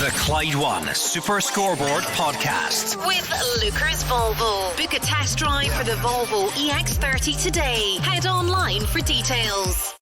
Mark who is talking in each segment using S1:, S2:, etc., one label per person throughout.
S1: The Clyde One Super Scoreboard Podcast.
S2: With Lucas Volvo. Book a test drive for the Volvo EX30 today. Head online for details.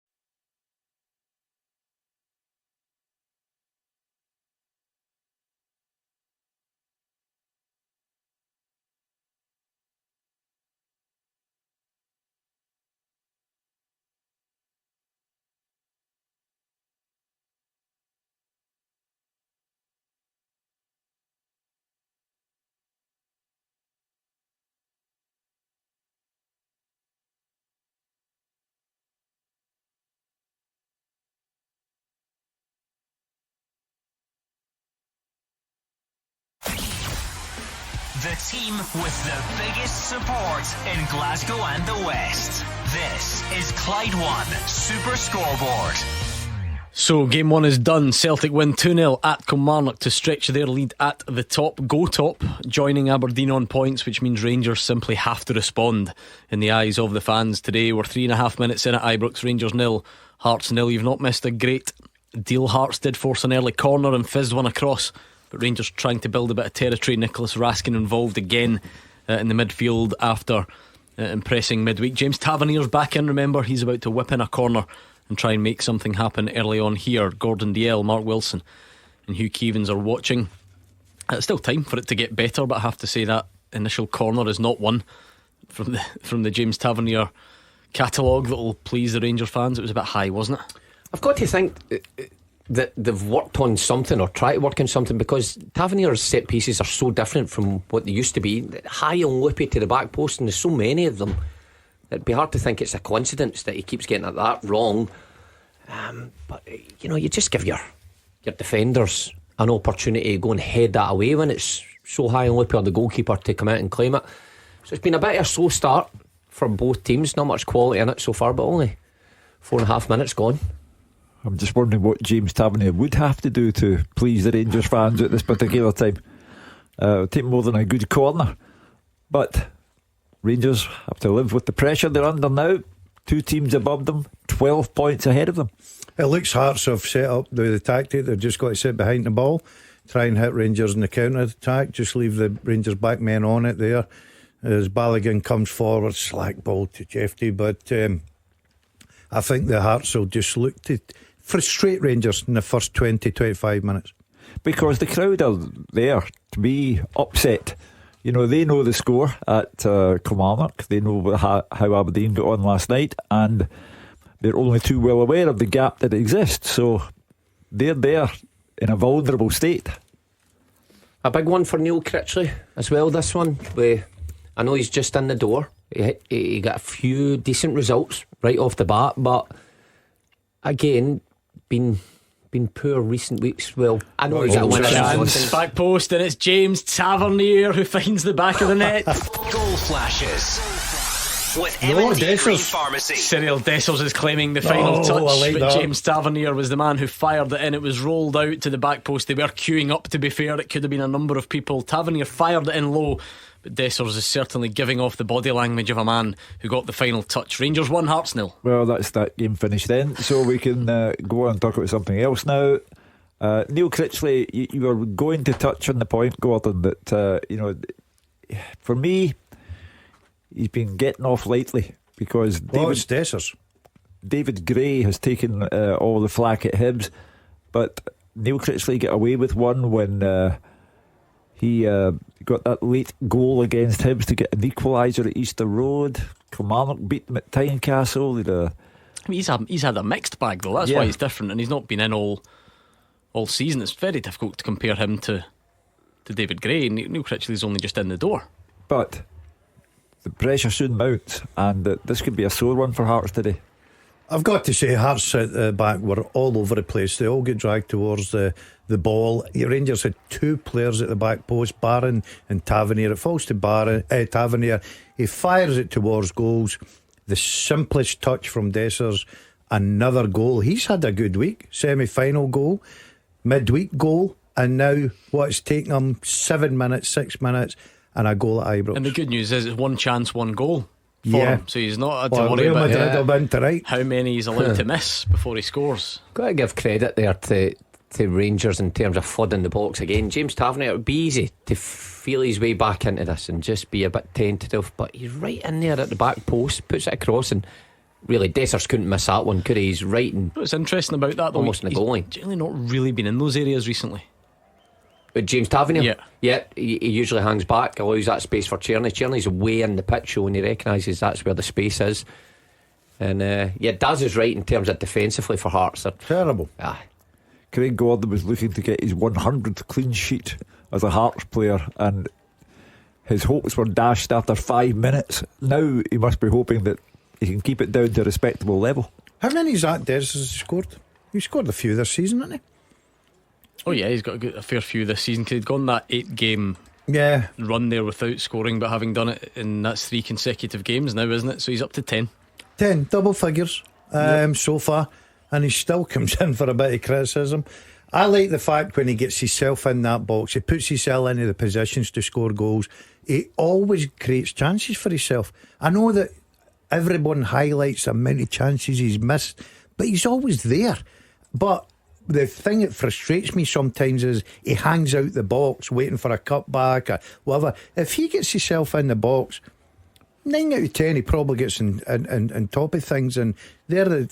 S1: The team with the biggest support in Glasgow and the West. This is Clyde One Super Scoreboard.
S3: So game one is done. Celtic win 2-0 at Kilmarnock to stretch their lead at the top. Go top, joining Aberdeen on points, which means Rangers simply have to respond in the eyes of the fans today. We're 3.5 minutes in at Ibrox. Rangers 0, Hearts 0. You've not missed a great deal. Hearts did force an early corner and fizzed one across, but Rangers trying to build a bit of territory. Nicholas Raskin involved again in the midfield after impressing midweek. James Tavernier's back in, remember. He's about to whip in a corner and try and make something happen early on here. Gordon Dalziel, Mark Wilson and Hugh Keevins are watching. It's still time for it to get better, but I have to say that initial corner is not one from the James Tavernier catalogue that will please the Rangers fans. It was a bit high, wasn't it?
S4: I've got to think that they've worked on something, or tried to work on something, because Tavernier's set pieces are so different from what they used to be. High and loopy to the back post, and there's so many of them. It'd be hard to think it's a coincidence that he keeps getting at that wrong. But you know, you just give your defenders an opportunity to go and head that away when it's so high and loopy, or the goalkeeper to come out and claim it. So it's been a bit of a slow start for both teams. Not much quality in it so far, but only 4.5 minutes gone.
S5: I'm just wondering what James Tavernier would have to do to please the Rangers fans at this particular time. It'll take more than a good corner, but Rangers have to live with the pressure they're under now. 2 teams above them, 12 points ahead of them.
S6: It looks Hearts have set up the tactic. They've just got to sit behind the ball, try and hit Rangers in the counter attack, just leave the Rangers back men on it there as Balogun comes forward, slack ball to Jeffrey. But I think the Hearts will just look to frustrate Rangers in the first 20-25 minutes,
S5: because the crowd are there to be upset. You know, they know the score at Kilmarnock. They know how Aberdeen got on last night, and they're only too well aware of the gap that exists. So they're there in a vulnerable state.
S4: A big one for Neil Critchley as well, this one. I know he's just in the door. He got a few decent results right off the bat, but again, been poor recent weeks. Well, I know he's got one chance.
S3: Back post, and it's James Tavernier who finds the back of the net.
S1: Goal flashes with M&D Green Pharmacy.
S3: Cyril Dessers is claiming the final touch, but
S6: that.
S3: James Tavernier was the man who fired it in. It was rolled out to the back post. They were queuing up, to be fair. It could have been a number of people. Tavernier fired it in low, but Dessers is certainly giving off the body language of a man who got the final touch. Rangers 1, Hearts 0.
S5: Well, that's that game finished then, so we can go on and talk about something else now. Neil Critchley, you were going to touch on the point, Gordon, that you know, for me, he's been getting off lightly, because David Gray has taken all the flack at Hibs, but Neil Critchley got away with one when he got that late goal against Hibs to get an equaliser at Easter Road. Kilmarnock beat them at Tynecastle.
S3: He's had a mixed bag though. That's why he's different, and he's not been in all season. It's very difficult to compare him to David Gray. Neil Critchley's only just in the door,
S5: but the pressure soon mounts, and this could be a sore one for Hearts today.
S6: I've got to say, Hearts at the back were all over the place. They all get dragged towards the ball. The Rangers had 2 players at the back post, Barron and Tavernier. It falls to Tavernier. He fires it towards goals. The simplest touch from Dessers, another goal. He's had a good week. Semi-final goal, midweek goal, and now what's taken him 7 minutes, 6 minutes, and a goal at Ibrox.
S3: And the good news is it's one chance, one goal for him, so he's not had to worry
S6: Real Madrid
S3: about
S6: been to right.
S3: how many he's allowed to miss before he scores.
S4: Got to give credit there to to Rangers in terms of flooding the box again. James Tavernier, it would be easy to feel his way back into this and just be a bit tentative, but he's right in there at the back post, puts it across, and really Dessers couldn't miss that one, could he? He's right and
S3: What's interesting about that though,
S4: almost in the goal line.
S3: He's generally not really been in those areas recently.
S4: But James Tavernier,
S3: Yeah.
S4: he usually hangs back, allows that space for Tierney. Tierney's way in the pitch, so when he recognises that's where the space is. And Daz is right in terms of defensively for Hearts. They're
S6: Terrible.
S5: Craig Gordon was looking to get his 100th clean sheet as a Hearts player, and his hopes were dashed after 5 minutes. Now he must be hoping that he can keep it down to a respectable level.
S6: How many Zach Des has scored? He scored a few this season, hasn't
S3: Oh yeah, he's got a fair few this season. He'd gone that 8-game
S6: he? Yeah.
S3: run there without scoring, but having done it in that's 3 consecutive games now, isn't it? So he's up to 10.
S6: 10 double figures so far, and he still comes in for a bit of criticism. I like the fact when he gets himself in that box, he puts himself into the positions to score goals. He always creates chances for himself. I know that everyone highlights the amount of chances he's missed, but he's always there. But the thing that frustrates me sometimes is he hangs out the box waiting for a cutback or whatever. If he gets himself in the box, 9 out of 10 he probably gets in top of things. And there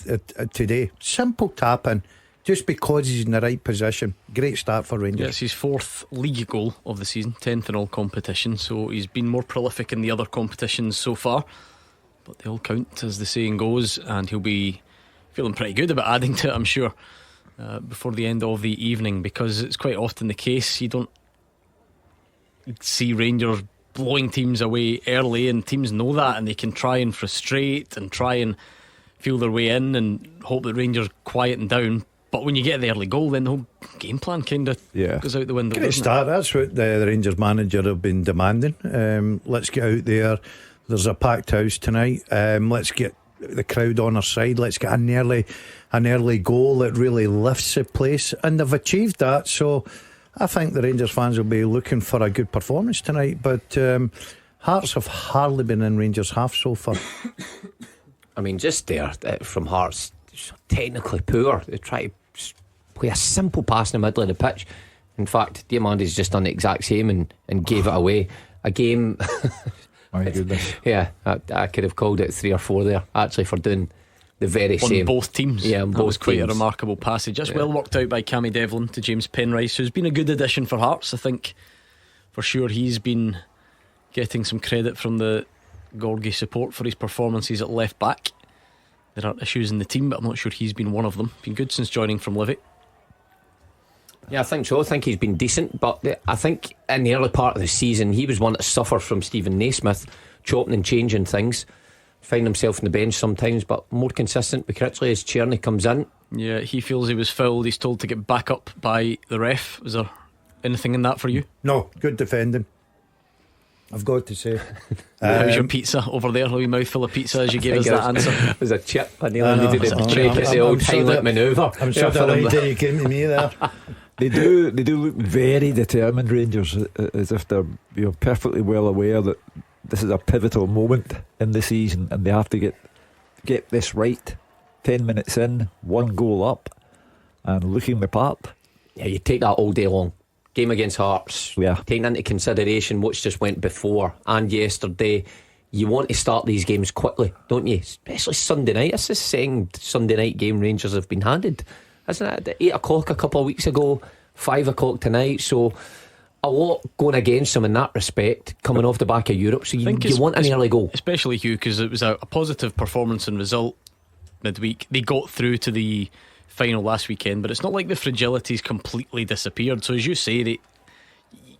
S6: today, simple tapping, just because he's in the right position. Great start for Rangers.
S3: Yes, his 4th league goal of the season, 10th in all competitions. So he's been more prolific in the other competitions so far, but they all count, as the saying goes, and he'll be feeling pretty good about adding to it, I'm sure, before the end of the evening, because it's quite often the case you don't see Rangers blowing teams away early, and teams know that, and they can try and frustrate and try and feel their way in and hope that Rangers quieten down. But when you get the early goal, then the whole game plan kind of goes out the window.
S6: Great start. That's what the Rangers manager have been demanding. Let's get out there. There's a packed house tonight. Let's get the crowd on our side. Let's get an early goal that really lifts the place, and they've achieved that. So I think the Rangers fans will be looking for a good performance tonight. But Hearts have hardly been in Rangers half so far.
S4: I mean, just there from Hearts, so technically poor. They try to play a simple pass in the middle of the pitch. In fact, Diamandi's just done the exact same and gave it away. A game
S5: My goodness.
S4: Yeah, I could have called it 3 or 4 there, actually, for doing the very
S3: on
S4: same.
S3: both teams.
S4: Yeah, on
S3: that
S4: both
S3: was quite
S4: teams.
S3: a remarkable passage. Just well worked out by Cammy Devlin to James Penrice, who's been a good addition for Hearts. I think for sure he's been getting some credit from the Gorgie support for his performances at left back. There are issues in the team, but I'm not sure he's been one of them. Been good since joining from Livy.
S4: Yeah, I think so. I think he's been decent, but I think in the early part of the season he was one that suffered from Stephen Naismith chopping and changing things, find himself on the bench sometimes, but more consistent with Critchley as Tierney comes in.
S3: Yeah, he feels he was fouled. He's told to get back up by the ref. Was there anything in that for you?
S6: No, good defending, I've got to say.
S3: How's your pizza over there? A wee mouthful of pizza as you gave us that answer.
S4: It was a chip. I nearly needed to break it, the old Heimlich manoeuvre.
S6: I'm sure the idea you came to me there.
S5: They do look very determined, Rangers, as if they're perfectly well aware that this is a pivotal moment in the season and they have to get this right. 10 minutes in, 1 goal up and looking the part.
S4: Yeah, you take that all day long. Game against Hearts, taking into consideration what's just went before and yesterday. You want to start these games quickly, don't you? Especially Sunday night. It's the second Sunday night game Rangers have been handed, isn't it? At 8 o'clock a couple of weeks ago, 5 o'clock tonight. So a lot going against them in that respect, coming off the back of Europe. So you want an early goal,
S3: especially Hugh, because it was a positive performance and result midweek. They got through to the final last weekend, but it's not like the fragility's completely disappeared. So as you say,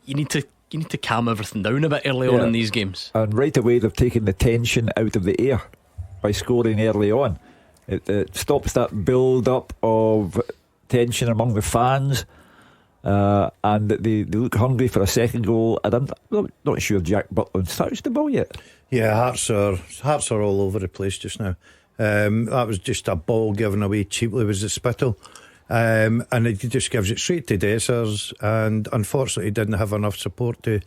S3: you need to calm everything down a bit early on in these games.
S5: And right away they've taken the tension out of the air by scoring early on. It stops that build up of tension among the fans, and they look hungry for a second goal. And I'm not sure Jack Butland's touched the ball yet.
S6: Yeah, Hearts are all over the place just now. That was just a ball given away cheaply, was the Spittle, and it just gives it straight to Dessers, and unfortunately he didn't have enough support to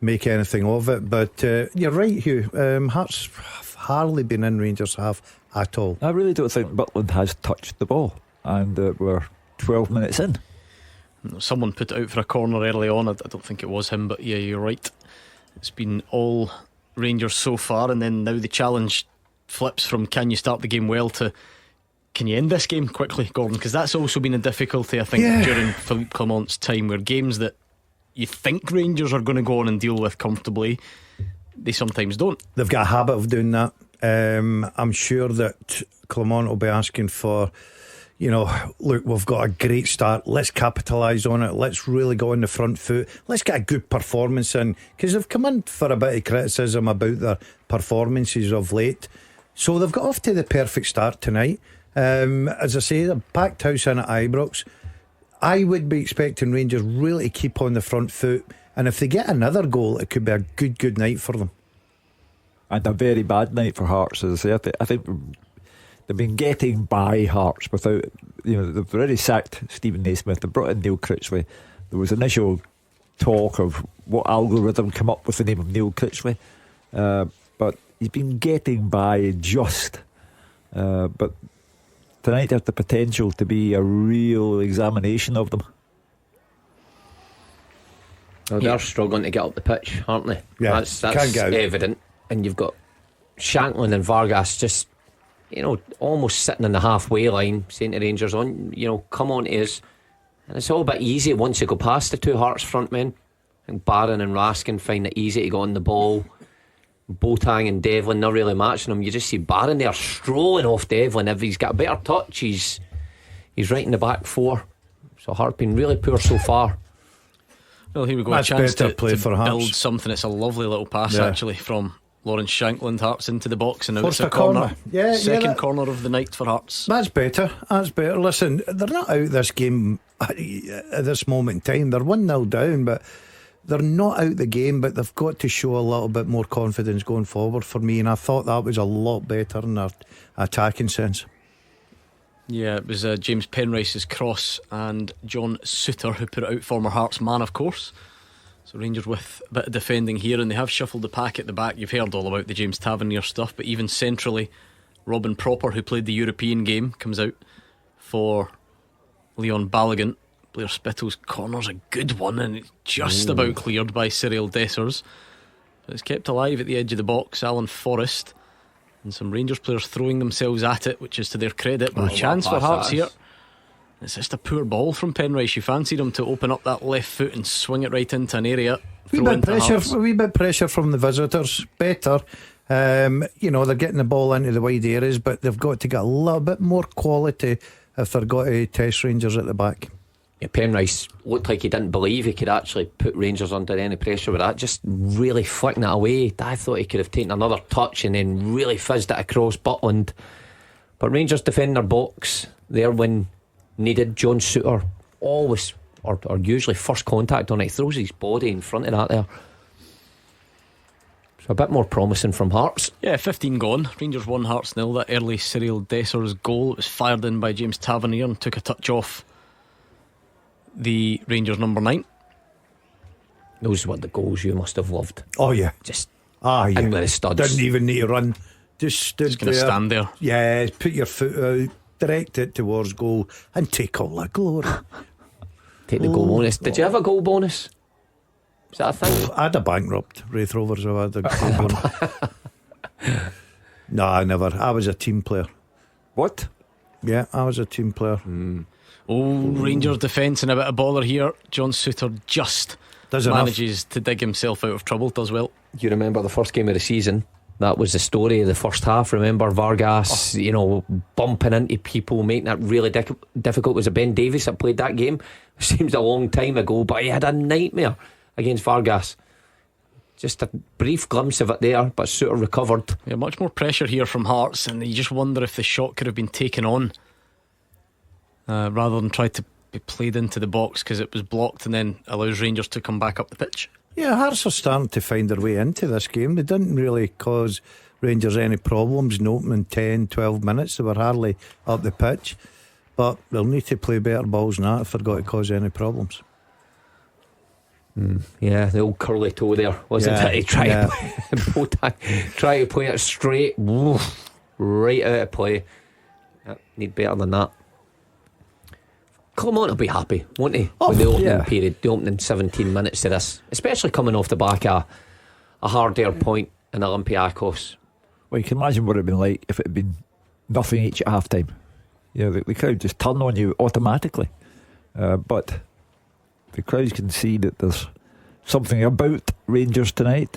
S6: make anything of it. But you're right, Hugh, Hearts have hardly been in Rangers half at all.
S5: I really don't think Butland has touched the ball, and we're 12 minutes in.
S3: Someone put it out for a corner early on. I don't think it was him, but yeah, you're right. It's been all Rangers so far, and then now the challenge flips from can you start the game well to can you end this game quickly, Gordon? Because that's also been a difficulty, I think, during Philippe Clement's time, where games that you think Rangers are going to go on and deal with comfortably, they sometimes don't.
S6: They've got a habit of doing that. I'm sure that Clement will be asking for, look, we've got a great start, let's capitalise on it, let's really go on the front foot, let's get a good performance in, because they've come in for a bit of criticism about their performances of late. So they've got off to the perfect start tonight. As I say, a packed house in at Ibrox. I would be expecting Rangers really to keep on the front foot, and if they get another goal, it could be a good night for them.
S5: And a very bad night for Hearts, as I say. I think they've been getting by Hearts without, they've already sacked Stephen Naismith, they brought in Neil Critchley. There was initial talk of what algorithm come up with the name of Neil Critchley, but he's been getting by just. But tonight has the potential to be a real examination of them.
S4: Well, they're struggling to get up the pitch, aren't they?
S6: Yeah,
S4: that's evident. And you've got Shanklin and Vargas just, almost sitting in the halfway line, saying to Rangers, come on to us. And it's all a bit easy once you go past the two Hearts front men. I think Barron and Raskin find it easy to go on the ball. Boateng and Devlin, not really matching them. You just see Barron there strolling off Devlin. If he's got a better touch, he's right in the back four. So Hearts been really poor so far.
S3: Well, here we go.
S6: That's
S3: a chance
S6: better
S3: to
S6: play for Hearts.
S3: build something. It's a lovely little pass actually from Lawrence Shankland. Hearts into the box, and now
S6: First
S3: it's a corner. Second
S6: that,
S3: corner of the night for Hearts.
S6: That's better. Listen, they're not out this game at this moment in time. They're 1-0 down, but they're not out the game, but they've got to show a little bit more confidence going forward for me, and I thought that was a lot better in their attacking sense.
S3: Yeah, it was James Penrice's cross and John Souttar who put it out, former Hearts man, of course. So Rangers with a bit of defending here, and they have shuffled the pack at the back. You've heard all about the James Tavernier stuff, but even centrally, Robin Propper, who played the European game, comes out for Leon Balogun. Blair Spittle's corner's a good one, and it's just about cleared by Cyril Dessers. But it's kept alive at the edge of the box. Alan Forrest and some Rangers players throwing themselves at it, which is to their credit. But a chance for Hearts here. It's just a poor ball from Penrice. You fancied him to open up that left foot and swing it right into an area.
S6: A wee bit pressure from the visitors. Better. They're getting the ball into the wide areas, but they've got to get a little bit more quality if they're going to test Rangers at the back.
S4: Yeah, Penrice looked like he didn't believe he could actually put Rangers under any pressure with that, just really flicking it away. I thought he could have taken another touch and then really fizzed it across Butland. But Rangers defend their box there when needed. John Souttar always or usually first contact on it, he throws his body in front of that there. So a bit more promising from Hearts.
S3: Yeah, 15 gone. Rangers 1, Hearts 0. That early Cyril Dessers goal, it was fired in by James Tavernier and took a touch off the Rangers number 9.
S4: Those were the goals you must have loved.
S6: Oh yeah,
S4: just
S6: in
S4: with the studs.
S6: Didn't even need to run. Just stood
S3: going to stand there.
S6: Yeah, put your foot out, direct it towards goal, and take all the glory.
S4: Take the goal bonus. Did you have a goal bonus? Is that a thing?
S6: I had a bankrupt Wraith Rovers. So I had a goal bonus. No, I never. I was a team player.
S5: What?
S6: Yeah, I was a team player.
S3: Rangers defence and a bit of bother here. John Souttar just manages to dig himself out of trouble. Does well.
S4: You remember the first game of the season? That was the story of the first half. Remember Vargas, bumping into people, making it really difficult. Was it Ben Davies that played that game? Seems a long time ago, but he had a nightmare against Vargas. Just a brief glimpse of it there, but Souttar recovered.
S3: Yeah, much more pressure here from Hearts, and you just wonder if the shot could have been taken on rather than try to be played into the box, because it was blocked and then allows Rangers to come back up the pitch.
S6: Yeah, Hearts are starting to find their way into this game. They didn't really cause Rangers any problems in opening 10-12 minutes. They were hardly up the pitch, but they'll need to play better balls than that if they're going to cause any problems.
S4: Yeah, the old curly toe there, wasn't it? He tried to play it straight, right out of play. Need better than that. Kilmarnock will be happy, won't they?
S6: Oh,
S4: with the opening
S5: yeah.
S4: period, the opening 17 minutes to this, especially coming off the back of a hard-earned point in Olympiacos.
S5: Well, you can imagine what it would have been like if it had been nothing each at half time. You know, the crowd just turn on you automatically. But the crowds can see that there's something about Rangers tonight.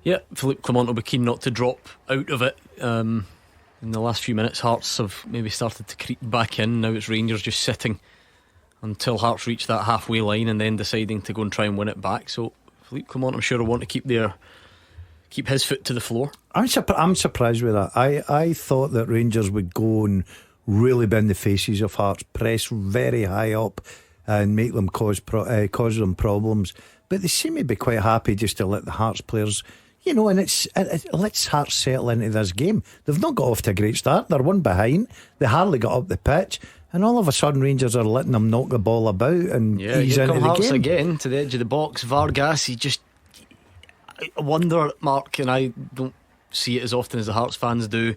S3: Yeah, Philippe Clement will be keen not to drop out of it. In the last few minutes, Hearts have maybe started to creep back in. Now it's Rangers just sitting until Hearts reach that halfway line and then deciding to go and try and win it back. So Philippe Clement, I'm sure, will want to keep his foot to the floor.
S6: I'm surprised with that. I thought that Rangers would go and really bend the faces of Hearts, press very high up and make them cause them problems. But they seem to be quite happy just to let the Hearts players, you know, and it lets Hearts settle into this game. They've not got off to a great start. They're one behind. They hardly got up the pitch, and all of a sudden Rangers are letting them knock the ball about and ease
S3: here
S6: into
S3: come
S6: the
S3: Hearts
S6: game
S3: again to the edge of the box. Vargas, I wonder, Mark, and I don't see it as often as the Hearts fans do.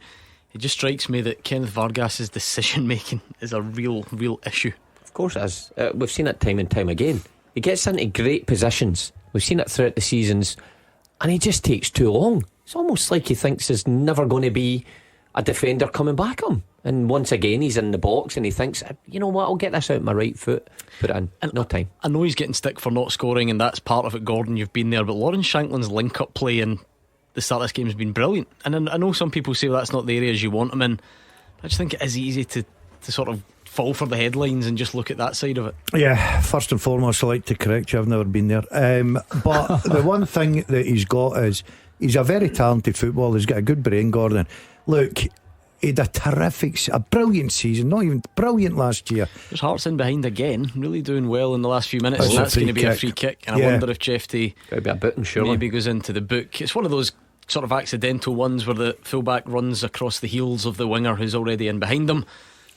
S3: It just strikes me that Kenneth Vargas's decision making is a real issue.
S4: Of course it is. We've seen it time and time again. He gets into great positions. We've seen it throughout the seasons, and he just takes too long. It's almost like he thinks there's never going to be a defender coming back on him. And once again, he's in the box and he thinks, you know what, I'll get this out my right foot, put it in.
S3: And
S4: no time.
S3: I know he's getting stick for not scoring, and that's part of it, Gordon. You've been there, but Lawrence Shanklin's link-up play in the start of this game has been brilliant. And I know some people say that's not the areas you want him in. I just think it is easy to sort of fall for the headlines and just look at that side of it.
S6: Yeah, first and foremost, I like to correct you, I've never been there. But the one thing that he's got is he's a very talented footballer. He's got a good brain, Gordon. Look, he had a brilliant season, not even brilliant last year.
S3: There's Hearts in behind again, really doing well in the last few minutes,
S6: That's
S3: and
S6: a
S3: that's going to
S6: free
S3: be a
S6: kick.
S3: free kick. And
S6: Yeah.
S3: I wonder if Jeff Day
S4: Maybe a bit, surely.
S3: maybe goes into the book. It's one of those sort of accidental ones where the fullback runs across the heels of the winger who's already in behind them,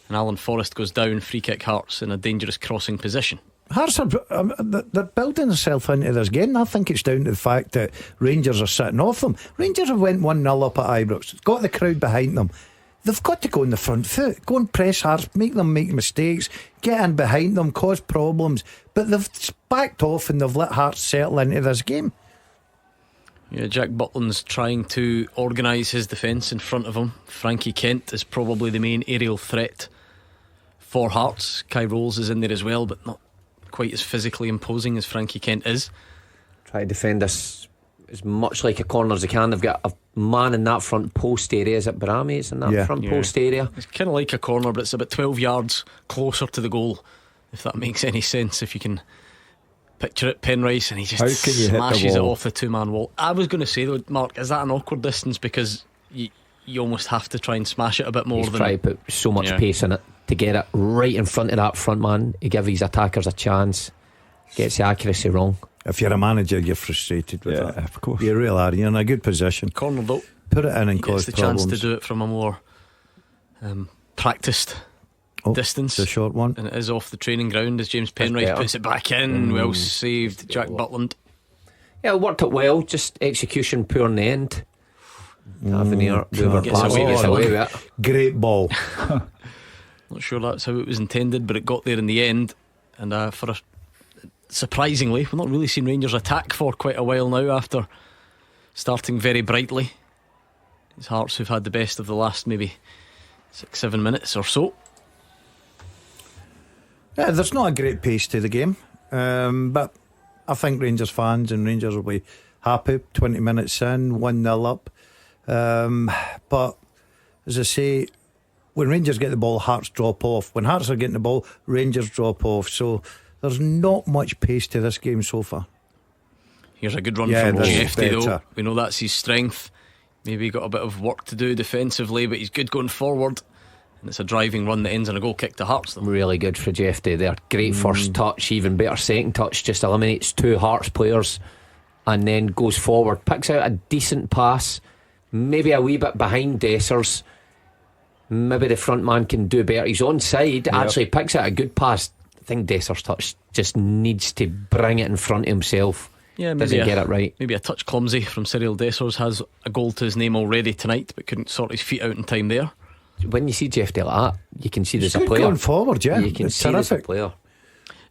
S3: and Alan Forrest goes down. Free kick, Hearts in a dangerous crossing position.
S6: Hearts are they're building themselves into this game. I think it's down to the fact that Rangers are sitting off them. Rangers have went 1-0 up at Ibrox, got the crowd behind them. They've got to go on the front foot, go and press Hearts, make them make mistakes, get in behind them, cause problems. But they've backed off and they've let Hearts settle into this game.
S3: Yeah, Jack Butland's trying to organise his defence in front of him. Frankie Kent is probably the main aerial threat for Hearts. Kai Rolls is in there as well, but not quite as physically imposing as Frankie Kent is.
S4: Try to defend this as much like a corner as they can. They've got a man in that front post area. Is it Barami? It's in that front post area.
S3: It's kind of like a corner, but it's about 12 yards closer to the goal, if that makes any sense. If you can picture it, Penrice, and he just
S5: How can you hit the
S3: smashes it
S5: wall?
S3: off the two-man wall. I was going to say though, Mark, is that an awkward distance because you almost have to try and smash it a bit more
S4: He's
S3: than
S4: trying to put so much pace in it to get it right in front of that front man, to give his attackers a chance. Gets the accuracy wrong.
S6: If you're a manager, you're frustrated with that.
S5: Of course.
S6: You really are. You're in a good position.
S3: corner though.
S6: Put it in and
S3: He
S6: cause
S3: gets the
S6: problems.
S3: chance to do it from a more practiced distance.
S6: The short one.
S3: And it is off the training ground as James Penrice
S4: better.
S3: puts it back in. Well saved, Jack Butland.
S4: Yeah, it worked out well. Just execution poor in the end. Tavernier
S3: Gets away with it.
S4: it.
S6: Great ball.
S3: Not sure that's how it was intended, but it got there in the end. And surprisingly, we've not really seen Rangers attack for quite a while now after starting very brightly. It's Hearts who've had the best of the last maybe 6-7 minutes or so.
S6: Yeah, there's not a great pace to the game, but I think Rangers fans and Rangers will be happy. 20 minutes in, 1-0 up. But as I say, when Rangers get the ball, Hearts drop off. When Hearts are getting the ball, Rangers drop off. So there's not much pace to this game so far.
S3: Here's a good run
S6: Yeah,
S3: from
S6: this is
S3: Jeffy though.
S6: better.
S3: We know that's his strength. Maybe got a bit of work to do defensively, but he's good going forward. And it's a driving run that ends in a goal kick to Hearts though.
S4: Really good for Jeff Day there. Great first touch, even better second touch. Just eliminates two Hearts players and then goes forward. Picks out a decent pass, maybe a wee bit behind Dessers. Maybe the front man can do better. He's onside. Actually picks out a good pass. I think Dessers' touch just needs to bring it in front of himself.
S3: Yeah,
S4: Doesn't get it right.
S3: Maybe a touch clumsy from Cyril Dessers. Has a goal to his name already tonight, but couldn't sort his feet out in time there.
S4: when you see Jeff Day like that, you can see there's a
S6: good
S4: player
S6: going forward. Yeah,
S4: you can
S6: it's
S4: see there's a
S6: terrific.
S4: player.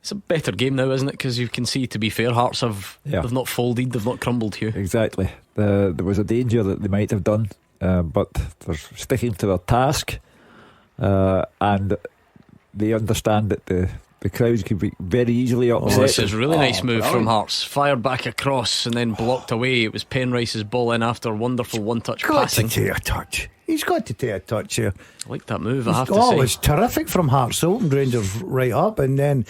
S3: It's a better game now, isn't it? Because you can see, to be fair, Hearts they've not folded, they've not crumbled, Hugh.
S5: Exactly. There was a danger that they might have done, but they're sticking to their task, and they understand that the crowds can be very easily upset.
S3: This is a really nice move
S4: brilliant.
S3: from Hearts. Fired back across and then blocked away. It was Penrice's ball in after wonderful one-touch
S6: Got
S3: passing.
S6: to take a touch. He's got to take a touch here.
S3: I like that move, I have to say.
S6: It's terrific from Hearts. Opened Rangers right up, and then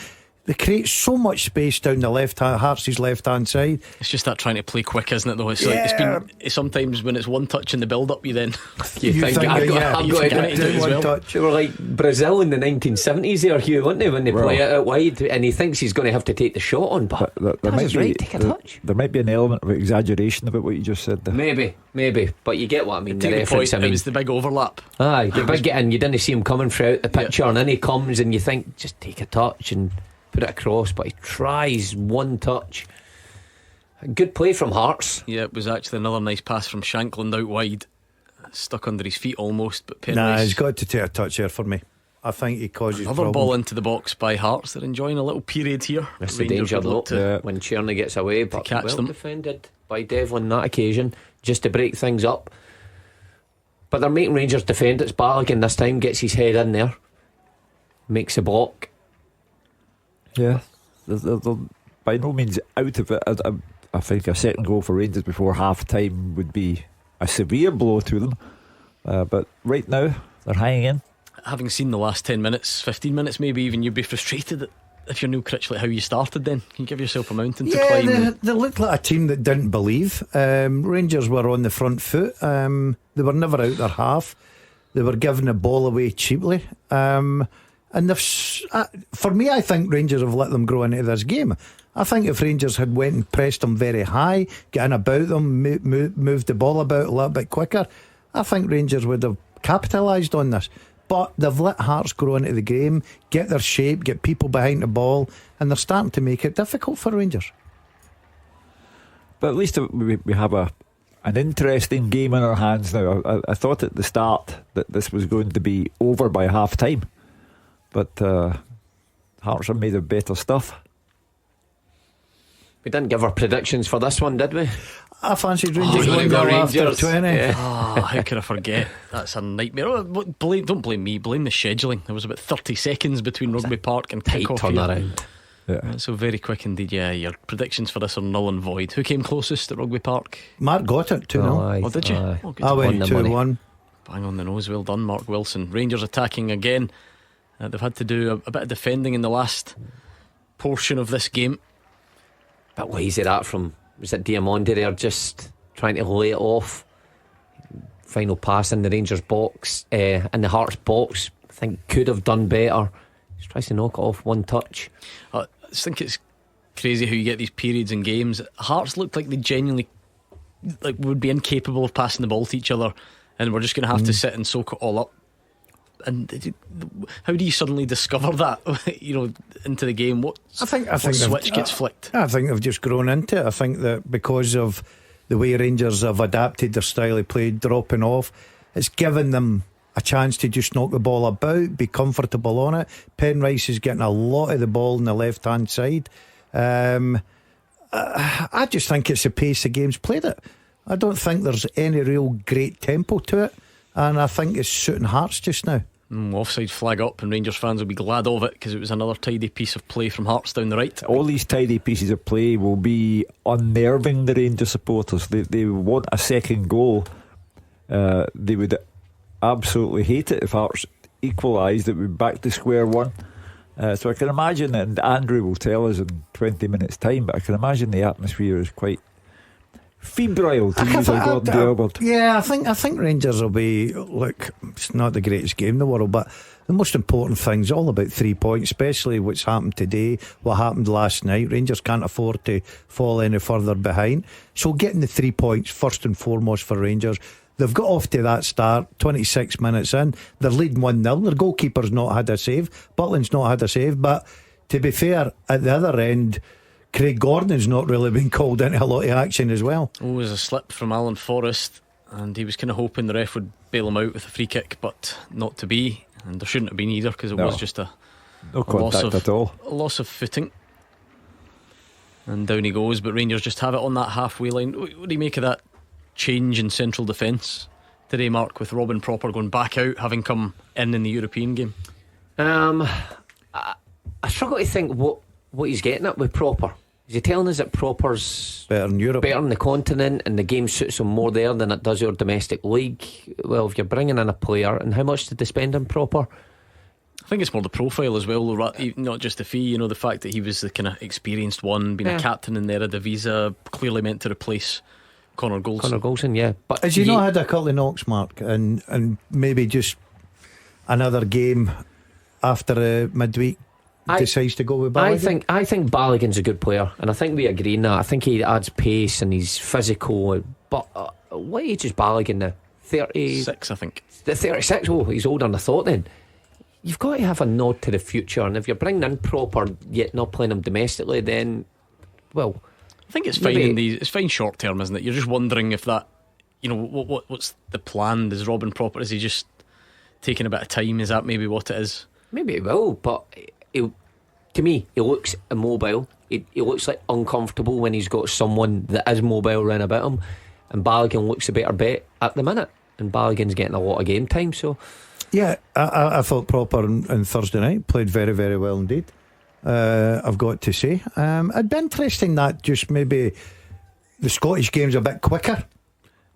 S6: they create so much space down the left hand, Hearts' left hand side.
S3: It's just that trying to play quick, isn't it? Though it's like sometimes when it's one touch in the build-up, you think
S4: I've got
S3: you
S4: to
S3: forget
S4: do
S3: it as
S6: one
S3: well.
S6: touch.
S4: They were like Brazil in the 1970s there, Hugh, weren't they, when they play it out wide and he thinks he's going to have to take the shot on, but
S5: There
S4: that's his right, take a touch.
S5: There might be an element of exaggeration about what you just said there.
S4: Maybe, but you get what I mean.
S3: Take
S4: The
S3: the
S4: reference,
S3: point,
S4: I mean,
S3: it was the big overlap.
S4: aye, the big get in, you didn't see him coming throughout the picture, and then he comes and you think, just take a touch and put it across, but he tries one touch. Good play from Hearts.
S3: Yeah, it was actually another nice pass from Shankland out wide, stuck under his feet almost, but
S6: Nah,
S3: Penrice.
S6: he's got to take a touch here for me. I think he causes
S3: Another
S6: problems.
S3: ball into the box by Hearts. They're enjoying a little period here.
S4: That's the
S3: Rangers
S4: danger
S3: would
S4: though,
S3: look to
S4: when Tierney gets away, but
S3: catch
S4: well
S3: them.
S4: defended by Devlin that occasion, just to break things up. But they're making Rangers defend. It's Balogun this time, gets his head in there, makes a block.
S5: Yeah, they're by no means out of it. I think a second goal for Rangers before half time would be a severe blow to them, but right now they're hanging in.
S3: Having seen the last 10 minutes, 15 minutes maybe even, you'd be frustrated if you're Neil Critchley how you started then. Can you give yourself a mountain to climb?
S6: They looked like a team that didn't believe. Rangers were on the front foot. They were never out their half. They were giving the ball away cheaply. And for me, I think Rangers have let them grow into this game. I think if Rangers had went and pressed them very high, getting about them, moved the ball about a little bit quicker, I think Rangers would have capitalised on this. But they've let Hearts grow into the game, get their shape, get people behind the ball, and they're starting to make it difficult for Rangers.
S5: But at least we have an interesting game in our hands now. I thought at the start that this was going to be over by half time, but Hearts are made of better stuff.
S4: We didn't give our predictions for this one, did we?
S6: I fancied Rangers
S4: you
S6: winning
S4: got
S6: after
S4: Rangers.
S6: 20.
S4: Yeah.
S3: How could I forget? That's a nightmare. Don't blame me, blame the scheduling. There was about 30 seconds between Rugby Park and
S4: Tight
S3: kick-off here.
S4: turnaround.
S5: Yeah.
S3: So very quick indeed. Yeah, your predictions for this are null and void. Who came closest at Rugby Park?
S6: Mark got it 2-0.
S3: Oh, did you?
S4: Aye.
S3: Oh, good.
S6: I went
S4: Won the money.
S6: 2-1.
S3: Bang on the nose. Well done, Mark Wilson. Rangers attacking again. They've had to do a bit of defending in the last portion of this game.
S4: But why is it that from? Was it Diamondi there just trying to lay it off? Final pass in the Rangers box, in the Hearts box. I think could have done better. Just tries to knock it off one touch.
S3: I just think it's crazy how you get these periods in games. Hearts looked like they genuinely would be incapable of passing the ball to each other, and we're just going to have to sit and soak it all up. And how do you suddenly discover that into the game?
S6: I think
S3: what switch gets flicked?
S6: I think they've just grown into it. I think that because of the way Rangers have adapted their style of play, dropping off, it's given them a chance to just knock the ball about, be comfortable on it. Penrice is getting a lot of the ball on the left hand side. I just think it's the pace the game's played it. I don't think there's any real great tempo to it, and I think it's suiting Hearts just now.
S3: Offside flag up, and Rangers fans will be glad of it because it was another tidy piece of play from Hearts down the right.
S5: All these tidy pieces of play will be unnerving the Rangers supporters. They want a second goal. They would absolutely hate it if Hearts equalised. It would be back to square one. So I can imagine, and Andrew will tell us in 20 minutes time, but I can imagine the atmosphere is quite febrile, to use a Gordon Dale word.
S6: Yeah, I think Rangers will be, look, it's not the greatest game in the world, but the most important thing is all about 3 points, especially what's happened today, what happened last night. Rangers can't afford to fall any further behind, so getting the 3 points first and foremost for Rangers. They've got off to that start, 26 minutes in, they're leading 1-0. Their goalkeeper's not had a save, Butland's not had a save, but to be fair, at the other end, Craig Gordon's not really been called into a lot of action as well.
S3: It was a slip from Alan Forrest, and he was kind of hoping the ref would bail him out with a free kick, but not to be, and there shouldn't have been either, because it was just a
S5: contact at all.
S3: A loss of footing. And down he goes, but Rangers just have it on that halfway line. What do you make of that change in central defence today, Mark, with Robin Propper going back out, having come in the European game?
S4: I struggle to think what he's getting at with Propper. Is he telling us that Propper's
S6: better in Europe,
S4: better in the continent, and the game suits him more there than it does your domestic league? Well, if you're bringing in a player, and how much did they spend on Propper?
S3: I think it's more the profile as well, not just the fee. You know, the fact that he was the kind of experienced one, being a captain in there, had a visa, clearly meant to replace Connor Goldson.
S4: Yeah. But
S6: has he not had a couple of knocks, Mark, and maybe just another game after midweek decides to go with Balogun?
S4: I think Balogun's a good player, and I think we agree on that. I think he adds pace and he's physical. But what age is Balogun now?
S3: 36, I think.
S4: The 36. Oh, he's older than I thought. Then you've got to have a nod to the future, and if you're bringing in Propper yet not playing him domestically, then I
S3: think it's fine it's fine short term, isn't it? You're just wondering if that, you know, what's the plan? Does Robin Propper, is he just taking a bit of time? Is that maybe what it is?
S4: Maybe it will, but to me, he looks immobile. He looks like uncomfortable when he's got someone that is mobile around about him. And Balogun looks a better bet at the minute. And Balogun's getting a lot of game time. So,
S6: yeah, I thought Propper on Thursday night played very, very well indeed. I've got to say, it'd be interesting that just maybe the Scottish game's a bit quicker,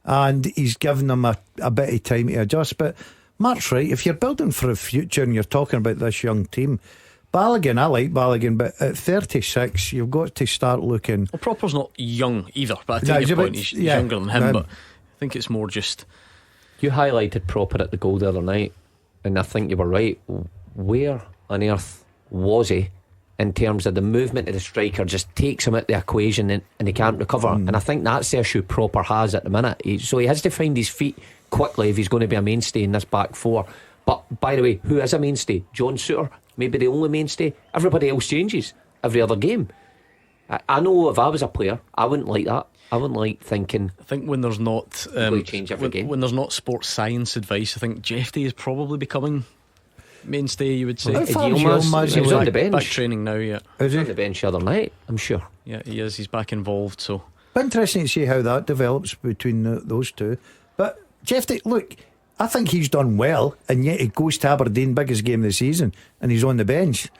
S6: and he's given them a bit of time to adjust. But Mark's right. If you're building for a future and you're talking about this young team, Balogun, I like Balogun, but at 36 you've got to start looking.
S3: Well, Propper's not young either, but I take your point, he's younger than him, but I think it's more just.
S4: You highlighted Propper at the goal the other night, and I think you were right. Where on earth was he in terms of the movement of the striker? Just takes him out the equation, and he can't recover. And I think that's the issue Propper has at the minute. So he has to find his feet quickly if he's going to be a mainstay in this back four. But by the way, who is a mainstay? John Souttar, maybe the only mainstay. Everybody else changes every other game. I know if I was a player, I wouldn't like that. I wouldn't like thinking.
S3: I think when there's not
S4: change every game.
S3: When there's not sports science advice, I think Jeffy is probably becoming mainstay, you would say.
S4: He was on the bench.
S3: Back training now, yeah.
S4: He was on the bench the other night, I'm sure.
S3: Yeah, he is. He's back involved. So
S6: interesting to see how that develops between those two. But Jeffy, look, I think he's done well, and yet he goes to Aberdeen, biggest game of the season, and he's on the bench.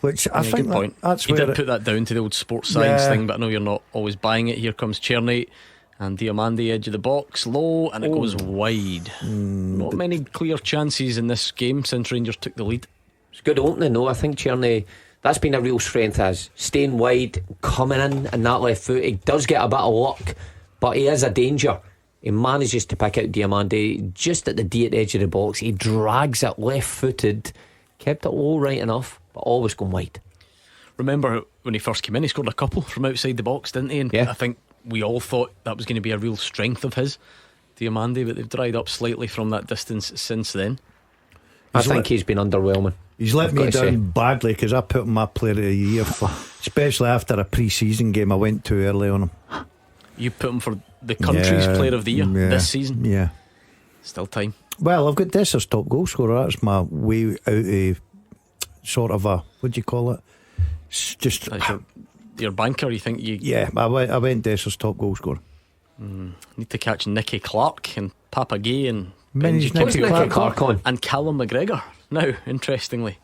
S6: Which I think that's
S3: he
S6: where
S3: did put that down to the old sports science thing, but I know you're not always buying it. Here comes Tierney, and Diamande edge of the box, low, and it goes wide. Not many clear chances in this game since Rangers took the lead.
S4: It's a good opening though. I think Tierney, that's been a real strength, as staying wide, coming in that left foot. He does get a bit of luck, but he is a danger. He manages to pick out Diamande just at the D at the edge of the box. He drags it left footed, kept it all right enough, but always going wide.
S3: Remember when he first came in, he scored a couple from outside the box, didn't he? And I think we all thought that was going to be a real strength of his, Diamande, but they've dried up slightly from that distance since then.
S4: I think he's been underwhelming.
S6: He's let me down badly, because I put him my player of the year for, especially after a pre-season game I went too early on him.
S3: You put him for the country's player of the year this season?
S6: Yeah.
S3: Still time.
S6: Well, I've got Desser's top goal scorer. That's my way out of sort of a, what do you call it? It's just
S3: your banker, you think you...
S6: Yeah, I went Desser's top goal scorer.
S3: Need to catch Nicky Clark and Papa Gay and
S6: Nicky
S4: Clark on?
S3: And Callum McGregor now, interestingly.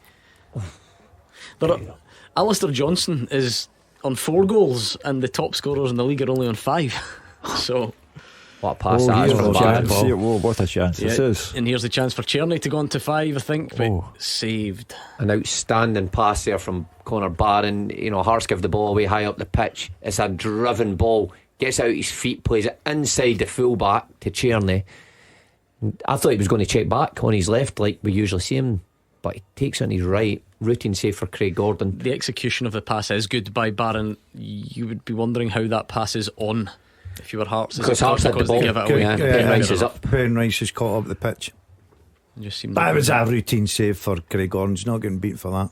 S3: Alistair Johnson is on 4 goals, and the top scorers in the league are only on 5. So
S4: what a pass that is from
S5: Barron. What a chance this is.
S3: And here's the chance for Tierney to go on to 5, I think, but saved.
S4: An outstanding pass there from Connor Barron. You know, Hearts give the ball away high up the pitch. It's a driven ball, gets out his feet, plays it inside the fullback to Tierney. I thought he was going to check back on his left like we usually see him, but he takes it on his right. Routine save for Craig Gordon.
S3: The execution of the pass is good by Barron. You would be wondering how that pass is on if you were Hearts.
S4: Because Hearts had the ball.
S3: They give it away.
S4: Ben Rice is up.
S6: Ben Rice is caught up the pitch. That was a routine save for Craig Gordon. He's not getting beat for that.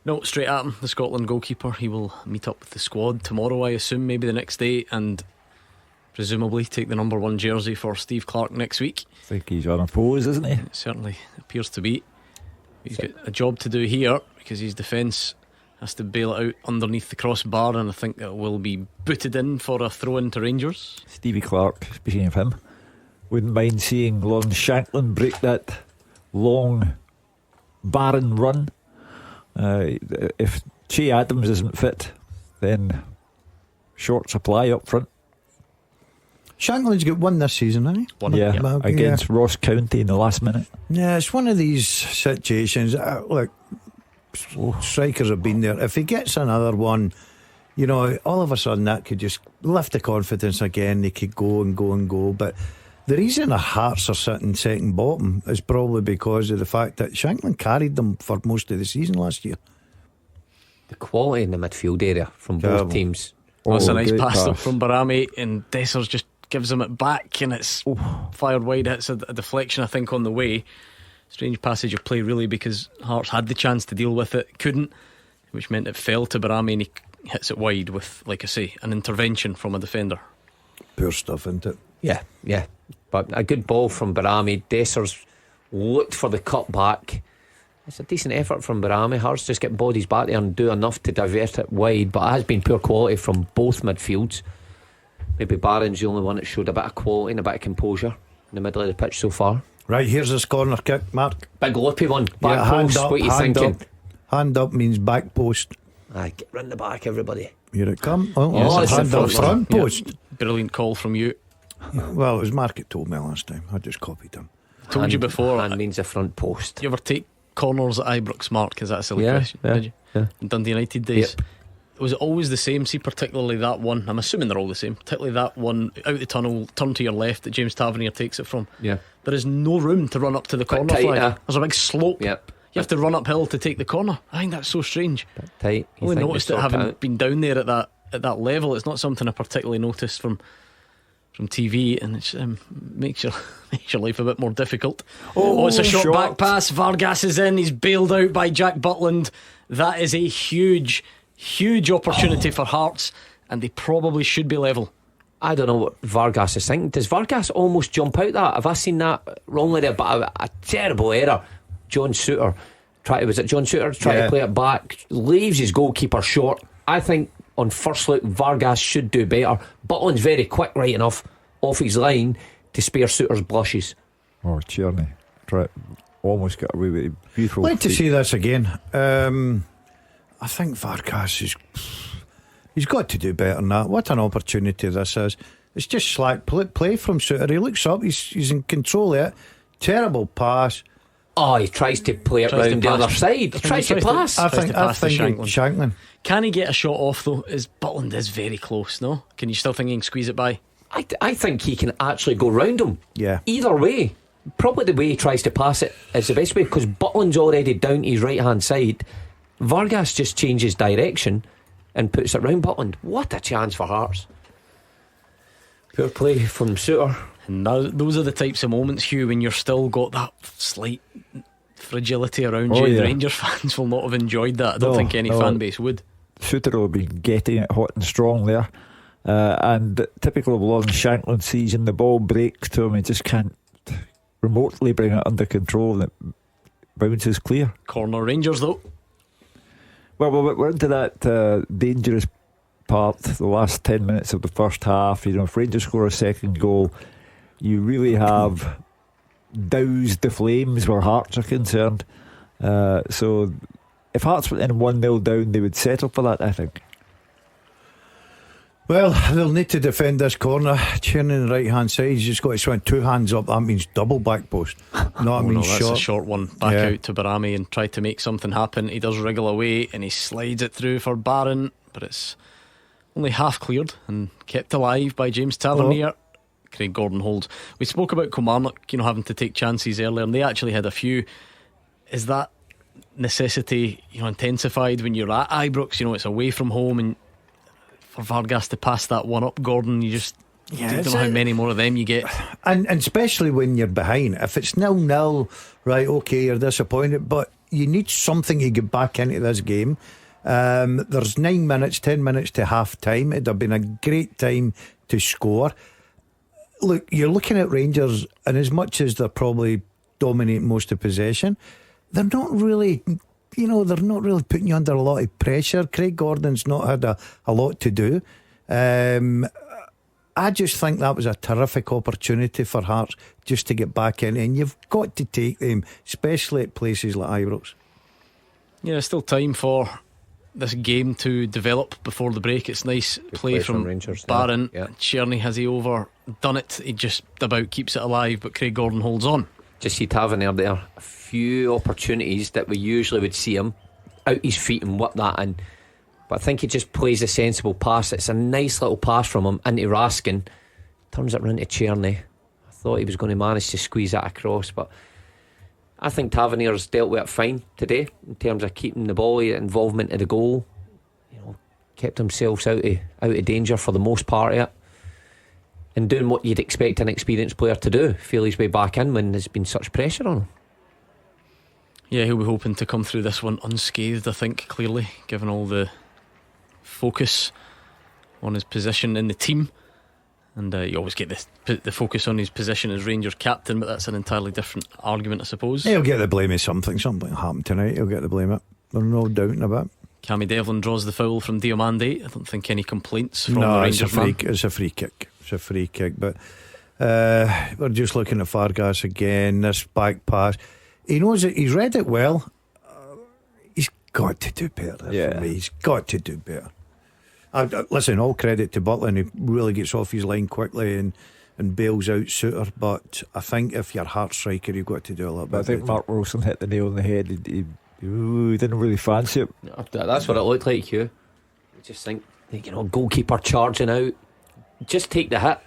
S3: No, straight at him, the Scotland goalkeeper. He will meet up with the squad tomorrow, I assume, maybe the next day, and presumably take the number 1 jersey for Steve Clarke next week.
S5: I think he's on a pose, isn't he?
S3: It certainly appears to be. He's got a job to do here because his defence has to bail it out underneath the crossbar, and I think it will be booted in for a throw in to Rangers.
S5: Stevie Clarke, speaking of him, wouldn't mind seeing Lon Shanklin break that long, barren run. If Che Adams isn't fit, then short supply up front.
S6: Shanklin's got one this season, hasn't he?
S3: One,
S5: Yeah,
S3: yeah.
S5: against Ross County in the last minute.
S6: Yeah, it's one of these situations. Look, strikers have been there. If he gets another one, you know, all of a sudden that could just lift the confidence again. They could go and go and go. But the reason our Hearts are sitting second bottom is probably because of the fact that Shanklin carried them for most of the season last year.
S4: The quality in the midfield area from both teams.
S3: That's a nice
S5: great
S3: pass up
S5: pass.
S3: from Barami, and Dessers just gives him it back, and it's fired wide. It's a deflection, I think, on the way. Strange passage of play, really, because Hearts had the chance to deal with it, couldn't, which meant it fell to Barami, and he hits it wide with, like I say, an intervention from a defender.
S6: Poor stuff, isn't it?
S4: Yeah. But a good ball from Barami. Dessers looked for the cut back. It's a decent effort from Barami. Hearts just get bodies back there and do enough to divert it wide, but it has been poor quality from both midfields. Maybe Barron's the only one that showed a bit of quality and a bit of composure in the middle of the pitch so far.
S6: Right, here's this corner kick, Mark.
S4: Big loopy one, back
S6: hand
S4: post.
S6: up,
S4: What are you
S6: hand
S4: thinking?
S6: up. Hand up means back post.
S4: Aye, get round the back, everybody.
S6: Here it comes. Oh,
S4: Yes,
S6: it's
S4: it's
S6: hand
S4: the
S6: up
S4: front
S6: front
S3: Yeah.
S6: post.
S3: Brilliant call from you.
S6: Well, it was Mark that told me last time. I just copied him.
S3: Told you before.
S4: Hand means the front post.
S3: Do you ever take corners at Ibrox, Mark? Is that a silly
S4: Yeah,
S3: question?
S4: yeah,
S3: Did you?
S4: yeah.
S3: In Dundee United days.
S4: Yep.
S3: Was it always the same? See, particularly that one. I'm assuming they're all the same. Particularly that one out the tunnel, turn to your left that James Tavernier takes it from.
S4: Yeah.
S3: There is no room to run up to the
S4: Bit
S3: corner
S4: tight,
S3: flag. There's a big slope.
S4: Yep.
S3: You have to run uphill to take the corner. I think that's so strange.
S4: Bit tight.
S3: I only noticed it having been down there at that level. It's not something I particularly noticed from TV, and it makes your life a bit more difficult. Oh, it's a short back pass. Vargas is in. He's bailed out by Jack Butland. That is a huge opportunity for Hearts, and they probably should be level.
S4: I don't know what Vargas is thinking. Does Vargas almost jump out that? Have I seen that wrongly there? But a terrible error. John Suter trying to play it back, leaves his goalkeeper short. I think on first look Vargas should do better. Butland's very quick right enough off his line to spare Suter's blushes.
S5: Oh, Tierney almost got away with it. Beautiful.
S6: Like to see this again. I think Vargas he's got to do better than that. What an opportunity this is. It's just slack play from Suter. He looks up, he's in control of it. Terrible pass.
S4: Oh, he tries to play it round the other side. He tries to pass.
S6: I
S3: Tries
S6: think
S3: to pass to
S6: Shanklin.
S3: Can he get a shot off though? Butland is very close, no? Can you still think he can squeeze it by?
S4: I think he can actually go round him.
S6: Yeah.
S4: Either way, probably the way he tries to pass it is the best way, because Butland's already down to his right hand side. Vargas just changes direction and puts it round Butland. What a chance for Hearts. Poor play from Suter.
S3: And those are the types of moments, Hugh, when you're still got that slight fragility around you.
S5: Oh, yeah.
S3: The Rangers fans will not have enjoyed that. I don't think any fan base would.
S5: Suter will be getting it hot and strong there. And typical of Lon Shanklin season, the ball breaks to him, he just can't remotely bring it under control, and it bounces clear.
S3: Corner Rangers though.
S5: Well, we're into that dangerous part, the last 10 minutes of the first half. You know, if Rangers score a second goal, you really have doused the flames where Hearts are concerned. So if Hearts went in 1-0 down, they would settle for that, I think.
S6: Well, they'll need to defend this corner. Tierney on the right hand side, he's just got to swing two hands up. That means double back post. Not
S3: No,
S6: means
S3: that's
S6: short.
S3: a short one. Back out to Barami and try to make something happen. He does wriggle away and he slides it through for Barron, but it's only half cleared and kept alive by James Tavernier. Craig Gordon holds. We spoke about Kilmarnock, having to take chances earlier, and they actually had a few. Is that necessity, intensified when you're at Ibrox? It's away from home, and for Vargas to pass that one up, Gordon, you just don't know how many more of them you get.
S6: And especially when you're behind. If it's 0-0, right, okay, you're disappointed, but you need something to get back into this game. There's 9 minutes, 10 minutes to half time. It'd have been a great time to score. look, you're looking at Rangers, and as much as they're probably dominating most of possession, they're not really, they're not really putting you under a lot of pressure. Craig Gordon's not had a lot to do. I just think that was a terrific opportunity for Hearts just to get back in, and you've got to take them, especially at places like Ibrox.
S3: Yeah, still time for this game to develop before the break. It's nice play from
S4: Rangers,
S3: Barron.
S4: yeah.
S3: Czerny, has he overdone it? He just about keeps it alive, but Craig Gordon holds on.
S4: Just see Tavernier there, a few opportunities that we usually would see him out his feet and whip that in, but I think he just plays a sensible pass. It's a nice little pass from him into Raskin, turns it round to Czerny. I thought he was going to manage to squeeze that across, but I think Tavernier's dealt with it fine today in terms of keeping the ball, involvement of the goal, kept himself out of danger for the most part of it, and doing what you'd expect an experienced player to do, feel his way back in when there's been such pressure on him.
S3: Yeah, he'll be hoping to come through this one unscathed, I think, clearly, given all the focus on his position in the team. And you always get the focus on his position as Rangers captain, but that's an entirely different argument, I suppose.
S6: He'll get the blame of something happened tonight. He'll get the blame of it, there's no doubting about it.
S3: Cammy Devlin draws the foul from Diomande. I don't think any complaints from the Rangers man.
S6: It's a free kick. It's a free kick. But we're just looking at Vargas again. This back pass, he knows it. He's read it well. He's got to do better. For me. He's got to do better. Listen, all credit to Butler, and he really gets off his line quickly and bails out Suter. But I think if you're Heart striker, you've got to do a little bit.
S5: I think Mark Wilson hit the nail on the head. He didn't really fancy it.
S4: That's what it looked like, Hugh. I just think, goalkeeper charging out, just take the hit,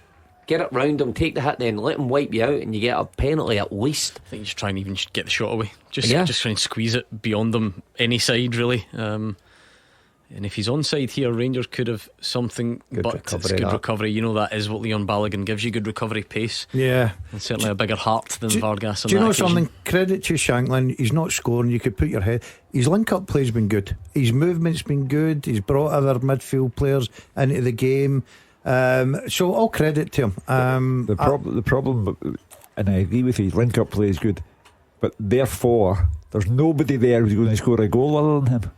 S4: get it round him, take the hit, then let him wipe you out, and you get a penalty at least.
S3: I think you just try and even get the shot away. Just try and squeeze it beyond them, any side really. And if he's onside here, Rangers could have something, but it's good recovery. That is what Leon Balogun gives you, good recovery pace. Yeah, and certainly a bigger heart than Vargas on that occasion. Do you know something?
S6: Credit to Shanklin, he's not scoring, you could put your head. His link-up play's been good, his movement's been good, he's brought other midfield players into the game, so all credit to him.
S5: The problem, and I agree with you, his link-up play is good, but therefore there's nobody there who's going to score a goal other than him.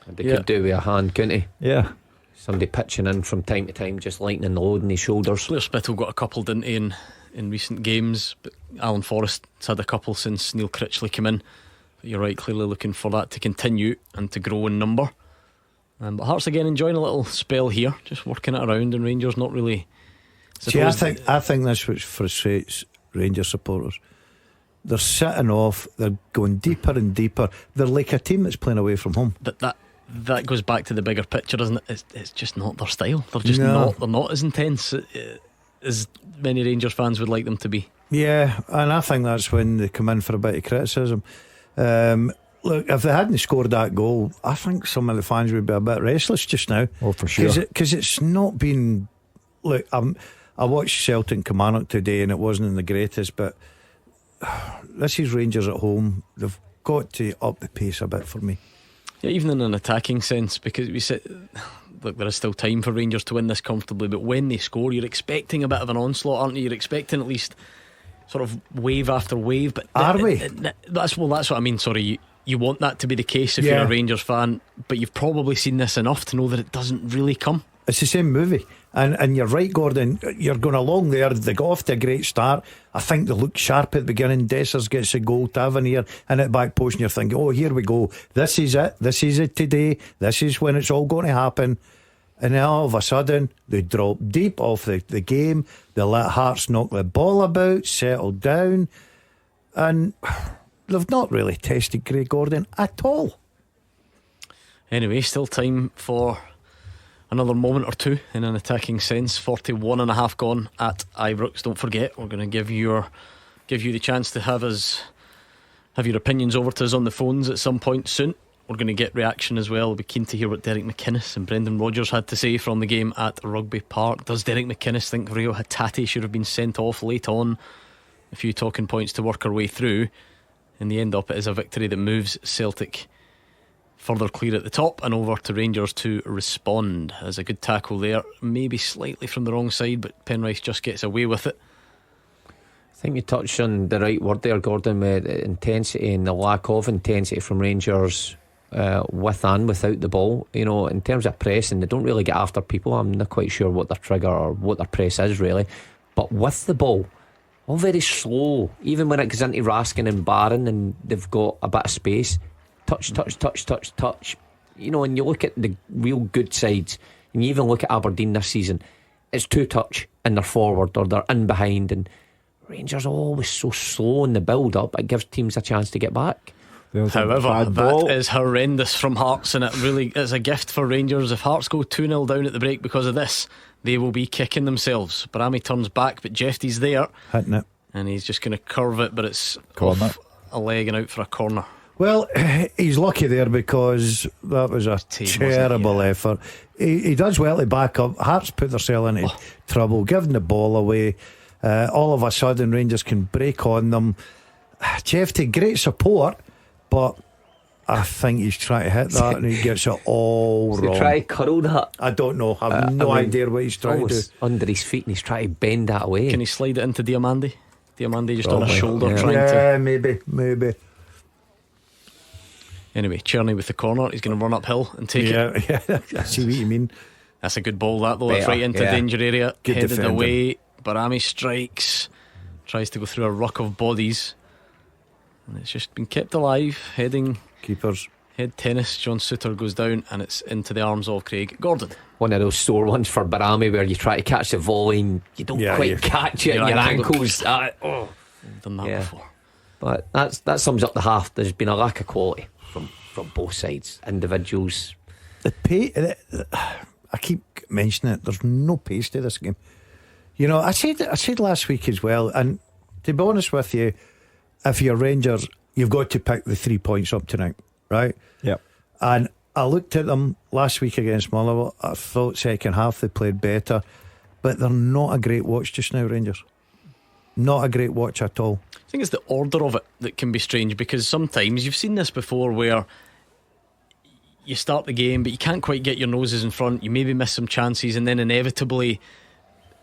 S4: They could do with a hand, couldn't he?
S5: Yeah.
S4: Somebody pitching in from time to time, just lightening the load on his shoulders.
S3: Blair Spittle got a couple, didn't he, in recent games, but Alan Forrest's had a couple since Neil Critchley came in. But you're right, clearly looking for that to continue and to grow in number. But Hearts again enjoying a little spell here, just working it around, and Rangers not really.
S6: I think that's what frustrates Rangers supporters. They're sitting off, they're going deeper and deeper. They're like a team that's playing away from home.
S3: That goes back to the bigger picture, doesn't it? It's just not their style. They're just not. They're not as intense as many Rangers fans would like them to be. Yeah, and I think that's when they come in for a bit of criticism. Look, if they hadn't scored that goal, I think some of the fans would be a bit restless just now. Oh, for sure. Because it's not been. Look, I watched Celtic and Kilmarnock today, and it wasn't in the greatest, but this is Rangers at home. They've got to up the pace a bit for me. Yeah, even in an attacking sense, because we said, look, there is still time for Rangers to win this comfortably, but when they score, you're expecting a bit of an onslaught, aren't you? You're expecting at least sort of wave after wave. But are we? That's what I mean. Sorry, you want that to be the case if you're a Rangers fan, but you've probably seen this enough to know that it doesn't really come. It's the same movie. And you're right, Gordon, you're going along there. They got off to a great start. I think they look sharp at the beginning. Dessers gets a goal, Tavernier in at back post, and you're thinking, oh, here we go, this is it today, this is when it's all going to happen. And then all of a sudden they drop deep off the game. They let Hearts knock the ball about, settle down, and they've not really tested Craig Gordon at all. Anyway, still time for another moment or two in an attacking sense. 41.5 gone at Ibrox. Don't forget, we're going to give you the chance to have your opinions over to us on the phones at some point soon. We're going to get reaction as well. We'll be keen to hear what Derek McInnes and Brendan Rodgers had to say from the game at Rugby Park. Does Derek McInnes think Rio Hatate should have been sent off late on? A few talking points to work our way through. In the end up, it is a victory that moves Celtic further clear at the top and over to Rangers to respond. As a good tackle there, maybe slightly from the wrong side, but Penrice just gets away with it.
S4: think you touched on the right word there, Gordon, with intensity and the lack of intensity from Rangers with and without the ball. You know, in terms of pressing, they don't really get after people. I'm not quite sure what their trigger or what their press is really. But with the ball, all very slow. Even when it goes into Raskin and Barron and they've got a bit of space, touch. You know, and you look at the real good sides, and you even look at Aberdeen this season, it's 2 touch and they're forward or they're in behind, and Rangers are always so slow in the build up. It gives teams a chance to get back.
S3: However, that is horrendous from Hearts, and it really is a gift for Rangers. If Hearts go 2-0 down at the break because of this, they will be kicking themselves. Barami turns back, but Jefty's there
S6: hitting it,
S3: and he's just going to curve it, but it's
S5: corner,
S3: off a leg and out for a corner.
S6: Well, he's lucky there because that was a terrible effort. He does well to back up. Hearts put themselves into trouble, giving the ball away. All of a sudden Rangers can break on them. Jefty, great support, but I think he's trying to hit that and he gets it all wrong.
S4: Try to curl that.
S6: I don't know. I've no idea what he's trying to do.
S4: Under his feet, and he's trying to bend that away.
S3: Can he slide it into Diamandi? Diamandi just on his shoulder trying to.
S6: Yeah, maybe.
S3: Anyway, Cherney with the corner. He's going to run uphill and take it.
S6: Yeah, I see what you mean.
S3: That's a good ball, that though. It's right into danger area.
S6: Good
S3: Headed
S6: defending.
S3: away. Barami strikes. Tries to go through a ruck of bodies. And it's just been kept alive. Heading.
S6: Keepers.
S3: Head tennis. John Suter goes down and it's into the arms of Craig Gordon.
S4: One of those sore ones for Barami where you try to catch the volley and you don't quite catch it. Your ankles.
S3: Done that before.
S4: But that sums up the half. There's been a lack of quality from both sides. Individuals.
S6: I keep mentioning it. There's no pace to this game. You know, I said last week as well, and to be honest with you, if you're Rangers, you've got to pick the 3 points up tonight, right?
S5: Yep.
S6: And I looked at them last week against Motherwell. I thought second half they played better, but they're not a great watch just now, Rangers. Not a great watch at all.
S3: I think it's the order of it that can be strange, because sometimes you've seen this before where you start the game but you can't quite get your noses in front, you maybe miss some chances, and then inevitably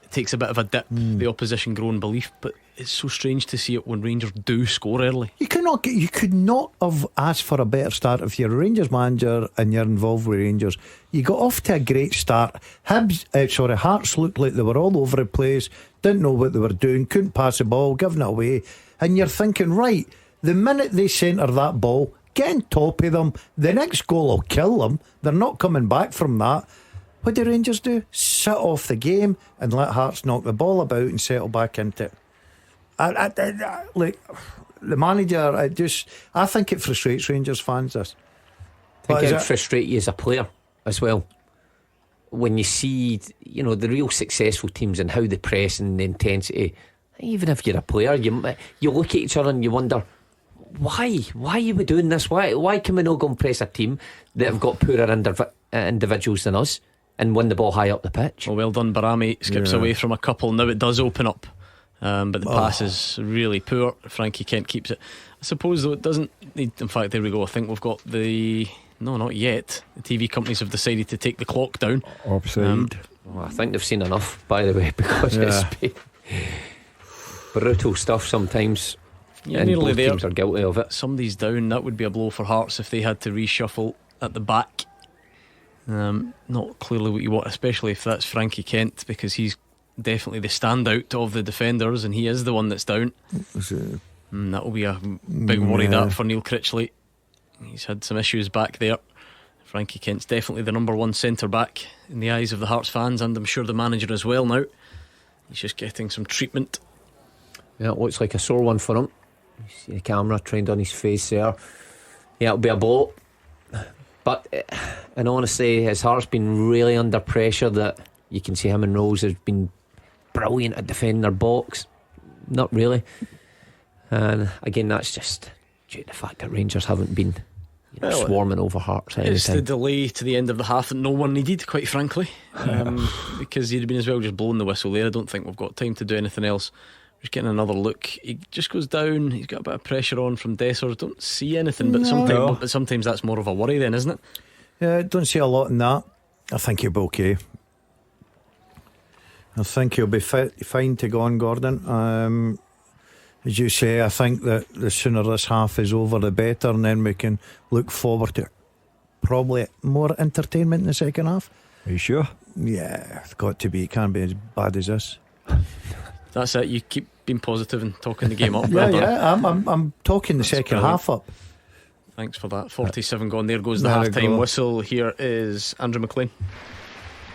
S3: it takes a bit of a dip, the opposition growing belief. But it's so strange to see it when Rangers do score early.
S6: You could not have asked for a better start. If you're a Rangers manager and you're involved with Rangers, you got off to a great start. Hearts looked like they were all over the place, didn't know what they were doing, couldn't pass the ball, giving it away, and you're thinking, right, the minute they centre that ball, get on top of them, the next goal will kill them. They're not coming back from that. What do Rangers do? Sit off the game and let Hearts knock the ball about and settle back into it. Like the manager, I think it frustrates Rangers fans. This,
S4: I think it frustrates you as a player as well. When you see, you know, the real successful teams and how they press and the intensity. Even if you're a player, you look at each other and you wonder, why are we doing this? Why can we not go and press a team that have got poorer individuals than us and win the ball high up the pitch?
S3: Well done, Barami skips away from a couple. Now it does open up, but the pass is really poor. Frankie Kent keeps it. I suppose though it doesn't need. In fact, there we go. I think we've got no, not yet. The TV companies have decided to take the clock down.
S5: Offside.
S4: I think they've seen enough, by the way, because it's been brutal stuff sometimes.
S3: Yeah, nearly
S4: both
S3: there.
S4: teams are guilty of it.
S3: Somebody's down. That would be a blow for Hearts if they had to reshuffle at the back. Not clearly what you want, especially if that's Frankie Kent, because he's definitely the standout of the defenders and he is the one that's down. That will be a big worry that for Neil Critchley. He's had some issues back there. Frankie Kent's definitely the number one centre back in the eyes of the Hearts fans, and I'm sure the manager as well now. He's just getting some treatment.
S4: Yeah, it looks like a sore one for him. You see the camera trained on his face there. Yeah, it'll be a blow. But in honesty, his Heart's been really under pressure. That you can see him and Rose has been brilliant at defending their box. Not really. And again, that's just due to the fact that Rangers haven't been swarming over Hearts.
S3: It's the delay to the end of the half that no one needed, quite frankly, because he'd have been as well just blowing the whistle there. I don't think we've got time to do anything else. Just getting another look. He just goes down. He's got a bit of pressure on from Dessers. Don't see anything, but sometimes that's more of a worry then, isn't it?
S6: Yeah, don't see a lot in that. I think he'll be okay. I think he'll be fine to go on, Gordon. as you say, I think that the sooner this half is over, the better, and then we can look forward to probably more entertainment in the second half.
S5: Are you sure?
S6: Yeah, it's got to be. It can't be as bad as this.
S3: That's it. You keep being positive and talking the game up.
S6: Yeah. I'm talking the second half up.
S3: Thanks for that. 47 gone. There goes the
S6: There we
S3: half-time
S6: go.
S3: whistle. Here is Andrew Maclean.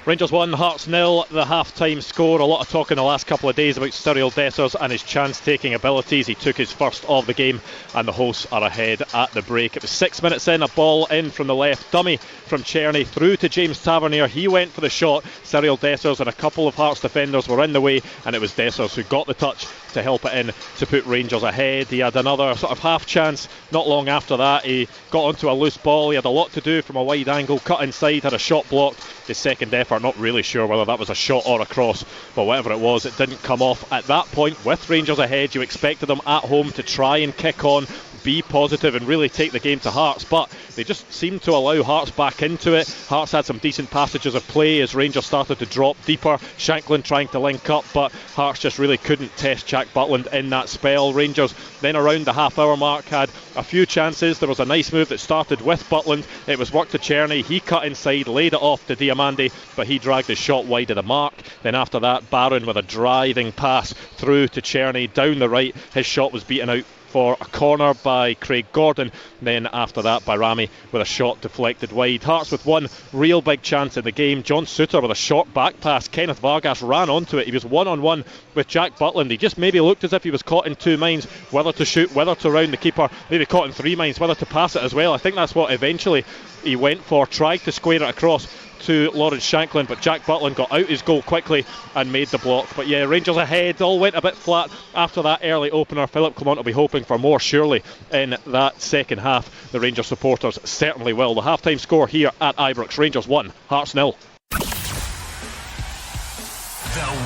S7: Rangers 1, Hearts 0, the half-time score. A lot of talk in the last couple of days about Cyril Dessers and his chance-taking abilities. He took his first of the game, and the hosts are ahead at the break. It was 6 minutes in, a ball in from the left, dummy from Czerny through to James Tavernier. He went for the shot. Cyril Dessers and a couple of Hearts defenders were in the way, and it was Dessers who got the touch to help it in to put Rangers ahead. He had another sort of half chance not long after that. He got onto a loose ball. He had a lot to do from a wide angle, cut inside, had a shot blocked. His second effort, not really sure whether that was a shot or a cross, but whatever it was, it didn't come off. At that point, with Rangers ahead, you expected them at home to try and kick on, be positive and really take the game to Hearts, but they just seemed to allow Hearts back into it. Hearts had some decent passages of play as Rangers started to drop deeper. Shankland trying to link up, but Hearts just really couldn't test Jack Butland in that spell. Rangers then around the half-hour mark had a few chances. There was a nice move that started with Butland. It was worked to Czerny. He cut inside, laid it off to Diamandi, but he dragged his shot wide of the mark. Then after that, Barron with a driving pass through to Czerny down the right. His shot was beaten out for a corner by Craig Gordon. Then after that, Bayrami with a shot deflected wide. Hearts with one real big chance in the game. John Souttar with a short back pass. Kenneth Vargas ran onto it. He was one-on-one with Jack Butland. He just maybe looked as if he was caught in two minds, whether to shoot, whether to round the keeper, maybe caught in three minds, whether to pass it as well. I think that's what eventually he went for. Tried to square it across to Lawrence Shankland, but Jack Butland got out his goal quickly and made the block. But yeah, Rangers ahead, all went a bit flat after that early opener. Philip Clement will be hoping for more surely in that second half. The Rangers supporters certainly will. The half-time score here at Ibrox, Rangers 1, Hearts 0.
S1: The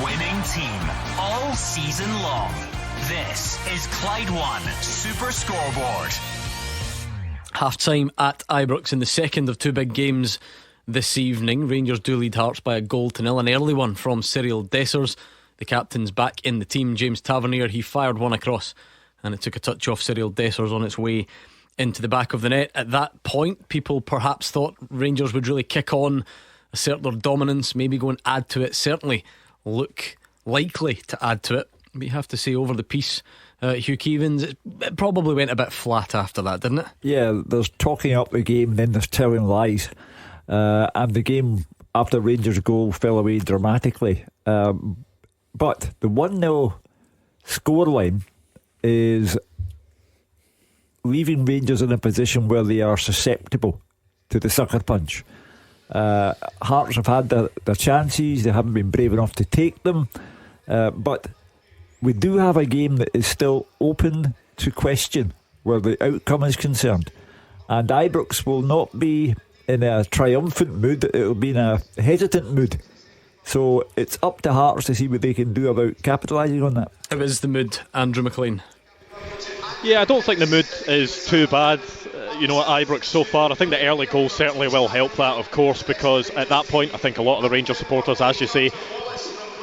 S1: winning team all season long. This is Clyde 1 Super Scoreboard.
S3: Half-time at Ibrox in the second of two big games this evening. Rangers do lead Hearts by 1-0, an early one from Cyril Dessers. The captain's back in the team, James Tavernier. He fired one across and it took a touch off Cyril Dessers on its way into the back of the net. At that point, people perhaps thought Rangers would really kick on, assert their dominance, maybe go and add to it, certainly look likely to add to it. But you have to say, over the piece, Hugh Keevins, it probably went a bit flat after that, didn't it?
S5: Yeah, there's talking up the game, then there's telling lies. And the game after Rangers' goal fell away dramatically. But the 1-0 scoreline is leaving Rangers in a position where they are susceptible to the sucker punch. Hearts have had their chances, they haven't been brave enough to take them. But we do have a game that is still open to question where the outcome is concerned. And Ibrox will not be in a triumphant mood, it'll be in a hesitant mood. So it's up to Hearts to see what they can do about capitalising on that.
S3: How is the mood, Andrew Maclean?
S7: Yeah, I don't think the mood is too bad, at Ibrox so far. I think the early goal certainly will help that, of course, because at that point I think a lot of the Rangers supporters, as you say,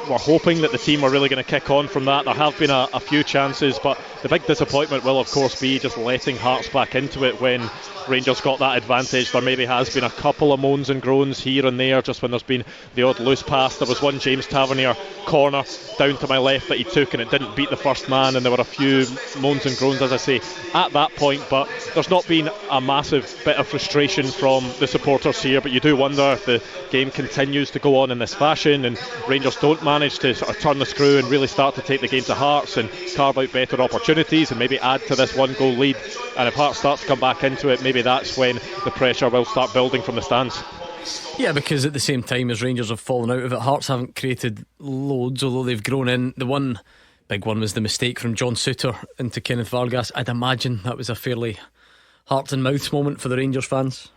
S7: were hoping that the team were really going to kick on from that. There have been a few chances, but the big disappointment will of course be just letting Hearts back into it when Rangers got that advantage. There maybe has been a couple of moans and groans here and there just when there's been the odd loose pass. There was one James Tavernier corner down to my left that he took and it didn't beat the first man, and there were a few moans and groans, as I say, at that point. But there's not been a massive bit of frustration from the supporters here, but you do wonder if the game continues to go on in this fashion and Rangers don't manage to sort of turn the screw and really start to take the game to Hearts and carve out better opportunities and maybe add to this 1-goal lead. And if Hearts start to come back into it, maybe that's when the pressure will start building from the stands.
S3: Yeah, because at the same time as Rangers have fallen out of it, Hearts haven't created loads, although they've grown in. The one big one was the mistake from John Souttar into Kenneth Vargas. I'd imagine that was a fairly heart and mouth moment for the Rangers fans.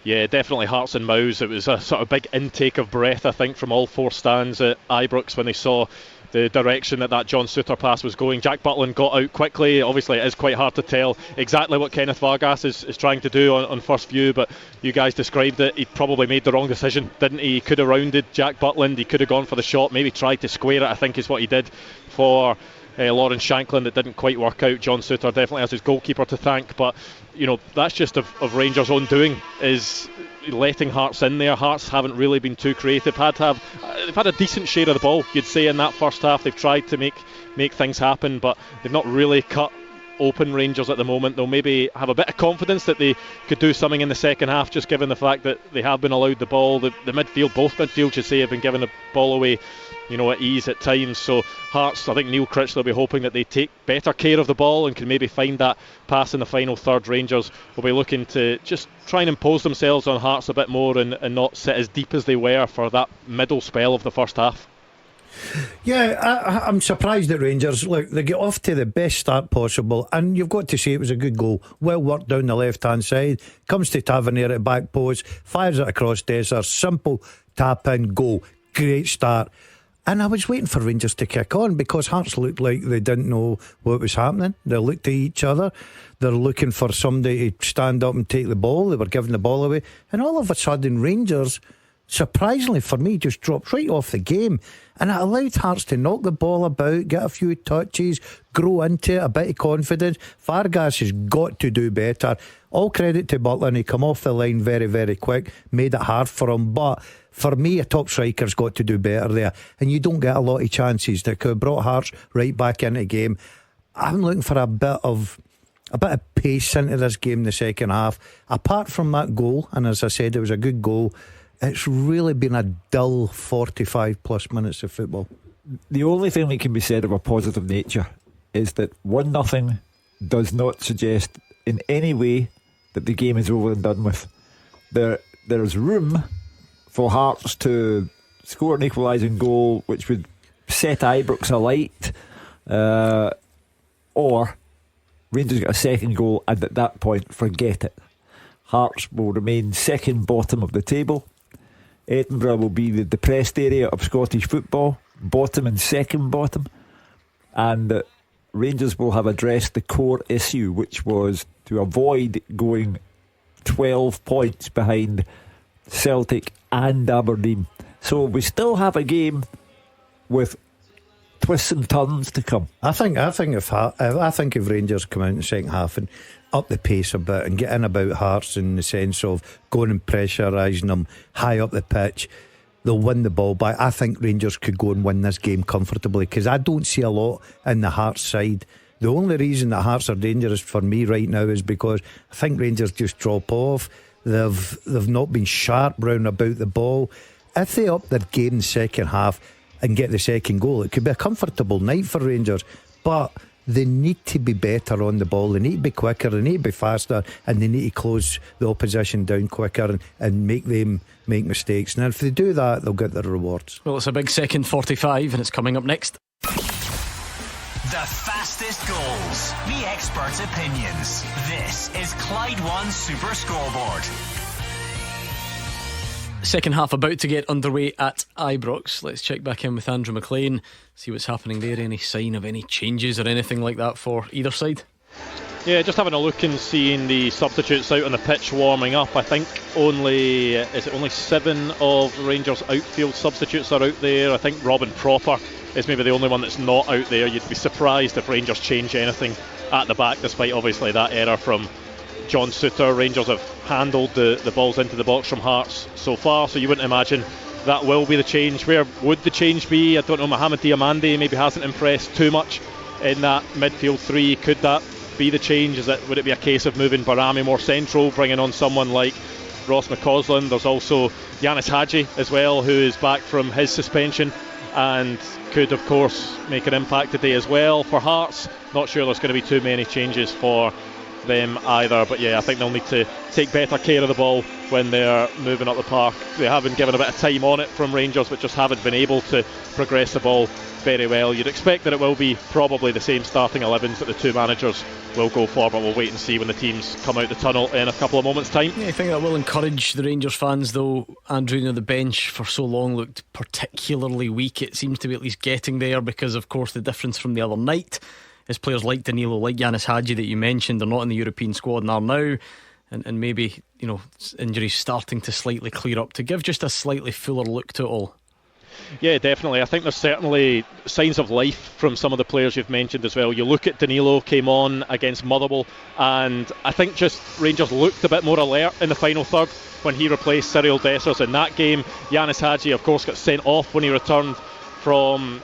S7: Yeah, definitely hearts and mouths. It was a sort of big intake of breath, I think, from all four stands at Ibrox when they saw the direction that John Souttar pass was going. Jack Butland got out quickly. Obviously it is quite hard to tell exactly what Kenneth Vargas is trying to do on first view, but you guys described it. He probably made the wrong decision, didn't he? He could have rounded Jack Butland, he could have gone for the shot, maybe tried to square it, I think is what he did for Lauren Shanklin that didn't quite work out. John Souttar definitely has his goalkeeper to thank, but that's just of Rangers' own doing, is letting Hearts in there. Hearts haven't really been too creative. They've had a decent share of the ball, you'd say, in that first half. They've tried to make things happen, but they've not really cut open Rangers at the moment. They'll maybe have a bit of confidence that they could do something in the second half, just given the fact that they have been allowed the ball. The midfield, both midfield, should say, have been given the ball away at ease at times. So Hearts, I think Neil Critchley will be hoping that they take better care of the ball and can maybe find that pass in the final third. Rangers will be looking to just try and impose themselves on Hearts a bit more and not sit as deep as they were for that middle spell of the first half.
S6: Yeah, I'm surprised at Rangers. Look, they get off to the best start possible, and you've got to say it was a good goal. Well worked down the left hand side. Comes to Tavernier at back post, fires it across Dessers. Simple tap in, goal. Great start. And I was waiting for Rangers to kick on, because Hearts looked like they didn't know what was happening. They looked at each other. They're looking for somebody to stand up and take the ball. They were giving the ball away, and all of a sudden Rangers, surprisingly for me, just dropped right off the game, and it allowed Hearts to knock the ball about, get a few touches, grow into it, a bit of confidence. Vargas has got to do better. All credit to Butler, and he come off the line very, very quick, made it hard for him. But for me, a top striker's got to do better there, and you don't get a lot of chances. That could have brought Hearts right back into the game. I'm looking for a bit of pace into this game in the second half. Apart from that goal, and as I said, it was a good goal, it's really been a dull 45 plus minutes of football.
S5: The only thing that can be said of a positive nature is that 1-0 does not suggest in any way that the game is over and done with. There's room for Hearts to score an equalising goal, which would set Ibrox alight, or Rangers get a second goal, and at that point, forget it. Hearts will remain second bottom of the table. Edinburgh will be the depressed area of Scottish football, bottom and second bottom, and Rangers will have addressed the core issue, which was to avoid going 12 points behind Celtic and Aberdeen. So we still have a game with twists and turns to come.
S6: I think if Rangers come out in the second half and up the pace a bit and get in about Hearts in the sense of going and pressurising them high up the pitch, they'll win the ball back. I think Rangers could go and win this game comfortably, because I don't see a lot in the Hearts side. The only reason that Hearts are dangerous for me right now is because I think Rangers just drop off. They've not been sharp round about the ball. If they up their game in the second half and get the second goal, it could be a comfortable night for Rangers. But they need to be better on the ball. They need to be quicker, they need to be faster, and they need to close the opposition down quicker and make them make mistakes. Now if they do that, they'll get their rewards.
S3: Well, it's a big second 45, and it's coming up next.
S1: The fastest goals, the experts' opinions. This is Clyde One Super Scoreboard.
S3: Second half about to get underway at Ibrox. Let's check back in with Andrew Maclean, see what's happening there. Any sign of any changes or anything like that for either side?
S7: Yeah, just having a look and seeing the substitutes out on the pitch warming up. I think only 7 of Rangers outfield substitutes are out there. I think Robin Proper is maybe the only one that's not out there. You'd be surprised if Rangers change anything at the back, despite obviously that error from John Souttar. Rangers have handled the balls into the box from Hearts so far, so you wouldn't imagine that will be the change. Where would the change be? I don't know. Mohamed Diamande maybe hasn't impressed too much in that midfield three. Could that be the change? Would it be a case of moving Barami more central, bringing on someone like Ross McCausland? There's also Yanis Hadji as well, who is back from his suspension and could of course make an impact today as well. For Hearts, not sure there's going to be too many changes for them either, but yeah, I think they'll need to take better care of the ball when they're moving up the park. They have been given a bit of time on it from Rangers, but just haven't been able to progress the ball very well. You'd expect that it will be probably the same starting 11s that the two managers will go for, but we'll wait and see when the teams come out the tunnel in a couple of moments' time.
S3: Yeah, I think that will encourage the Rangers fans, though. Andrew, the bench for so long looked particularly weak. It seems to be at least getting there, because of course the difference from the other night is players like Danilo, like Yanis Hadji that you mentioned, are not in the European squad and are now, and maybe injuries starting to slightly clear up to give just a slightly fuller look to it all.
S7: Yeah, definitely. I think there's certainly signs of life from some of the players you've mentioned as well. You look at Danilo came on against Motherwell, and I think just Rangers looked a bit more alert in the final third when he replaced Cyril Dessers in that game. Yanis Hadji, of course, got sent off when he returned from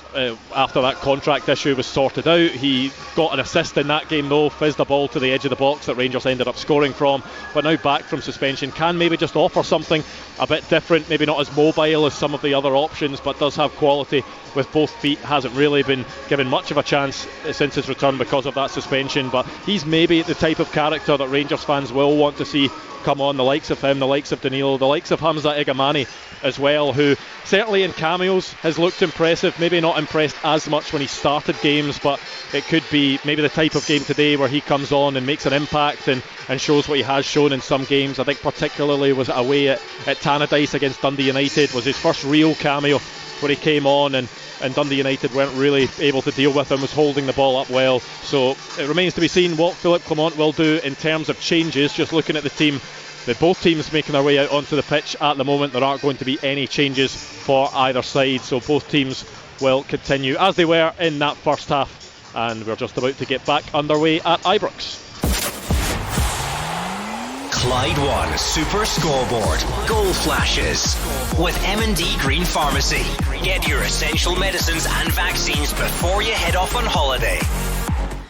S7: after that contract issue was sorted out. He got an assist in that game though, fizzed a ball to the edge of the box that Rangers ended up scoring from, but now back from suspension, can maybe just offer something a bit different, maybe not as mobile as some of the other options, but does have quality with both feet. Hasn't really been given much of a chance since his return because of that suspension, but he's maybe the type of character that Rangers fans will want to see come on, the likes of him, the likes of Danilo, the likes of Hamza Igamani as well, who certainly in cameos has looked impressive, maybe not impressed as much when he started games, but it could be maybe the type of game today where he comes on and makes an impact and shows what he has shown in some games. I think particularly was away at Tannadice against Dundee United was his first real cameo, where he came on and Dundee United weren't really able to deal with him, was holding the ball up well. So it remains to be seen what Philippe Clement will do in terms of changes. Just looking at the team, with both teams making their way out onto the pitch at the moment, there aren't going to be any changes for either side, so both teams will continue as they were in that first half, and we're just about to get back underway at Ibrox.
S1: Clyde One Super Scoreboard. Goal flashes. With M&D Green Pharmacy. Get your essential medicines and vaccines before you head off on holiday.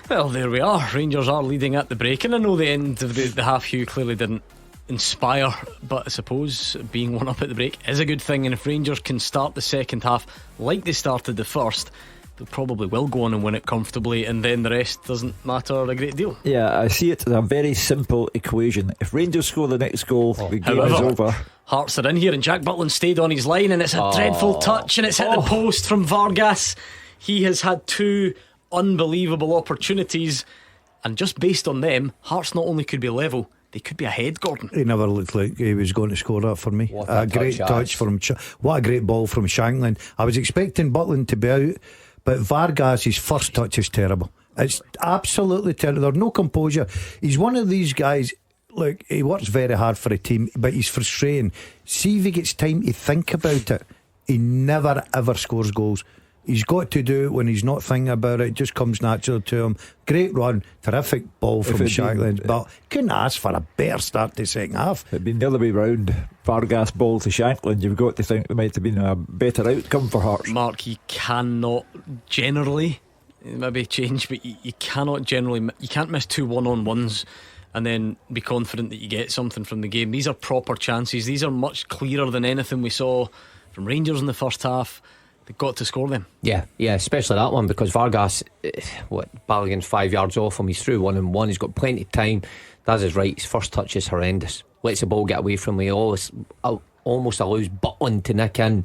S3: Well, there we are. Rangers are leading at the break, and I know the end of the half, Hugh, clearly didn't inspire, but I suppose being one up at the break is a good thing, and if Rangers can start the second half like they started the first, they probably will go on and win it comfortably, and then the rest doesn't matter a great deal.
S5: Yeah, I see it as a very simple equation. If Rangers score the next goal, the game is over.
S3: Hearts are in here, and Jack Butland stayed on his line, and it's a dreadful touch, and it's hit the post from Vargas. He has had two unbelievable opportunities, and just based on them, Hearts not only could be level, they could be ahead, Gordon.
S6: He never looked like he was going to score that for me. A great touch from what a great ball from Shanklin. I was expecting Butland to be out, but Vargas' first touch is terrible. It's absolutely terrible. There's no composure. He's one of these guys, look, he works very hard for a team, but he's frustrating. See if he gets time to think about it, he never ever scores goals. He's got to do it when he's not thinking about it. It just comes natural to him. Great run, terrific ball from Shanklin, but couldn't ask for a better start to the second half.
S5: It'd been the other way round. Vargas ball to Shanklin. You've got to think there might have been a better outcome for Hearts.
S3: Mark, you cannot generally, maybe change, but you cannot generally, you can't miss two one-on-ones and then be confident that you get something from the game. These are proper chances. These are much clearer than anything we saw from Rangers in the first half. They've got to score them.
S4: Yeah, especially that one, because Vargas, Balogun's 5 yards off him, he's through 1-on-1, he's got plenty of time. That's his right. His first touch is horrendous. Lets the ball get away from him. He almost allows Butland to nick in,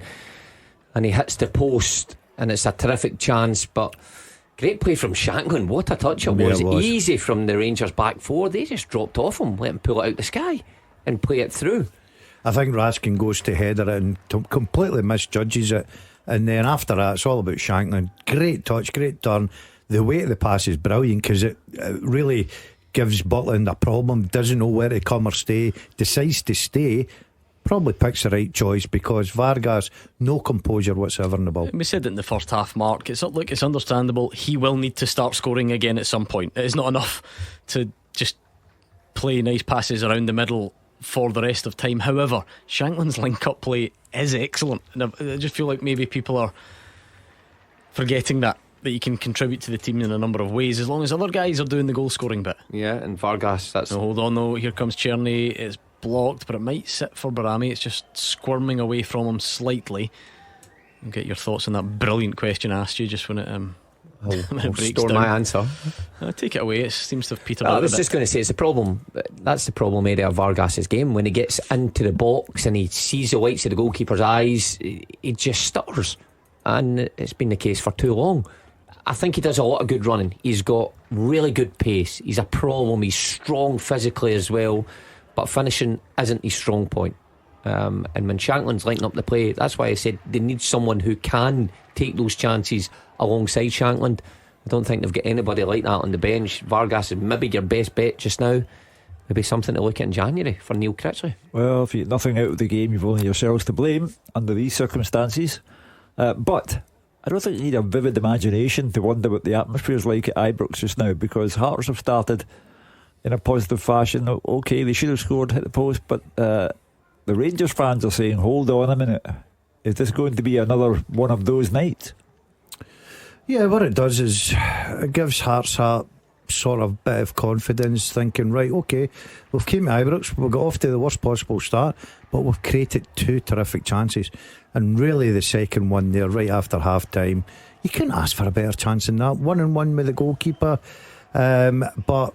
S4: and he hits the post, and it's a terrific chance. But great play from Shanklin. What a touch it was. Easy from the Rangers back four. They just dropped off him, let him pull it out the sky and play it through. I
S6: think Raskin goes to header it and completely misjudges it. And then after that, it's all about Shanklin. Great touch, great turn. The weight of the pass is brilliant, because it really gives Butland a problem. Doesn't know where to come or stay. Decides to stay. Probably picks the right choice, because Vargas, no composure whatsoever in the ball.
S3: We said it in the first half, Mark. It's understandable. He will need to start scoring again at some point. It is not enough to just play nice passes around the middle for the rest of time. However, Shanklin's link-up play is excellent, and I just feel like maybe people are forgetting that you can contribute to the team in a number of ways, as long as other guys are doing the goal scoring bit.
S4: Yeah, and Vargas, that's...
S3: No, hold on though, here comes Czerny. It's blocked, but it might sit for Barami. It's just squirming away from him slightly. I'll get your thoughts on that brilliant question I asked you just when it
S4: I'll store my answer.
S3: Take it away. It seems to have petered out.
S4: I was just going to say, it's the problem. That's the problem area of Vargas's game. When he gets into the box and he sees the whites of the goalkeeper's eyes, he just stutters, and it's been the case for too long. I think he does a lot of good running. He's got really good pace. He's a problem. He's strong physically as well, but finishing isn't his strong point. And when Shanklin's linking up the play, that's why I said they need someone who can take those chances alongside Shanklin. I don't think they've got anybody like that on the bench. Vargas is maybe your best bet just now. Maybe something to look at in January for Neil Critchley.
S5: Well, if you get nothing out of the game, you've only yourselves to blame under these circumstances. But I don't think you need a vivid imagination to wonder what the atmosphere is like at Ibrox just now, because Hearts have started in a positive fashion. OK, they should have scored, hit the post, but the Rangers fans are saying, hold on a minute, is this going to be another one of those nights?
S6: Yeah, what it does is it gives Hearts a sort of bit of confidence, thinking, right, okay, we've came to Ibrox, we've got off to the worst possible start, but we've created 2 terrific chances, and really the second one there right after half time, you couldn't ask for a better chance than that. 1-on-1 with the goalkeeper, but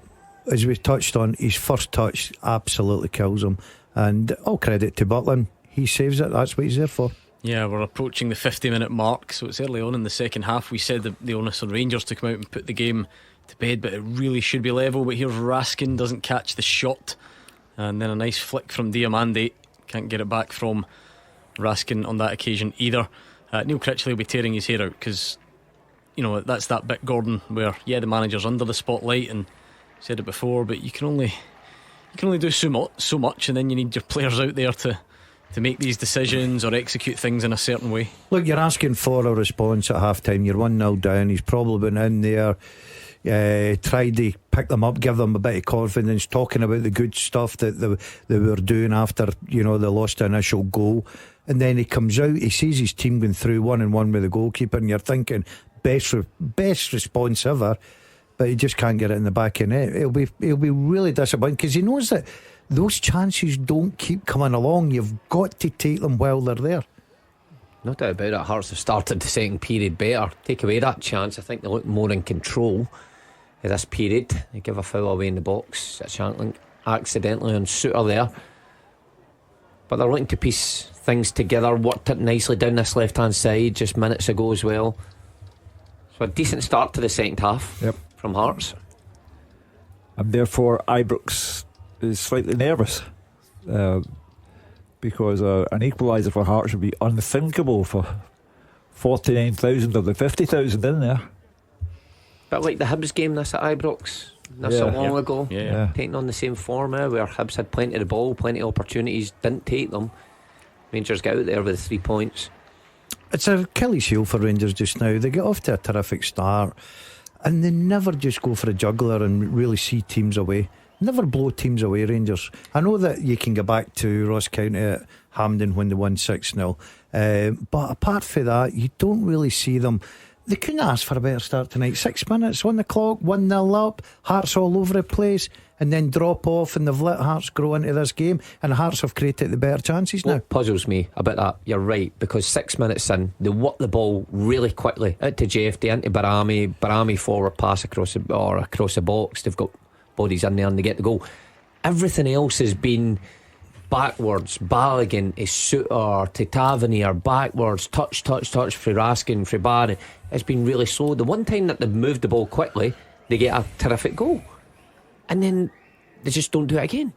S6: as we touched on, his first touch absolutely kills him, and all credit to Butland, he saves it. That's what he's there for.
S3: Yeah, we're approaching the 50-minute mark, so it's early on in the second half. We said the onus on Rangers to come out and put the game to bed, but it really should be level. But here's Raskin, doesn't catch the shot, and then a nice flick from Diamande, can't get it back from Raskin on that occasion either. Neil Critchley will be tearing his hair out, because you know that's that bit, Gordon, where the manager's under the spotlight, and said it before, but you can only do so much, and then you need your players out there to make these decisions or execute things in a certain way. Look,
S6: you're asking for a response at half time. You're 1-0 down. He's probably been in there, tried to pick them up, give them a bit of confidence, talking about the good stuff that they were doing after they lost the initial goal, and then he comes out, he sees his team going through 1-on-1 with the goalkeeper, and you're thinking best response ever, but he just can't get it in the back of the net. He'll be really disappointed, because he knows that those chances don't keep coming along. You've got to take them while they're there.
S4: No doubt about it. Hearts have started the second period better. Take away that chance, I think they look more in control of this period. They give a foul away in the box at Shankland accidentally on Suter there, but they're looking to piece things together. Worked it nicely down this left hand side just minutes ago as well. So a decent start to the second half from Hearts,
S5: and therefore Ibrox is slightly nervous, because an equaliser for Hearts would be unthinkable for 49,000 of the 50,000 in there.
S4: Bit like the Hibs game this at Ibrox not so long ago, taking on the same form where Hibs had plenty of the ball, plenty of opportunities, didn't take them. Rangers got out there with 3 points.
S6: It's a Achilles heel for Rangers just now. They get off to a terrific start, and they never just go for a juggler and really see teams away. Never blow teams away, Rangers. I know that you can go back to Ross County at Hampden when they won 6-0, but apart from that, you don't really see them. They couldn't ask for a better start tonight. 6 minutes on the clock, 1-0 up, Hearts all over the place, and then drop off, and they've let Hearts grow into this game, and Hearts have created the better chances now.
S4: What puzzles me about that, you're right, because 6 minutes in, they work the ball really quickly out to Jeffy, into Barami forward pass across the box. They've got bodies in there and they get the goal. Everything else has been backwards. Balogun is Suter to Tavernier, backwards, touch for Raskin, for Barry. It's been really slow. The one time that they've moved the ball quickly, they get a terrific goal, and then they just don't do it again.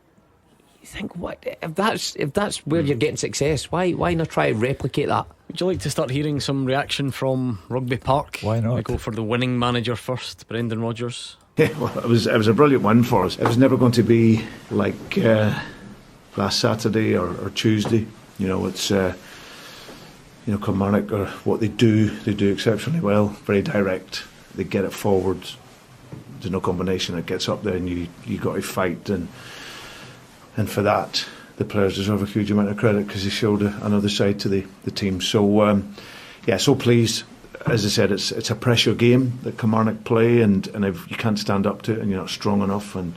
S4: You think, what if that's where you're getting success? Why not try to replicate that?
S3: Would you like to start hearing some reaction from Rugby Park?
S5: Why not?
S3: We go for the winning manager first, Brendan Rodgers.
S8: Yeah, well, it was a brilliant win for us. It was never going to be like last Saturday or Tuesday. It's Kilmarnock, or what they do exceptionally well. Very direct. They get it forward. There's no combination. It gets up there, and you got to fight, and for that the players deserve a huge amount of credit, because they showed another side to the team. So so pleased. As I said, it's a pressure game that Kilmarnock play, and if you can't stand up to it, and you're not strong enough, and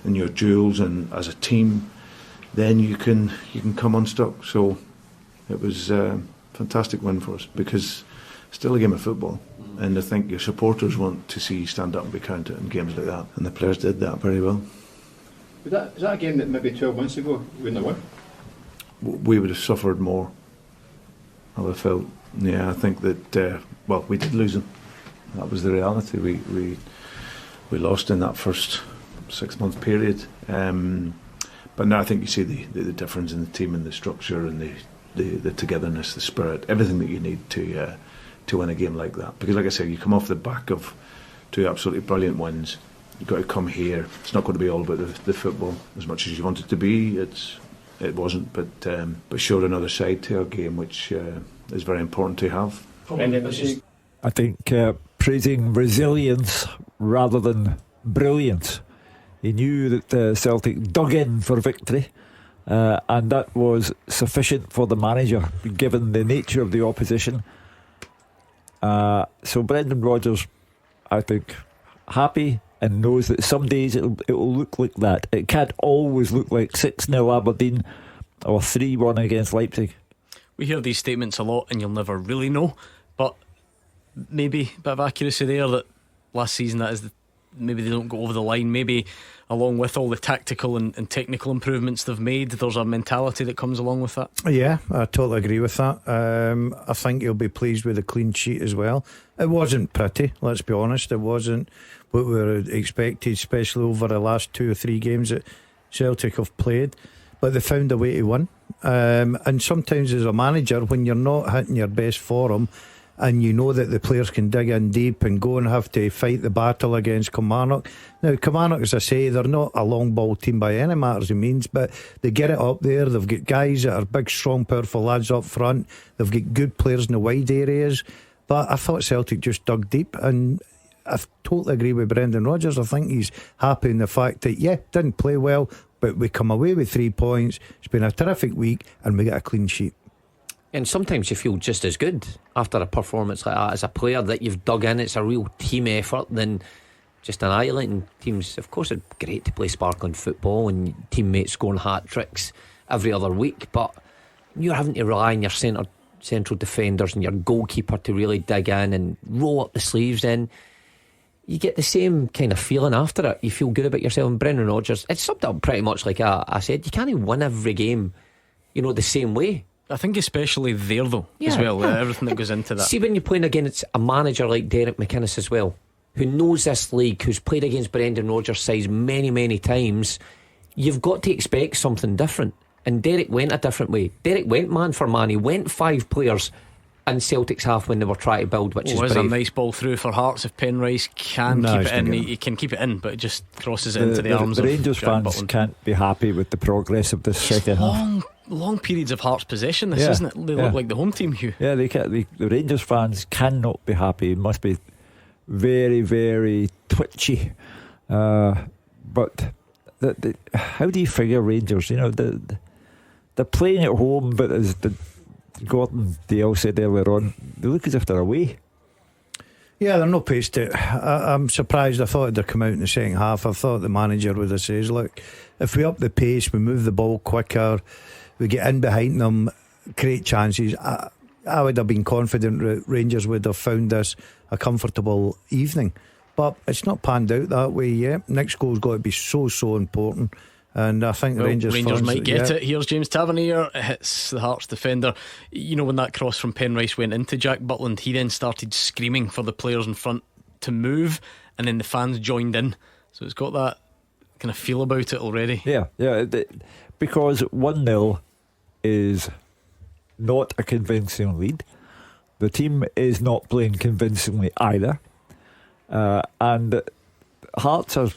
S8: in your duels and as a team, then you can come unstuck. So it was a fantastic win for us, because it's still a game of football, and I think your supporters want to see you stand up and be counted in games like that, and the players did that very well.
S9: Is that a game that maybe 12 months ago we wouldn't have won?
S8: We would have suffered more, I would have felt. Yeah, I think that we did lose them. That was the reality. We lost in that first 6 month period. But now I think you see the difference in the team and the structure and the togetherness, the spirit, everything that you need to win a game like that. Because, like I said, you come off the back of 2 absolutely brilliant wins. You've got to come here. It's not going to be all about the football as much as you want it to be. It wasn't, but showed another side to our game, which is very important to have.
S5: I think praising resilience rather than brilliance. He knew that Celtic dug in for victory, and that was sufficient for the manager given the nature of the opposition. So Brendan Rodgers, I think, happy, and knows that some days it will look like that. It can't always look like 6-0 Aberdeen or 3-1 against Leipzig.
S3: We hear these statements a lot and you'll never really know, but maybe a bit of accuracy there that last season maybe they don't go over the line. Maybe along with all the tactical and technical improvements they've made, there's a mentality that comes along with that.
S6: Yeah, I totally agree with that. I think he'll be pleased with the clean sheet as well. It wasn't pretty, let's be honest. It wasn't what we were expected, especially over the last 2 or 3 games that Celtic have played, but they found a way to win. And sometimes as a manager, when you're not hitting your best form and you know that the players can dig in deep and go and have to fight the battle against Kilmarnock. Now Kilmarnock, as I say, they're not a long ball team by any matters of means, but they get it up there. They've got guys that are big, strong, powerful lads up front. They've got good players in the wide areas. But I thought Celtic just dug deep, and I totally agree with Brendan Rodgers. I think he's happy in the fact that didn't play well, but we come away with 3 points. It's been a terrific week and we get a clean sheet.
S4: And sometimes you feel just as good after a performance like that as a player, that you've dug in. It's a real team effort than just annihilating teams. Of course it's great to play sparkling football and teammates scoring hat-tricks every other week, but you're having to rely on your central defenders and your goalkeeper to really dig in and roll up the sleeves in. You get the same kind of feeling after it. You feel good about yourself. And Brendan Rodgers, it's summed up pretty much like I said, you can't win every game, the same way.
S3: I think especially there though, as well, everything that goes into that.
S4: See, when you're playing against a manager like Derek McInnes as well, who knows this league, who's played against Brendan Rodgers' sides many, many times, you've got to expect something different. And Derek went a different way. Derek went man for man. He went 5 players in Celtic's half when they were trying to build, which is brave.
S3: A nice ball through for Hearts. If Penrice can keep it in, he can keep it in, but it just crosses it into the arms
S5: the
S3: of
S5: Rangers
S3: Jack
S5: fans
S3: Butland.
S5: can't be happy with the progress of this second half.
S3: Long periods of Hearts possession, isn't it? They look like the home team, Hugh.
S5: Yeah, the Rangers fans cannot be happy. It must be very, very twitchy. But how do you figure Rangers? They're playing at home, but as Gordon Dalziel said earlier on, they look as if they're away.
S6: Yeah, they're no pace to. I'm surprised. I thought they'd come out in the second half. I thought the manager would have said, look, if we up the pace, we move the ball quicker, we get in behind them, create chances, I would have been confident that Rangers would have found this a comfortable evening. But it's not panned out that way yet. Next goal's got to be so
S3: important.
S6: And I think Rangers fans
S3: might get it. Here's James Tavernier. It hits the Hearts defender. When that cross from Penrice went into Jack Butland, he then started screaming for the players in front to move, and then the fans joined in. So it's got that kind of feel about it already.
S5: Yeah. Because 1-0 is not a convincing lead. The team is not playing convincingly either. And Hearts are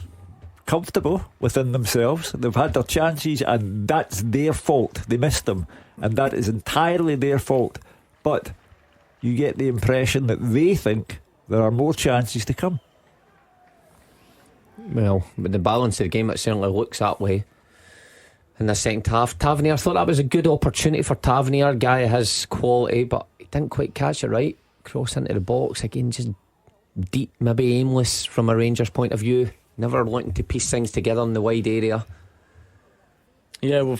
S5: comfortable within themselves. They've had their chances and that's their fault. They missed them, and that is entirely their fault. But you get the impression that they think there are more chances to come.
S4: Well, with the balance of the game, it certainly looks that way in the second half. Tavernier, I thought that was a good opportunity for Tavernier, guy of his quality, but he didn't quite catch it right. Cross into the box again, just deep, maybe aimless from a Rangers point of view. Never wanting to piece things together in the wide area.
S3: Yeah, we're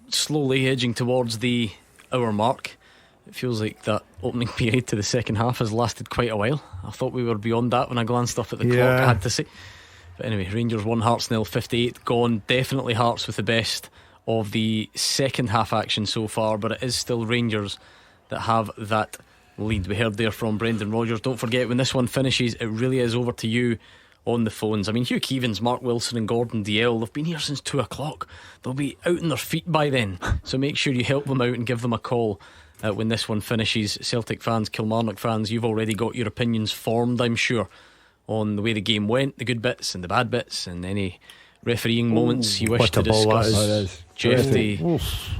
S3: slowly edging towards the hour mark. It feels like that opening period to the second half has lasted quite a while. I thought we were beyond that when I glanced up at the clock, I had to say. But anyway, Rangers 1, Hearts 0, 58 gone. Definitely Hearts with the best of the second half action so far, but it is still Rangers that have that lead. We heard there from Brendan Rodgers. Don't forget, when this one finishes, it really is over to you on the phones. I mean, Hugh Keevins, Mark Wilson and Gordon Dalziel, they've been here since 2 o'clock. They'll be out on their feet by then, so make sure you help them out and give them a call when this one finishes. Celtic fans, Kilmarnock fans, you've already got your opinions formed, I'm sure, on the way the game went, the good bits and the bad bits, and any refereeing moments you wish to discuss. Jeffrey,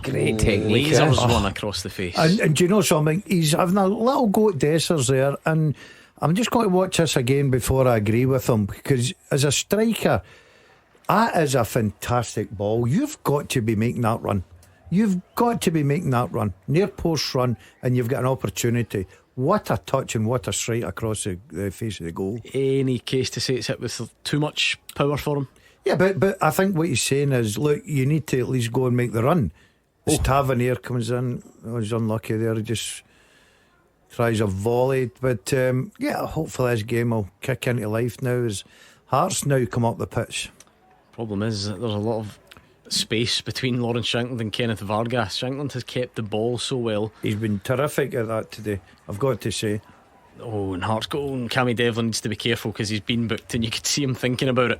S4: great technique.
S3: lasers one across the face.
S6: And do you know something? He's having a little go at Dessers there, and I'm just going to watch this again before I agree with him, because as a striker, that is a fantastic ball. You've got to be making that run. You've got to be making that run, near post run, and you've got an opportunity. What a touch and what a strike across the face of the goal.
S3: Any case to say it's hit with too much power for him?
S6: Yeah, but I think what he's saying is, look, you need to at least go and make the run. As Tavernier comes in, he's unlucky there. He just tries a volley. But yeah, hopefully this game will kick into life now as Hearts now come up the pitch.
S3: Problem is that there's a lot of space between Lawrence Shankland and Kenneth Vargas. Shankland has kept the ball so well.
S6: He's been terrific at that today, I've got to say.
S3: Oh, and Hearts goal, and Cammy Devlin needs to be careful because he's been booked, and you could see him thinking about it,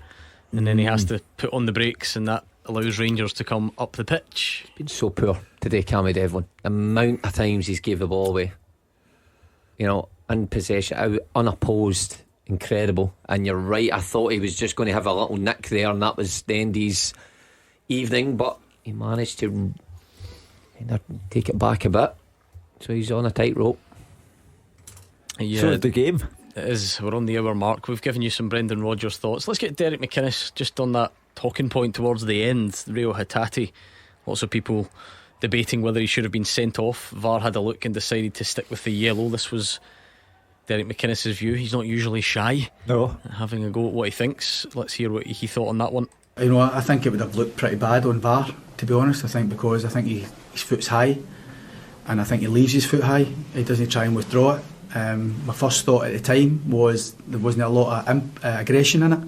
S3: and then he has to put on the brakes, and that allows Rangers to come up the pitch.
S4: He's been so poor today, Cammy Devlin. The amount of times he's gave the ball away, in possession, out unopposed, incredible. And you're right, I thought he was just going to have a little nick there, and that was the end of his evening, but he managed to take it back a bit, so he's on a tightrope.
S3: Yeah,
S5: so is the game.
S3: It is. We're on the hour mark. We've given you some Brendan Rodgers thoughts. Let's get Derek McInnes just on that talking point towards the end. Rio Hatate, lots of people debating whether he should have been sent off. VAR had a look and decided to stick with the yellow. This was Derek McInnes' view. He's not usually shy, having a go at what he thinks. Let's hear what he thought on that one.
S10: I think it would have looked pretty bad on VAR, to be honest. I think because his foot's high, and I think he leaves his foot high. He doesn't try and withdraw it. My first thought at the time was there wasn't a lot of aggression in it,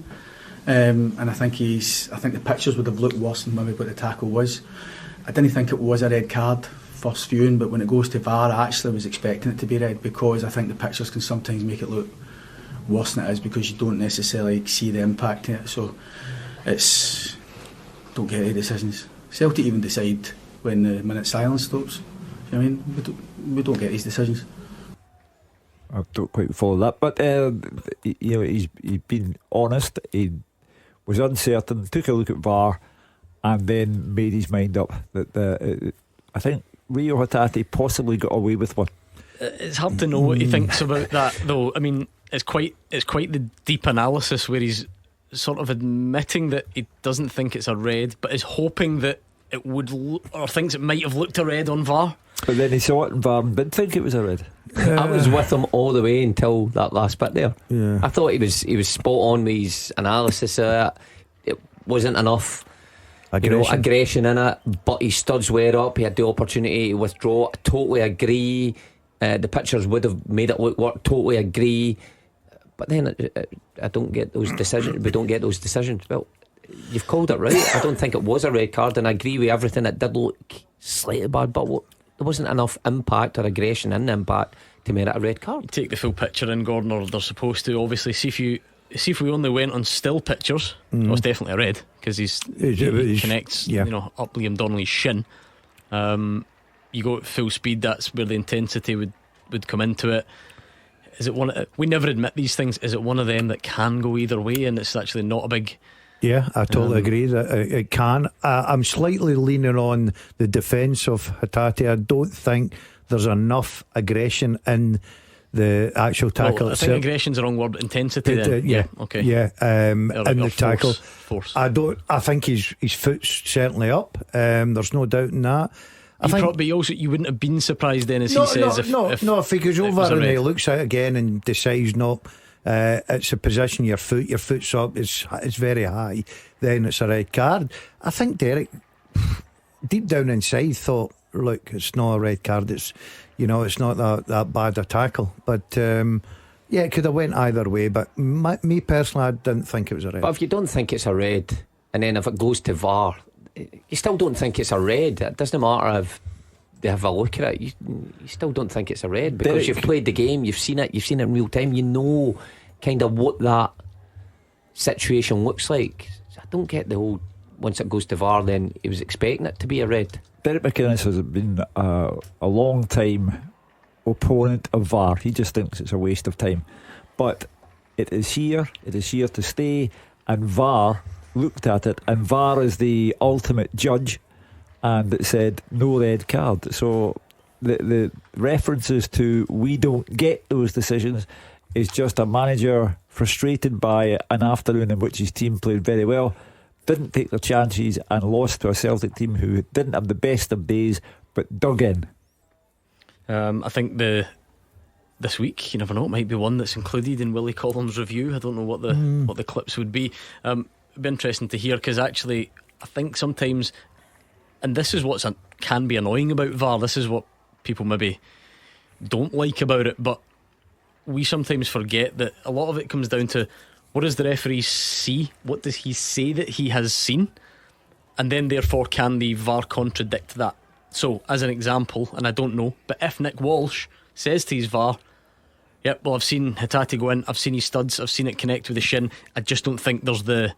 S10: and I think the pictures would have looked worse than maybe what the tackle was. I didn't think it was a red card first viewing, but when it goes to VAR, I actually was expecting it to be red, because I think the pictures can sometimes make it look worse than it is, because you don't necessarily see the impact in it. So don't get any decisions. Celtic even decide when the minute silence stops. You know what I mean? We don't get these decisions.
S5: I don't quite follow that, but he's been honest. He was uncertain, took a look at VAR, and then made his mind up that I think Rio Hatate possibly got away with one.
S3: It's hard to know what he thinks about that, though. I mean, it's quite the deep analysis where he's sort of admitting that he doesn't think it's a red, but is hoping that it would or thinks it might have looked a red on VAR.
S5: But then he saw it in VAR and didn't think it was a red.
S4: I was with him all the way until that last bit there. I thought he was spot on with his analysis. It wasn't enough aggression in it, but his studs were up. He had the opportunity to withdraw. I totally agree. The pictures would have made it look work. Totally agree. But then I don't get those decisions. We don't get those decisions. Well, you've called it right. I don't think it was a red card, and I agree with everything. It did look slightly bad, but there wasn't enough impact or aggression in the impact to make it a red card.
S3: Take the full picture in, Gordon, or they're supposed to. Obviously, see if we only went on still pictures, it was definitely a red, because he connects up Liam Donnelly's shin. You go at full speed, that's where the intensity would come into it. Is it one? We never admit these things. Is it one of them that can go either way, and it's actually not a big?
S6: Yeah, I totally agree that it can. I'm slightly leaning on the defence of Hatate. I don't think there's enough aggression in the actual tackle.
S3: I think aggression's the wrong word. Intensity. Then. Okay.
S6: Yeah. In the tackle,
S3: force.
S6: I think his foot's certainly up. There's no doubt in that.
S3: You wouldn't have been surprised then, as he says.
S6: If he goes over and he looks out again and decides not. It's a position your foot's up, it's very high, then it's a red card. I think Derek deep down inside thought, look, it's not a red card, it's not that bad a tackle, but it could have went either way, but me personally, I didn't think it was a red.
S4: But if you don't think it's a red, and then if it goes to VAR, you still don't think it's a red. It doesn't matter if they have a look at it, you still don't think it's a red, because you've played the game, you've seen it in real time, you know kind of what that situation looks like. So I don't get the whole once it goes to VAR then he was expecting it to be a red.
S5: Derek McInnes has been a long time opponent of VAR. He just thinks it's a waste of time, but it is here to stay, and VAR looked at it, and VAR is the ultimate judge and it said no red card. So the references to we don't get those decisions is just a manager frustrated by an afternoon in which his team played very well, didn't take their chances, and lost to a Celtic team who didn't have the best of days but dug in.
S3: I think this week, you never know, it might be one that's included in Willie Collins' review. I don't know what the clips would be. It'd be interesting to hear, because actually I think sometimes, and this is what can be annoying about VAR, this is what people maybe don't like about it, but we sometimes forget that a lot of it comes down to, what does the referee see? What does he say that he has seen? And then therefore can the VAR contradict that? So as an example, and I don't know, but if Nick Walsh says to his VAR, yep, well, I've seen Hatate go in, I've seen his studs, I've seen it connect with the shin, I just don't think there's the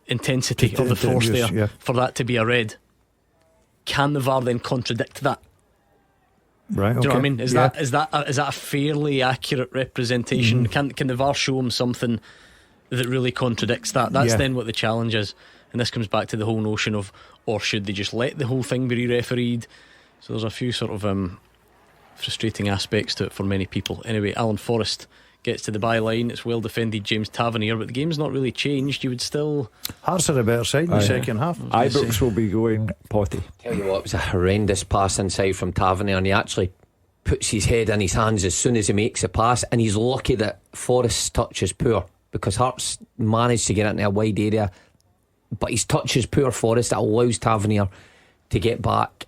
S3: intensity of the force there for that to be a red. Can the VAR then contradict that?
S6: Right,
S3: do you know what I mean? Is that a fairly accurate representation? Can the VAR show him something that really contradicts that? That's then what the challenge is. And this comes back to the whole notion of, or should they just let the whole thing be re-refereed? So there's a few sort of frustrating aspects to it for many people. Anyway, Alan Forrest gets to the byline. It's well defended James Tavernier, but the game's not really changed. You would still...
S6: Hearts are a better side in the second half.
S5: Ibrox will be going potty.
S4: Tell you what, it was a horrendous pass inside from Tavernier, and he actually puts his head in his hands as soon as he makes the pass, and he's lucky that Forrest's touch is poor, because Hearts managed to get into a wide area, but his touch is poor, Forrest. That allows Tavernier to get back.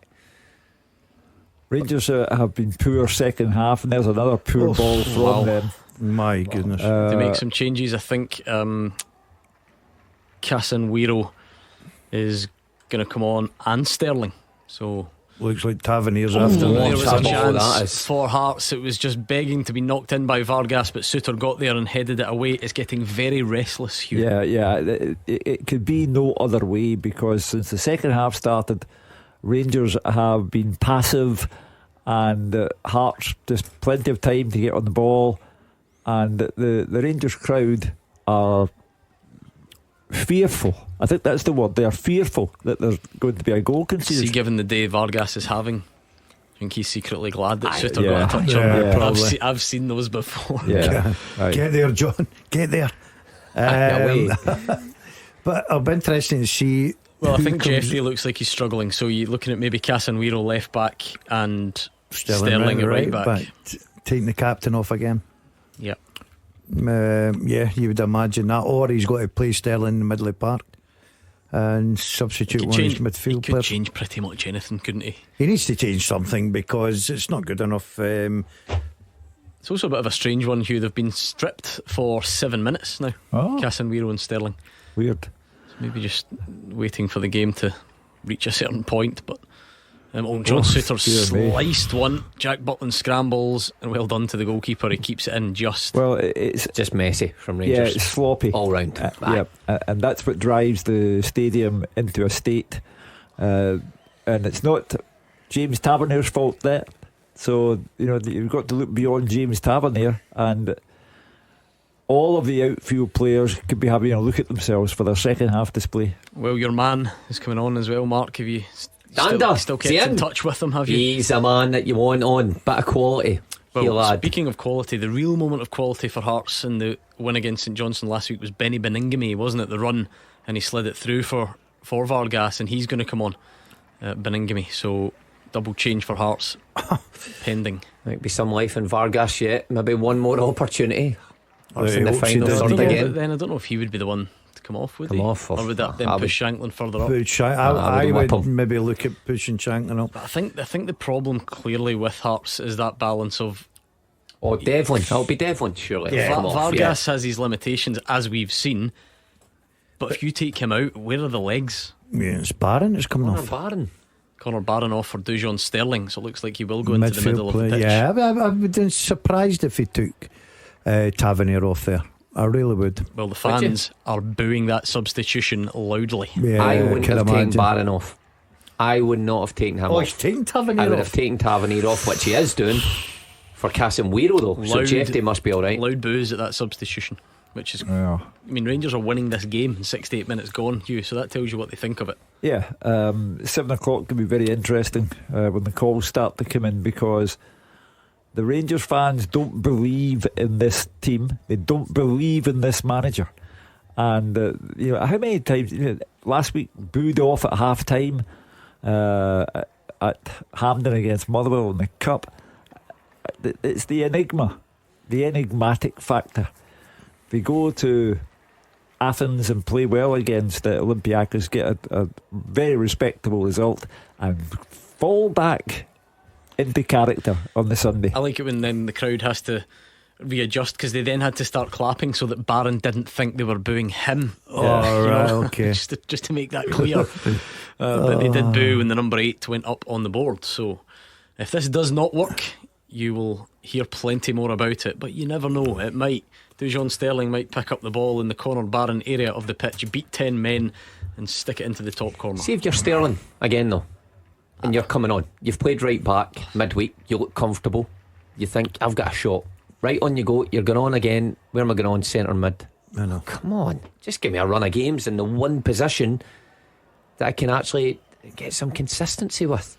S5: Rangers have been poor second half, and there's another poor ball from them.
S6: My goodness.
S3: To make some changes, I think Casemiro is going to come on, and Sterling. So
S6: looks like Tavernier's after
S3: there
S6: that.
S3: was a chance for Hearts. It was just begging to be knocked in by Vargas, but Suter got there and headed it away. It's getting very restless, Hugh.
S5: It could be no other way, because since the second half started, Rangers have been passive, and Hearts just plenty of time to get on the ball, and the Rangers crowd are fearful. I think that's the word. They are fearful that there's going to be a goal conceded.
S3: See, given the day Vargas is having, I think he's secretly glad that Suter got a touch on him. I've seen those before.
S6: Get there, John, get there. But it'll be interesting to see.
S3: Well, I think Jeffrey looks like he's struggling, so you're looking at maybe Casemiro left back and Sterling at right back.
S6: Taking the captain off again.
S3: Yep.
S6: You would imagine that, or he's got to play Sterling in the middle of the park and substitute one of his midfield players.
S3: He could change pretty much anything, couldn't he?
S6: He needs to change something, because it's not good enough.
S3: It's also a bit of a strange one, Hugh. They've been stripped for 7 minutes now, Casemiro and Sterling.
S5: Weird.
S3: So maybe just waiting for the game to reach a certain point. But John Suter sliced one. Jack Butland scrambles, and well done to the goalkeeper. He keeps it in just.
S4: Well, it's just messy from Rangers.
S5: Yeah, it's sloppy
S4: all round.
S5: And that's what drives the stadium into a state. And it's not James Tavernier's fault that. So you've got to look beyond James Tavernier, and all of the outfield players could be having a look at themselves for their second half display.
S3: Well, your man is coming on as well, Mark. Have you still kept in touch with him, have you?
S4: He's a man that you want on. Bit of quality.
S3: Well, speaking of quality, the real moment of quality for Hearts in the win against St Johnstone last week was Benny Beningame, wasn't it? The run, and he slid it through for Vargas, and he's going to come on, Beningame. So double change for Hearts pending.
S4: Might be some life in Vargas yet. Maybe one more opportunity. Or in the final third again.
S3: Then I don't know if he would be the one to come off, would he?
S4: Or
S3: would that then push Shanklin further up?
S6: I would maybe look at pushing Shanklin up.
S3: But I think the problem clearly with Hearts is that balance of
S4: Devlin. It'll be Devlin, surely.
S3: Vargas has his limitations, as we've seen, but if you take him out, where are the legs?
S6: Yeah, it's Barron is coming off.
S3: Connor Barron off for Dujon Sterling, so it looks like he will go into the middle of the pitch.
S6: Yeah, I would be surprised if he took Tavernier off there. I really would.
S3: Well, the fans are booing that substitution loudly.
S6: Yeah,
S4: I wouldn't have taken Barron off. I would not have taken him off.
S6: He's taking Tavernier off.
S4: I would have taken Tavernier off, which he is doing for Casemiro though. So Jeffy must be alright.
S3: Loud boos at that substitution. which is,
S5: Yeah.
S3: I mean, Rangers are winning this game in 68 minutes gone, Hugh, so that tells you what they think of it.
S5: Yeah, 7 o'clock can be very interesting when the calls start to come in, because the Rangers fans don't believe in this team. They don't believe in this manager. And how many times last week booed off at half time at Hampden against Motherwell in the Cup. It's the enigmatic factor. They go to Athens and play well against Olympiacos, get a very respectable result, and fall back into character on the Sunday.
S3: I like it when then the crowd has to readjust, because they then had to start clapping so that Barron didn't think they were booing him.
S6: Okay.
S3: just to make that clear. But they did boo when the number 8 went up on the board. So if this does not work, you will hear plenty more about it. But you never know, it might. Dujon Sterling might pick up the ball in the corner Barron area of the pitch, beat 10 men and stick it into the top corner.
S4: See if you're Sterling again though, and you're coming on. You've played right back midweek, you look comfortable, you think I've got a shot. Right, on you go, you're going on again. Where am I going on? Centre mid.
S6: I know.
S4: Come on, just give me a run of games in the one position that I can actually get some consistency with.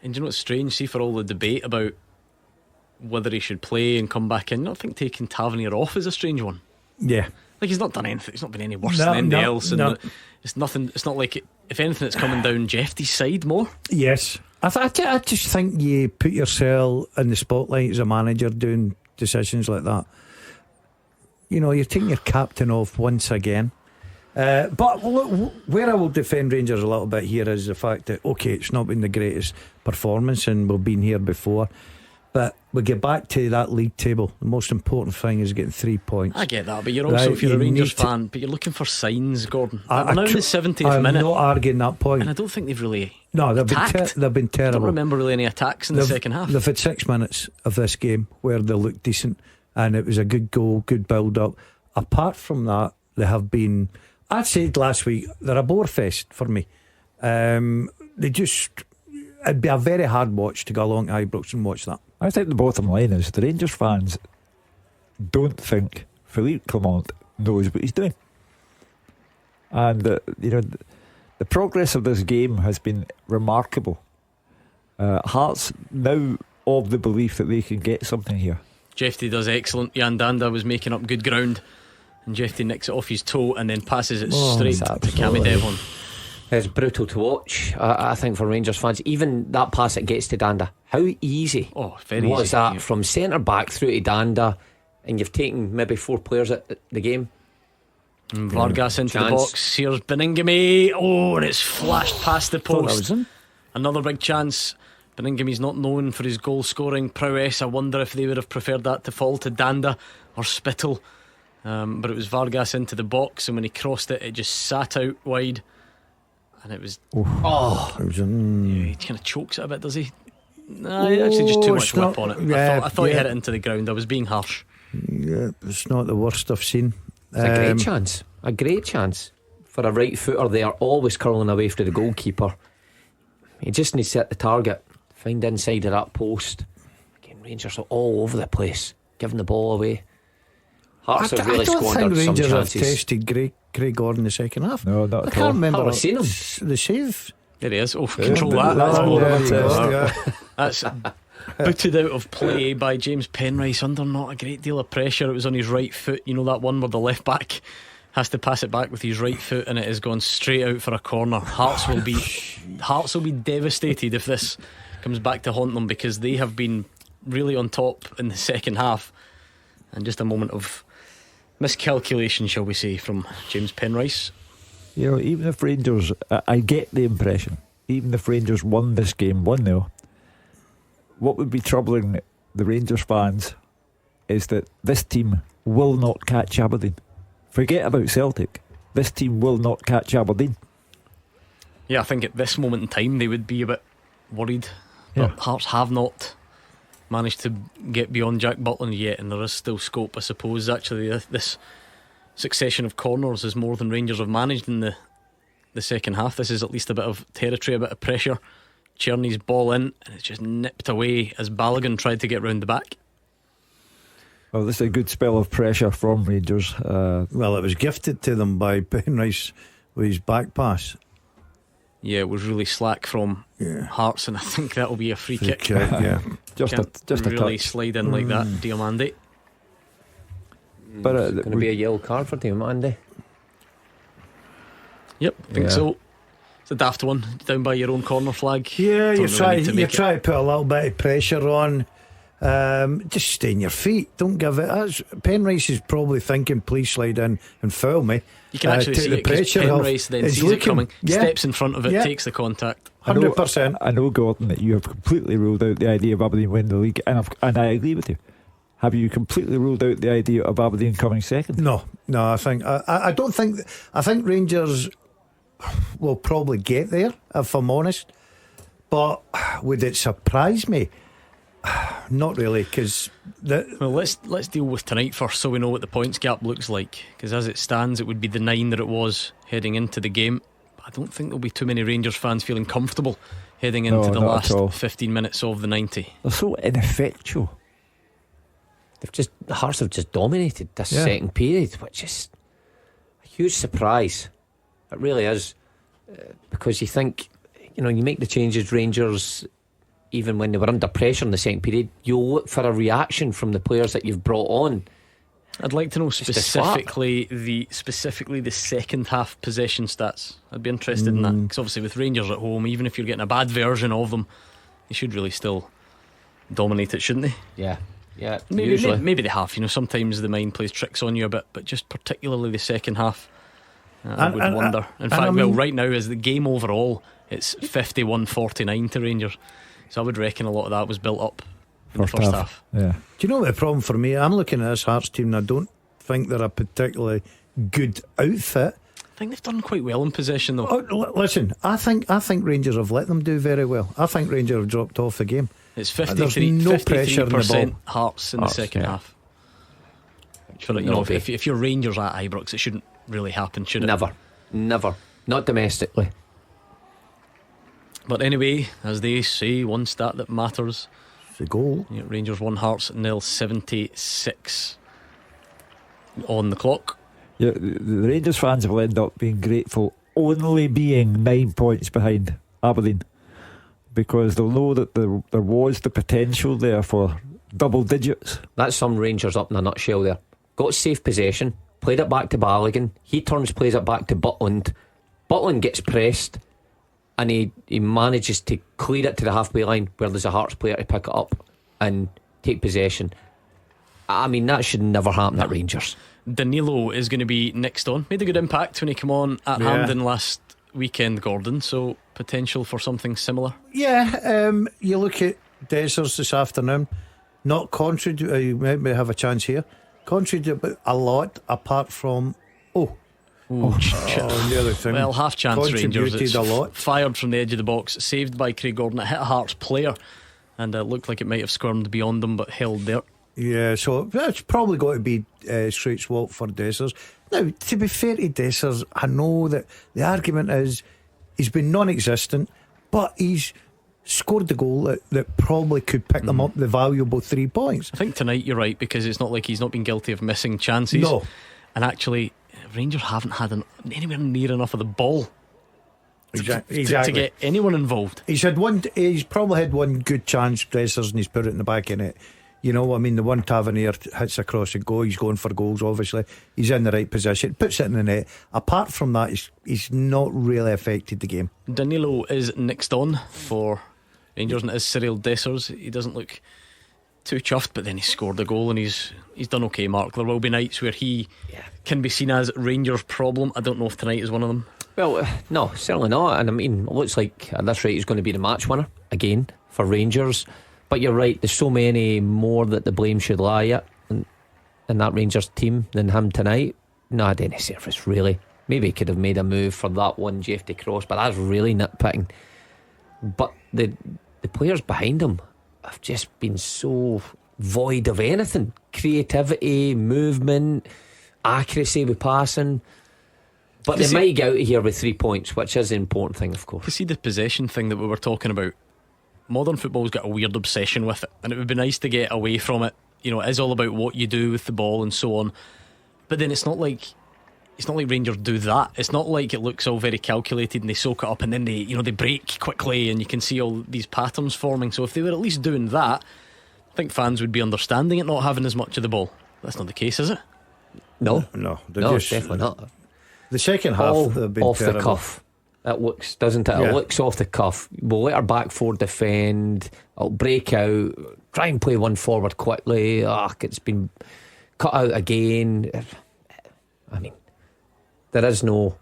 S3: And you know what's strange? See, for all the debate about whether he should play and come back in, I think taking Tavernier off is a strange one.
S6: Yeah.
S3: Like, he's not done anything. He's not been any worse than anybody else. And it's nothing. It's not like if anything, it's coming down Jeffty's side more.
S6: Yes. I just think you put yourself in the spotlight as a manager doing decisions like that. You're taking your captain off once again. But look, where I will defend Rangers a little bit here is the fact that, okay, it's not been the greatest performance and we've been here before, but we get back to that league table. The most important thing is getting 3 points.
S3: I get that, but you're also, if you're a Rangers fan, but you're looking for signs, Gordon. We're now in the 70th minute.
S6: I'm not arguing that point.
S3: And I don't think they've really
S6: they've been terrible.
S3: I don't remember really any attacks in the second half.
S6: They've had 6 minutes of this game where they looked decent and it was a good goal, good build up. Apart from that, they have been, I said last week, they're a bore fest for me. It'd be a very hard watch to go along to Ibrox and watch that.
S5: I think the bottom line is the Rangers fans don't think Philippe Clement knows what he's doing. And the progress of this game has been remarkable. Hearts now of the belief that they can get something here.
S3: Jefty does excellent. Jan Danda was making up good ground, and Jefty nicks it off his toe and then passes it straight to Cammy Devlin.
S4: It's brutal to watch, I think, for Rangers fans. Even that pass that gets to Danda, how easy
S3: very
S4: was
S3: easy.
S4: that from centre back through to Danda, and you've taken maybe 4 players at the game.
S3: And Vargas into the box. Here's Beningame. And it's flashed past the post. Another big chance. Beningame's not known for his goal scoring prowess. I wonder if they would have preferred that to fall to Danda or Spittle, but it was Vargas into the box, and when he crossed it, it just sat out wide. And it was he kind of chokes it a bit, does he? No, actually just too much whip on it. I thought he hit it into the ground. I was being harsh.
S6: Yeah, it's not the worst I've seen.
S4: It's a great chance for a right footer there, always curling away for the goalkeeper. He just needs to hit the target, find inside of that post. Again, Rangers are all over the place, giving the ball away. Hearts have really squandered some chances. I don't think Rangers have tested Craig Gordon in the second half.
S5: No, not at all.
S6: I can't remember.
S4: I've seen him.
S6: The save.
S3: There he is. Control that. That's booted out of play by James Penrice under not a great deal of pressure. It was on his right foot. You know that one where the left back has to pass it back with his right foot, and it has gone straight out for a corner. Hearts will be devastated if this comes back to haunt them, because they have been really on top in the second half, and just a moment of miscalculation, shall we say, from James Penrice.
S5: Even if Rangers, I get the impression, even if Rangers won this game 1-0, what would be troubling the Rangers fans is that this team will not catch Aberdeen. Forget about Celtic. This team will not catch Aberdeen.
S3: Yeah, I think at this moment in time they would be a bit worried. But Hearts have not managed to get beyond Jack Butland yet, and there is still scope, I suppose. Actually, this succession of corners is more than Rangers have managed in the second half. This is at least a bit of territory, a bit of pressure. Czerny's ball in, and it's just nipped away as Balogun tried to get round the back.
S5: Well, this is a good spell of pressure from Rangers.
S6: Well, it was gifted to them by Penrice with his back pass.
S3: Yeah, it was really slack from Hearts, and I think that'll be a free kick.
S6: Yeah,
S5: just a
S3: really
S5: touch.
S3: slide in like that, Diamande.
S4: But it's going to be a yellow card for Diamande.
S3: Yep, I think so. It's a daft one, down by your own corner flag.
S6: Yeah, you try
S3: to
S6: put a little bit of pressure on. Just stay on your feet. Don't give it. Penrice is probably thinking, please slide in and foul me.
S3: You can actually see it because Penrice then sees it coming, steps in front of it, takes the contact.
S6: 100%.
S5: I know, Gordon, that you have completely ruled out the idea of Aberdeen winning the league, and I agree with you. Have you completely ruled out the idea of Aberdeen coming second?
S6: No. I think I don't think. I think Rangers will probably get there, if I'm honest. But would it surprise me? Not really, because
S3: well, let's deal with tonight first, so we know what the points gap looks like. Because as it stands, it would be the 9 that it was heading into the game. I don't think there'll be too many Rangers fans feeling comfortable heading into the last 15 minutes of the 90.
S5: They're so ineffectual.
S4: The Hearts have just dominated this second period, which is a huge surprise. It really is, because you think, you make the changes, Rangers, even when they were under pressure in the second period, you'll look for a reaction from the players that you've brought on.
S3: I'd like to know specifically the second half possession stats. I'd be interested in that, because obviously with Rangers at home, even if you're getting a bad version of them, they should really still dominate it, shouldn't they?
S4: Yeah,
S3: maybe they have. Sometimes the mind plays tricks on you a bit, but just particularly the second half, I would wonder. In fact, right now is the game overall, it's 51-49 to Rangers. So I would reckon a lot of that was built up in the first half.
S5: Yeah.
S6: Do you know what the problem for me? I'm looking at this Hearts team and I don't think they're a particularly good outfit.
S3: I think they've done quite well in possession though.
S6: Listen, I think Rangers have let them do very well. I think Rangers have dropped off the game.
S3: It's 53% Hearts in the second half. If you're Rangers at Ibrox, it shouldn't really happen, should it?
S4: Never. Not domestically.
S3: But anyway, as they say, one stat that matters:
S6: the goal.
S3: Rangers 1, Hearts 0, 76 on the clock.
S5: Yeah, the Rangers fans will end up being grateful only being 9 points behind Aberdeen, because they'll know that there was the potential there for double digits.
S4: That's some Rangers up in a nutshell there. Got safe possession, played it back to Balogun, he plays it back to Butland. Butland gets pressed, and he manages to clear it to the halfway line where there's a Hearts player to pick it up and take possession. I mean, that should never happen at Rangers.
S3: Danilo is going to be next on. Made a good impact when he came on at Hampden last weekend, Gordon. So potential for something similar.
S6: Yeah, you look at Dessers this afternoon. Not contribute. You maybe have a chance here. Contribute a lot apart from the other thing.
S3: Well, half chance Rangers. It's
S6: a lot.
S3: Fired from the edge of the box, saved by Craig Gordon. It hit a Hearts player, and it looked like it might have squirmed beyond them, but held there. Yeah,
S6: so it's probably got to be straight swap for Dessers. Now, to be fair to Dessers, I know that the argument is he's been non-existent, but he's scored the goal that probably could pick them up the valuable 3 points.
S3: I think tonight you're right, because it's not like he's not been guilty of missing chances.
S6: No.
S3: And actually, Rangers haven't had anywhere near enough of the ball
S6: exactly
S3: to get anyone involved.
S6: He's probably had one good chance, Dressers, and he's put it in the back of it. The one Tavernier hits across and goal. He's going for goals, obviously. He's in the right position, puts it in the net. Apart from that, he's not really affected the game.
S3: Danilo is next on for Rangers, and it is Cyril Dessers. He doesn't look too chuffed, but then he scored a goal and he's done okay, Mark. There will be nights where he can be seen as Rangers' problem. I don't know if tonight is one of them.
S4: Well, no, certainly not. And I mean, it looks like at this rate he's going to be the match winner again for Rangers. But you're right, there's so many more that the blame should lie at in that Rangers team than him tonight. Not had any service, really. Maybe he could have made a move for that one Jeffy Cross, but that's really nitpicking. But the players behind him have just been so void of anything. Creativity, movement, accuracy with passing. But they might get out of here with 3 points, which is the important thing, of course.
S3: To see the possession thing that we were talking about, modern football's got a weird obsession with it, and it would be nice to get away from it you know, it is all about what you do with the ball and so on. But then it's not like Rangers do that. It's not like it looks all very calculated and they soak it up and then they, you know, they break quickly and you can see all these patterns forming. So if they were at least doing that, I think fans would be understanding it not having as much of the ball. That's not the case, is it?
S4: No,
S6: definitely
S4: not.
S6: The second half
S4: all
S6: they've been
S4: off
S6: terrible.
S4: the cuff. It looks, doesn't it?
S6: Yeah.
S4: It looks off the cuff. We'll let our back four defend. It'll break out. Try and play one forward quickly. It's been cut out again. I mean, there is no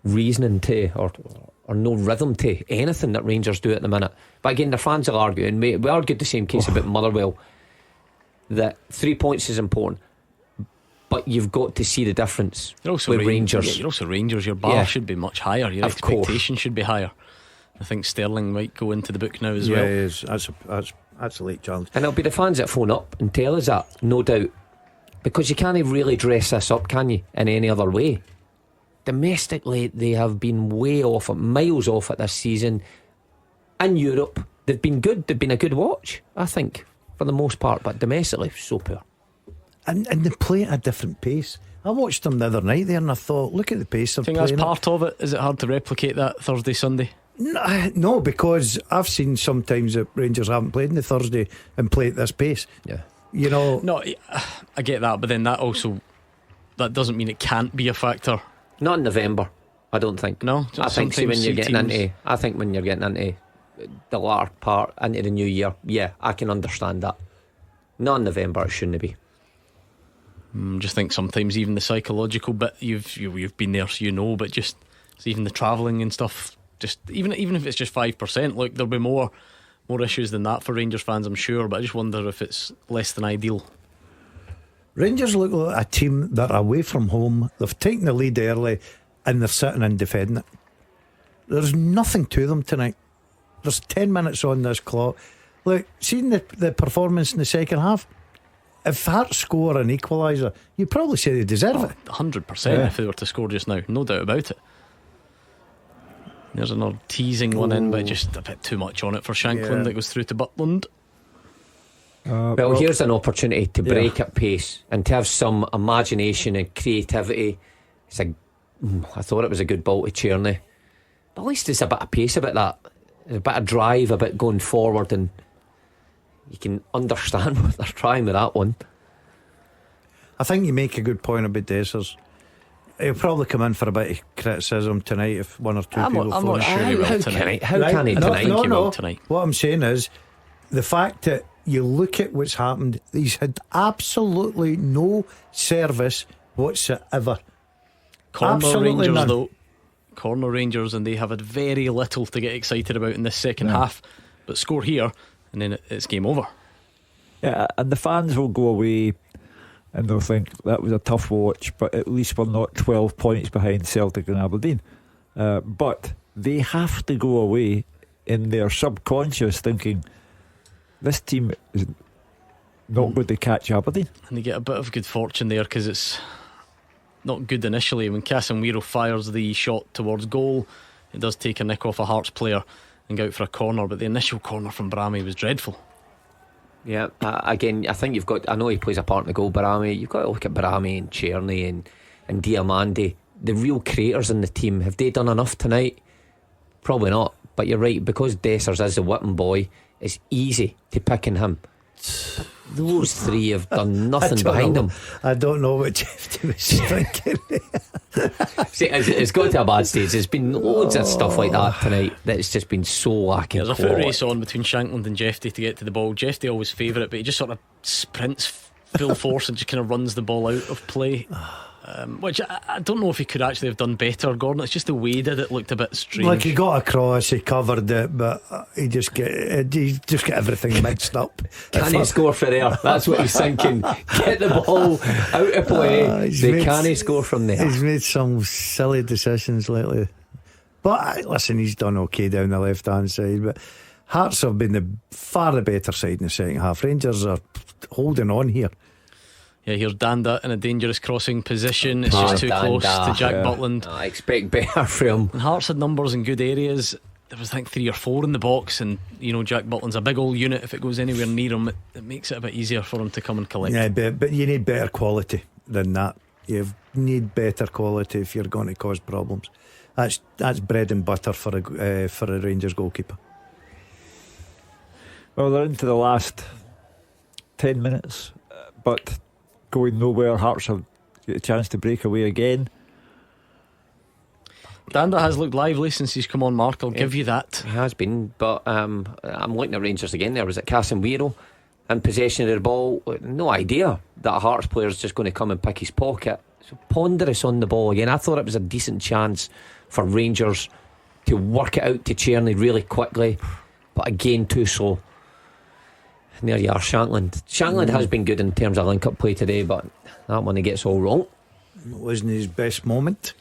S4: reasoning to or no rhythm to anything that Rangers do at the minute. But again, the fans will argue, and we argued the same case about Motherwell, that 3 points is important, but you've got to see the difference with Rangers.
S3: Yeah, you're also Rangers. Your bar should be much higher. Your expectation should be higher. I think Sterling might go into the book now as well.
S6: Yeah, that's a late challenge.
S4: And it'll be the fans that phone up and tell us that, no doubt, because you can't really dress this up, can you, in any other way? Domestically, they have been way off it, miles off it this season. In Europe, they've been good. They've been a good watch, I think, for the most part. But domestically, so poor.
S6: And they play at a different pace. I watched them the other night there and I thought, look at the pace they're
S3: I think
S6: playing.
S3: that's part of it. Is it hard to replicate that Thursday, Sunday?
S6: No, because I've seen sometimes that Rangers haven't played on the Thursday and play at this pace.
S4: Yeah,
S6: you know.
S3: No, I get that, but then that doesn't mean it can't be a factor.
S4: Not in November, I don't think.
S3: No,
S4: I think when you're getting into the latter part into the new year, yeah, I can understand that. Not in November, it shouldn't be.
S3: Just think sometimes even the psychological bit, you've been there, so you know. But just even the travelling and stuff, just even if it's just 5%, look, there'll be more issues than that for Rangers fans, I'm sure. But I just wonder if it's less than ideal.
S6: Rangers look like a team that are away from home. They've taken the lead early and they're sitting and defending it. There's nothing to them tonight. There's 10 minutes on this clock. Look, seeing the performance in the second half, if Hearts score an equaliser, you'd probably say they deserve it.
S3: 100% if they were to score just now, no doubt about it. There's another teasing one in, but just a bit too much on it for Shankland that goes through to Butland.
S4: Well, here's an opportunity to break at pace and to have some imagination and creativity. I thought it was a good ball to Tierney, but at least there's a bit of pace about that, a bit of drive, a bit going forward, and you can understand what they're trying with that one.
S6: I think you make a good point about Dessers. He'll probably come in for a bit of criticism tonight if one or two people.
S3: I'm not sure he will tonight.
S4: How can he tonight?
S6: No.
S3: Tonight.
S6: What I'm saying is the fact that you look at what's happened, he's had absolutely no service whatsoever.
S3: Corner Rangers, and they have had very little to get excited about in this second half, but score here and then it's game over.
S5: Yeah, and the fans will go away and they'll think that was a tough watch, but at least we're not 12 points behind Celtic and Aberdeen. But they have to go away in their subconscious thinking this team is not going to catch Aberdeen.
S3: And they get a bit of good fortune there because it's not good initially. When Casemiro fires the shot towards goal, it does take a nick off a Hearts player and go out for a corner, but the initial corner from Brahmi was dreadful.
S4: Yeah, again, I think I know he plays a part in the goal, Brahmi. You've got to look at Brahmi and Tierney and Diamande, the real creators in the team. Have they done enough tonight? Probably not, but you're right, because Dessers is the whipping boy, it's easy to pick on him. Those three have done nothing behind him.
S6: I don't know what Jeff was thinking.
S4: See, it's got to a bad stage. There's been loads of stuff like that tonight that's just been so lacking.
S3: There's a foot race on between Shankland and Jeffy to get to the ball. Jeffy always favourite, but he just sort of sprints full force and just kind of runs the ball out of play. Which I don't know if he could actually have done better, Gordon. It's just the way he did it looked a bit strange.
S6: Like he got across, he covered it, but he just get everything mixed up.
S4: Can he score for there? That's what he's thinking. Get the ball out of play. Can he score from there?
S6: He's made some silly decisions lately, but listen, he's done okay down the left hand side. But Hearts have been far the better side in the second half. Rangers are holding on here.
S3: Yeah, here's Danda in a dangerous crossing position. It's just too close to Jack Butland.
S4: I expect better from him.
S3: And Hearts had numbers in good areas. there was I think 3 or 4 in the box, and Jack Butland's a big old unit. If it goes anywhere near him, it makes it a bit easier for him to come and collect.
S6: Yeah, but you need better quality than that. You need better quality if you're going to cause problems. That's bread and butter for a Rangers goalkeeper.
S5: Well, they're into the last 10 minutes, but going nowhere. Hearts have got a chance to break away again.
S3: Danda has looked lively since he's come on, Mark. I'll give you that.
S4: He has been, but I'm looking at Rangers again there. Was it Casemiro in possession of the ball? No idea that a Hearts player is just going to come and pick his pocket. So ponderous on the ball again. I thought it was a decent chance for Rangers to work it out to Tierney really quickly, but again too slow. And there you are, Shankland has been good in terms of link-up play today, but that one he gets all wrong.
S6: It wasn't his best moment.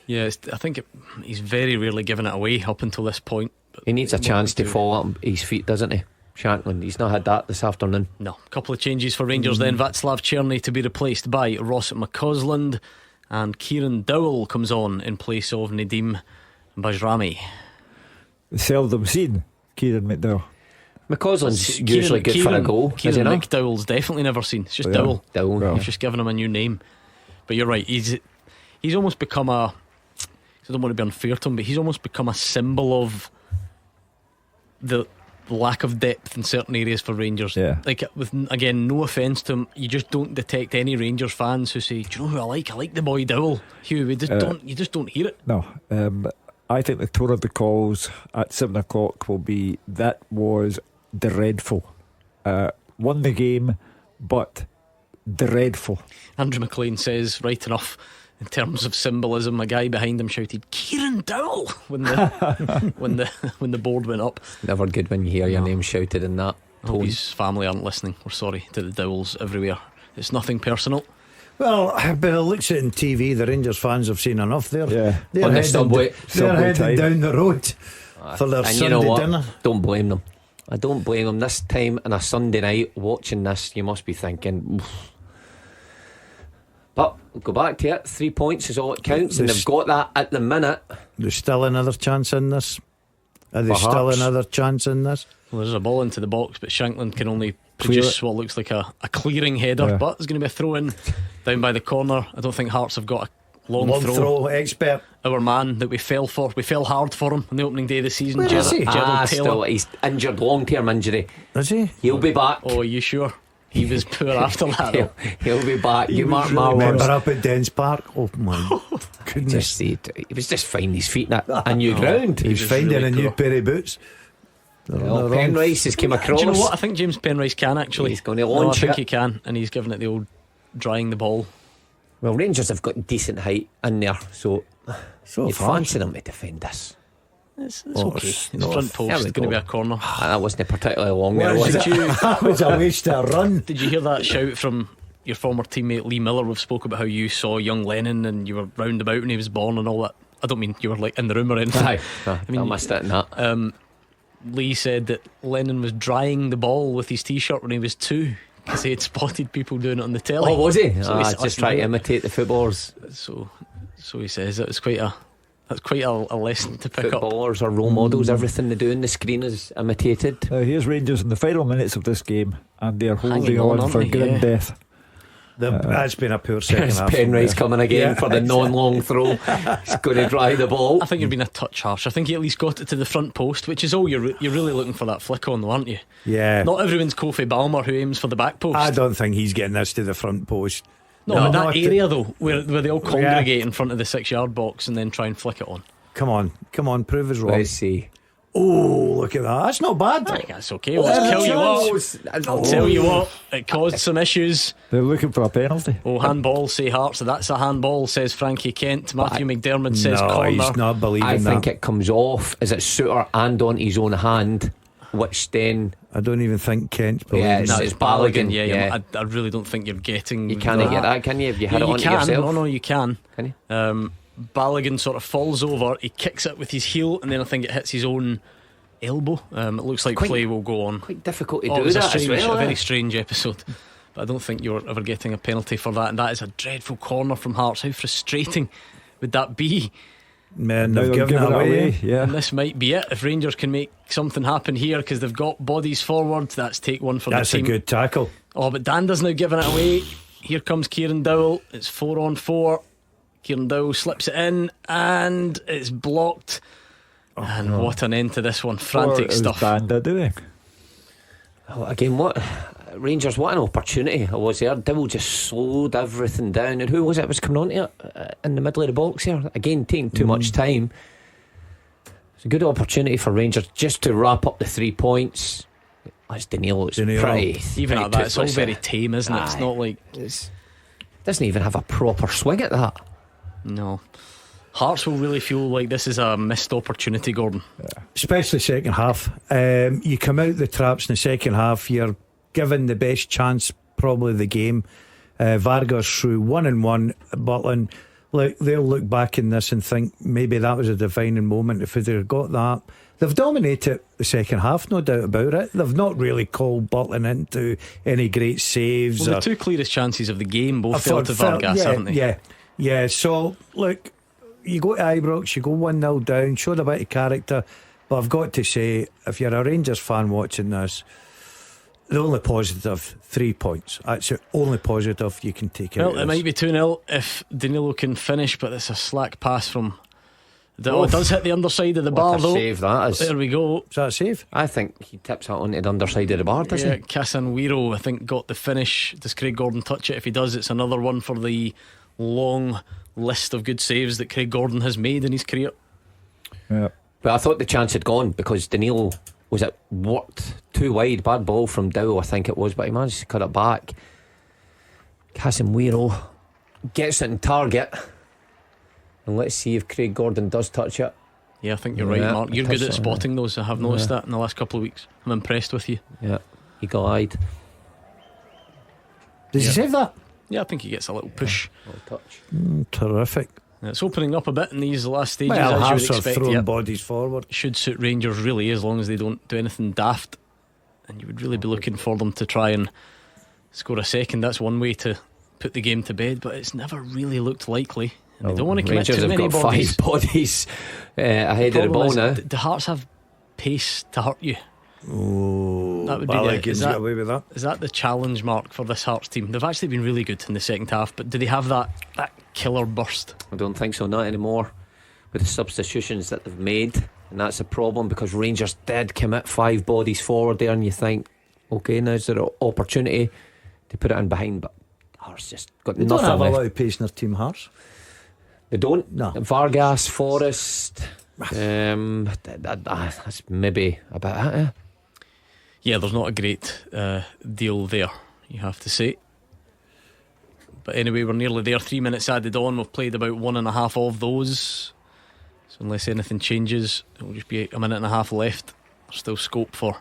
S3: Yeah, I think he's very rarely given it away up until this point.
S4: He needs a chance to fall up his feet, doesn't he? Shankland, he's not had that this afternoon.
S3: No. A couple of changes for Rangers then. Václav Černý to be replaced by Ross McCausland, and Kieran Dowell comes on in place of Nadim Bajrami.
S5: Seldom seen Kieran McDowell.
S4: McCausland's usually good for a goal.
S3: Kieran McDowell's definitely never seen. It's just Dowell.
S4: Dowell.
S3: You've just given him a new name. But you're right, he's almost become I don't want to be unfair to him, but he's almost become a symbol of the lack of depth in certain areas for Rangers.
S5: Yeah.
S3: Like, with, again, no offence to him, you just don't detect any Rangers fans who say, do you know who I like? I like the boy Dowell. Hugh, you just don't hear it.
S5: No. I think the tone of the calls at 7 o'clock will be, that was dreadful. Won the game, but dreadful.
S3: Andrew Maclean says, right enough, in terms of symbolism, a guy behind him shouted Kieran Dowell when the board went up.
S4: Never good when you hear your name shouted in that tone.
S3: I hope his family aren't listening. We're sorry to the Dowells everywhere. It's nothing personal.
S6: Well, but it looks at on TV, the Rangers fans have seen enough there.
S5: Yeah.
S6: They're heading down the road for their Sunday dinner.
S4: Don't blame them. I don't blame them. This time on a Sunday night watching this, you must be thinking, oof. But we'll go back to it. 3 points is all it counts, and they've got that at the minute.
S6: There's still another chance in this. Are there still another chance in this?
S3: Well, there's a ball into the box, but Shankland can only produce what looks like a clearing header. But there's going to be a throw in down by the corner. I don't think Hearts have got a long throw
S6: expert.
S3: Our man that we fell hard for him on the opening day of the season.
S4: Where is he?
S3: Taylor.
S4: Still, he's injured, long-term injury.
S6: Is he?
S4: He'll be back.
S3: Oh, are you sure? He was poor after that.
S4: He'll be back. You mark my words.
S6: Remember up at Dens Park? Oh my goodness!
S4: He was just finding his feet in a new ground.
S6: He was finding really a new pair of boots.
S4: Well, Penrice has came across.
S3: Do you know what? I think James Penrice can actually.
S4: He's going to launch
S3: I think he can, and he's given it the old drying the ball.
S4: Well, Rangers have got decent height in there, so you fancy them to defend this.
S3: It's okay. It's front post. It's going to be a corner.
S4: That wasn't particularly long there, was it?
S6: That was a waste of a run.
S3: Did you hear that shout from your former teammate Lee Miller? We've spoke about how you saw young Lennon and you were round about when he was born and all that. I don't mean you were like in the room or anything.
S4: I missed it in that.
S3: Lee said that Lennon was drying the ball with his t-shirt when he was 2 because he had spotted people doing it on the telly.
S4: Oh, was he?
S3: So
S4: just trying to imitate the footballers.
S3: So he says it was quite a lesson to pick up.
S4: Footballers are role models. Everything they do on the screen is imitated.
S5: Here's Rangers in the final minutes of this game, and they're holding on for grim death.
S6: That's been a poor second half.
S4: Penrice coming again for the non-long throw. He's going to dry the ball.
S3: I think you're being a touch harsh. I think he at least got it to the front post, which is all you're really looking for that flick on, though, aren't you?
S6: Yeah.
S3: Not everyone's Kofi Balmer who aims for the back post.
S6: I don't think he's getting this to the front post.
S3: No, that area though, where they all congregate in front of the 6-yard box and then try and flick it on.
S6: Come on, prove us wrong.
S4: Let's see.
S6: Oh, look at that. That's not bad.
S3: I think that's okay. I'll tell you what, it caused some issues.
S5: They're looking for a penalty.
S3: Oh, handball, say Hearts. So that's a handball, says Frankie Kent. Matthew McDermott says corner.
S6: He's not believing
S4: I
S6: that.
S4: think it comes off as it's Suter and on his own hand, which then
S6: I don't even think Kent believes.
S4: it's Balogun.
S3: Yeah. I really don't think you're getting.
S4: You can't get that, can you? If you hit it onto yourself.
S3: No, you can.
S4: Can you?
S3: Balogun sort of falls over. He kicks it with his heel, and then I think it hits his own elbow. It looks like play will go on.
S4: Quite difficult to do that as well.
S3: A very strange episode. But I don't think you're ever getting a penalty for that, and that is a dreadful corner from Hearts. How frustrating would that be?
S6: Man, they've given it away.
S5: Yeah.
S3: And this might be it. If Rangers can make something happen here, because they've got bodies forward, that's take one for
S6: That's
S3: the team.
S6: a good tackle.
S3: Oh, but Danda's now giving it away. Here comes Kieran Dowell. It's 4-on-4. Kieran Dowell slips it in and it's blocked. And what an end to this one. Frantic stuff.
S5: Danda doing?
S4: Oh, again, what Rangers, what an opportunity it was there. Dowell just slowed everything down. And who was it was coming on to it in the middle of the box here? Again, taking too much time. It's a good opportunity for Rangers just to wrap up the 3 points. That's Danilo. It's pretty.
S3: Even
S4: pretty
S3: at that, it's all
S4: toothless.
S3: very tame, isn't it? It's not like.
S4: Doesn't even have a proper swing at that.
S3: No. Hearts will really feel like this is a missed opportunity, Gordon.
S6: Especially second half. You come out the traps in the second half, you're given the best chance probably of the game. Vargas through 1-1. Butland, they'll look back in this and think maybe that was a defining moment. If they'd got that, they've dominated the second half, no doubt about it. They've not really called Butland into any great saves.
S3: Well, the two clearest chances of the game both fell to Vargas, haven't they?
S6: Yeah. So look, you go to Ibrox, you go 1-0 down, showed a bit of character. But I've got to say, if you're a Rangers fan watching this, the only positive, 3 points. That's the only positive you can take out.
S3: Well, it might be 2-0 if Danilo can finish, but it's a slack pass from. It does hit the underside of the bar, though.
S4: Save that is.
S3: There we go.
S6: Is that a save?
S4: I think he tips that onto the underside of the bar, doesn't he?
S3: Casanwiro, I think, got the finish. Does Craig Gordon touch it? If he does, it's another one for the long list of good saves that Craig Gordon has made in his career.
S5: Yeah.
S4: But I thought the chance had gone because Danilo was it worked too wide. Bad ball from Dow, I think it was, but he managed to cut it back. Casemiro gets it in target, and let's see if Craig Gordon does touch it.
S3: Yeah, I think you're right, Mark. You're good at spotting those. I have noticed that in the last couple of weeks. I'm impressed with you.
S4: Yeah, eagle-eyed.
S6: Does he save that?
S3: Yeah, I think he gets a little push.
S4: Little touch.
S6: Terrific.
S3: It's opening up a bit in these last stages,
S6: Well,
S3: as you
S6: Hearts
S3: would
S6: are
S3: expect.
S6: throwing bodies forward.
S3: Should suit Rangers really, as long as they don't do anything daft. And you would really be looking for them to try and score a second. That's one way to put the game to bed, but it's never really looked likely. And they don't want to commit
S4: Rangers
S3: too many
S4: have got
S3: bodies.
S4: 5 bodies ahead of the ball now.
S3: The Hearts have pace to hurt you.
S6: Oh,
S3: That would be
S6: Balogun's got away with that.
S3: Is that the challenge, Mark, for this Hearts team? They've actually been really good in the second half, but do they have that killer burst?
S4: I don't think so, not anymore. With the substitutions that they've made, and that's a problem because Rangers did commit 5 bodies forward there, and you think, okay, now's their opportunity to put it in behind, but Hearts just got
S6: They
S4: nothing
S6: don't have
S4: left.
S6: a lot of pace in their team, Hearts.
S4: They don't.
S6: No.
S4: Vargas, Forrest. That's maybe about it.
S3: Yeah, there's not a great deal there, you have to say. But anyway, we're nearly there. 3 minutes added on. We've played about 1.5 of those. So unless anything changes, it'll just be a minute and a half left. There's still scope for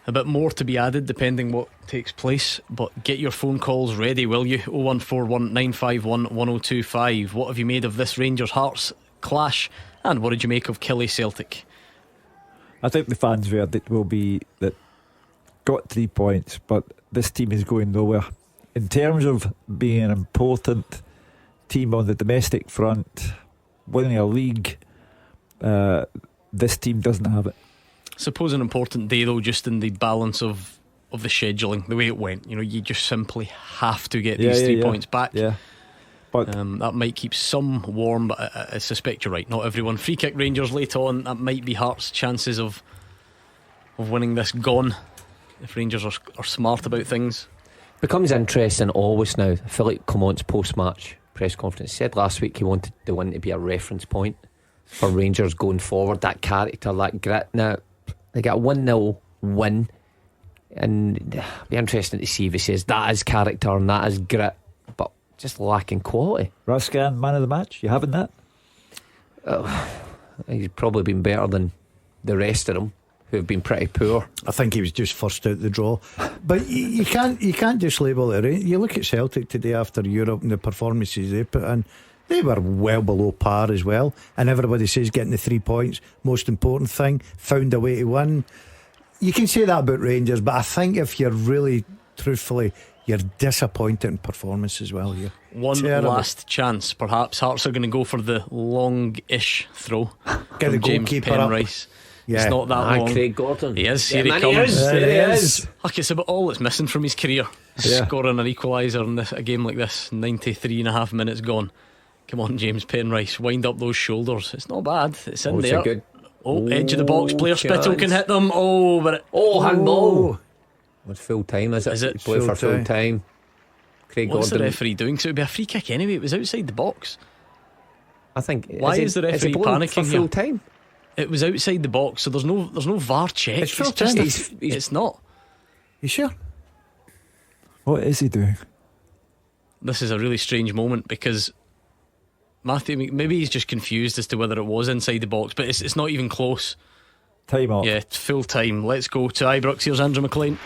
S3: a bit more to be added depending what takes place. But get your phone calls ready, will you? 0141 951 1025. What have you made of this Rangers Hearts clash? And what did you make of Killie Celtic?
S5: I think the fans' verdict will be that got 3 points, but this team is going nowhere. In terms of being an important team on the domestic front, winning a league, this team doesn't have it.
S3: Suppose an important day though, just in the balance of the scheduling, the way it went. You know, you just simply have to get these 3 points back.
S5: Yeah, but
S3: that might keep some warm, but I suspect you're right. Not everyone. Free kick Rangers late on. That might be Hearts' chances of winning this gone if Rangers are smart about things.
S4: Becomes interesting always now. Philippe Clement's post-match press conference said last week he wanted the win to be a reference point for Rangers going forward. That character, that grit. Now they got a 1-0 win, and it'll be interesting to see if he says that is character and that is grit, but just lacking quality.
S5: Rascan, man of the match, you having that?
S4: He's probably been better than the rest of them, who have been pretty poor.
S6: I think he was just first out the draw. But you can't just label it. You look at Celtic today after Europe and the performances they put in, they were well below par as well. And everybody says getting the 3 points, most important thing, found a way to win. You can say that about Rangers, but I think if you're really truthfully, You're disappointing performance as well here.
S3: One
S6: Terrible.
S3: last chance. Perhaps Hearts are going to go for the long-ish throw.
S6: Get the
S3: from James
S6: goalkeeper
S3: Penrice.
S6: Yeah.
S3: It's not that long.
S4: Craig Gordon.
S3: He is.
S4: Yeah,
S3: Here he
S4: man,
S3: comes.
S6: There he is.
S3: Look, it's about all that's missing from his career.
S5: Yeah.
S3: Scoring an equaliser in a game like this. 93.5 minutes gone. Come on, James Penrice, wind up those shoulders. It's not bad. It's in
S4: It's
S3: there.
S4: a good.
S3: Edge of the box. Blair Spittle can hit them.
S4: Handball. What's full time? Is it?
S3: Is it
S4: Play for
S6: full
S4: full time. Craig
S3: What's the
S4: Gordon.
S3: referee doing? So it would be a free kick anyway. It was outside the box.
S4: I think.
S3: Why is the referee panicking
S4: for
S3: here?
S4: full time?
S3: It was outside the box, so there's no VAR check.
S6: It's full
S3: just
S6: time.
S3: it's not.
S6: You sure?
S5: What is he doing?
S3: This is a really strange moment because Matthew, maybe he's just confused as to whether it was inside the box, but it's not even close.
S5: Time up.
S3: Yeah, it's full time. Let's go to Ibrox. Here's Andrew Maclean.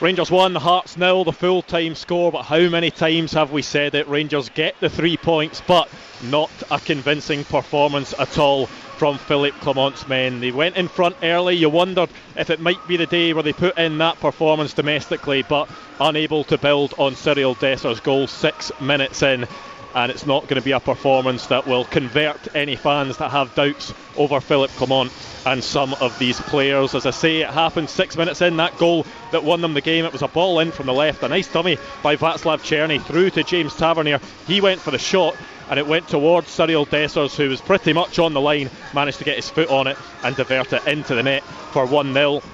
S7: Rangers 1, Hearts 0, the full time score. But how many times have we said it? Rangers get the 3 points, but not a convincing performance at all from Philippe Clement's men. They went in front early. You wondered if it might be the day where they put in that performance domestically, but unable to build on Cyril Desser's goal 6 minutes in. And it's not going to be a performance that will convert any fans that have doubts over Philippe Clement and some of these players. As I say, it happened 6 minutes in, that goal that won them the game. It was a ball in from the left, a nice dummy by Václav Černý through to James Tavernier. He went for the shot and it went towards Cyril Dessers, who was pretty much on the line, managed to get his foot on it and divert it into the net for 1-0.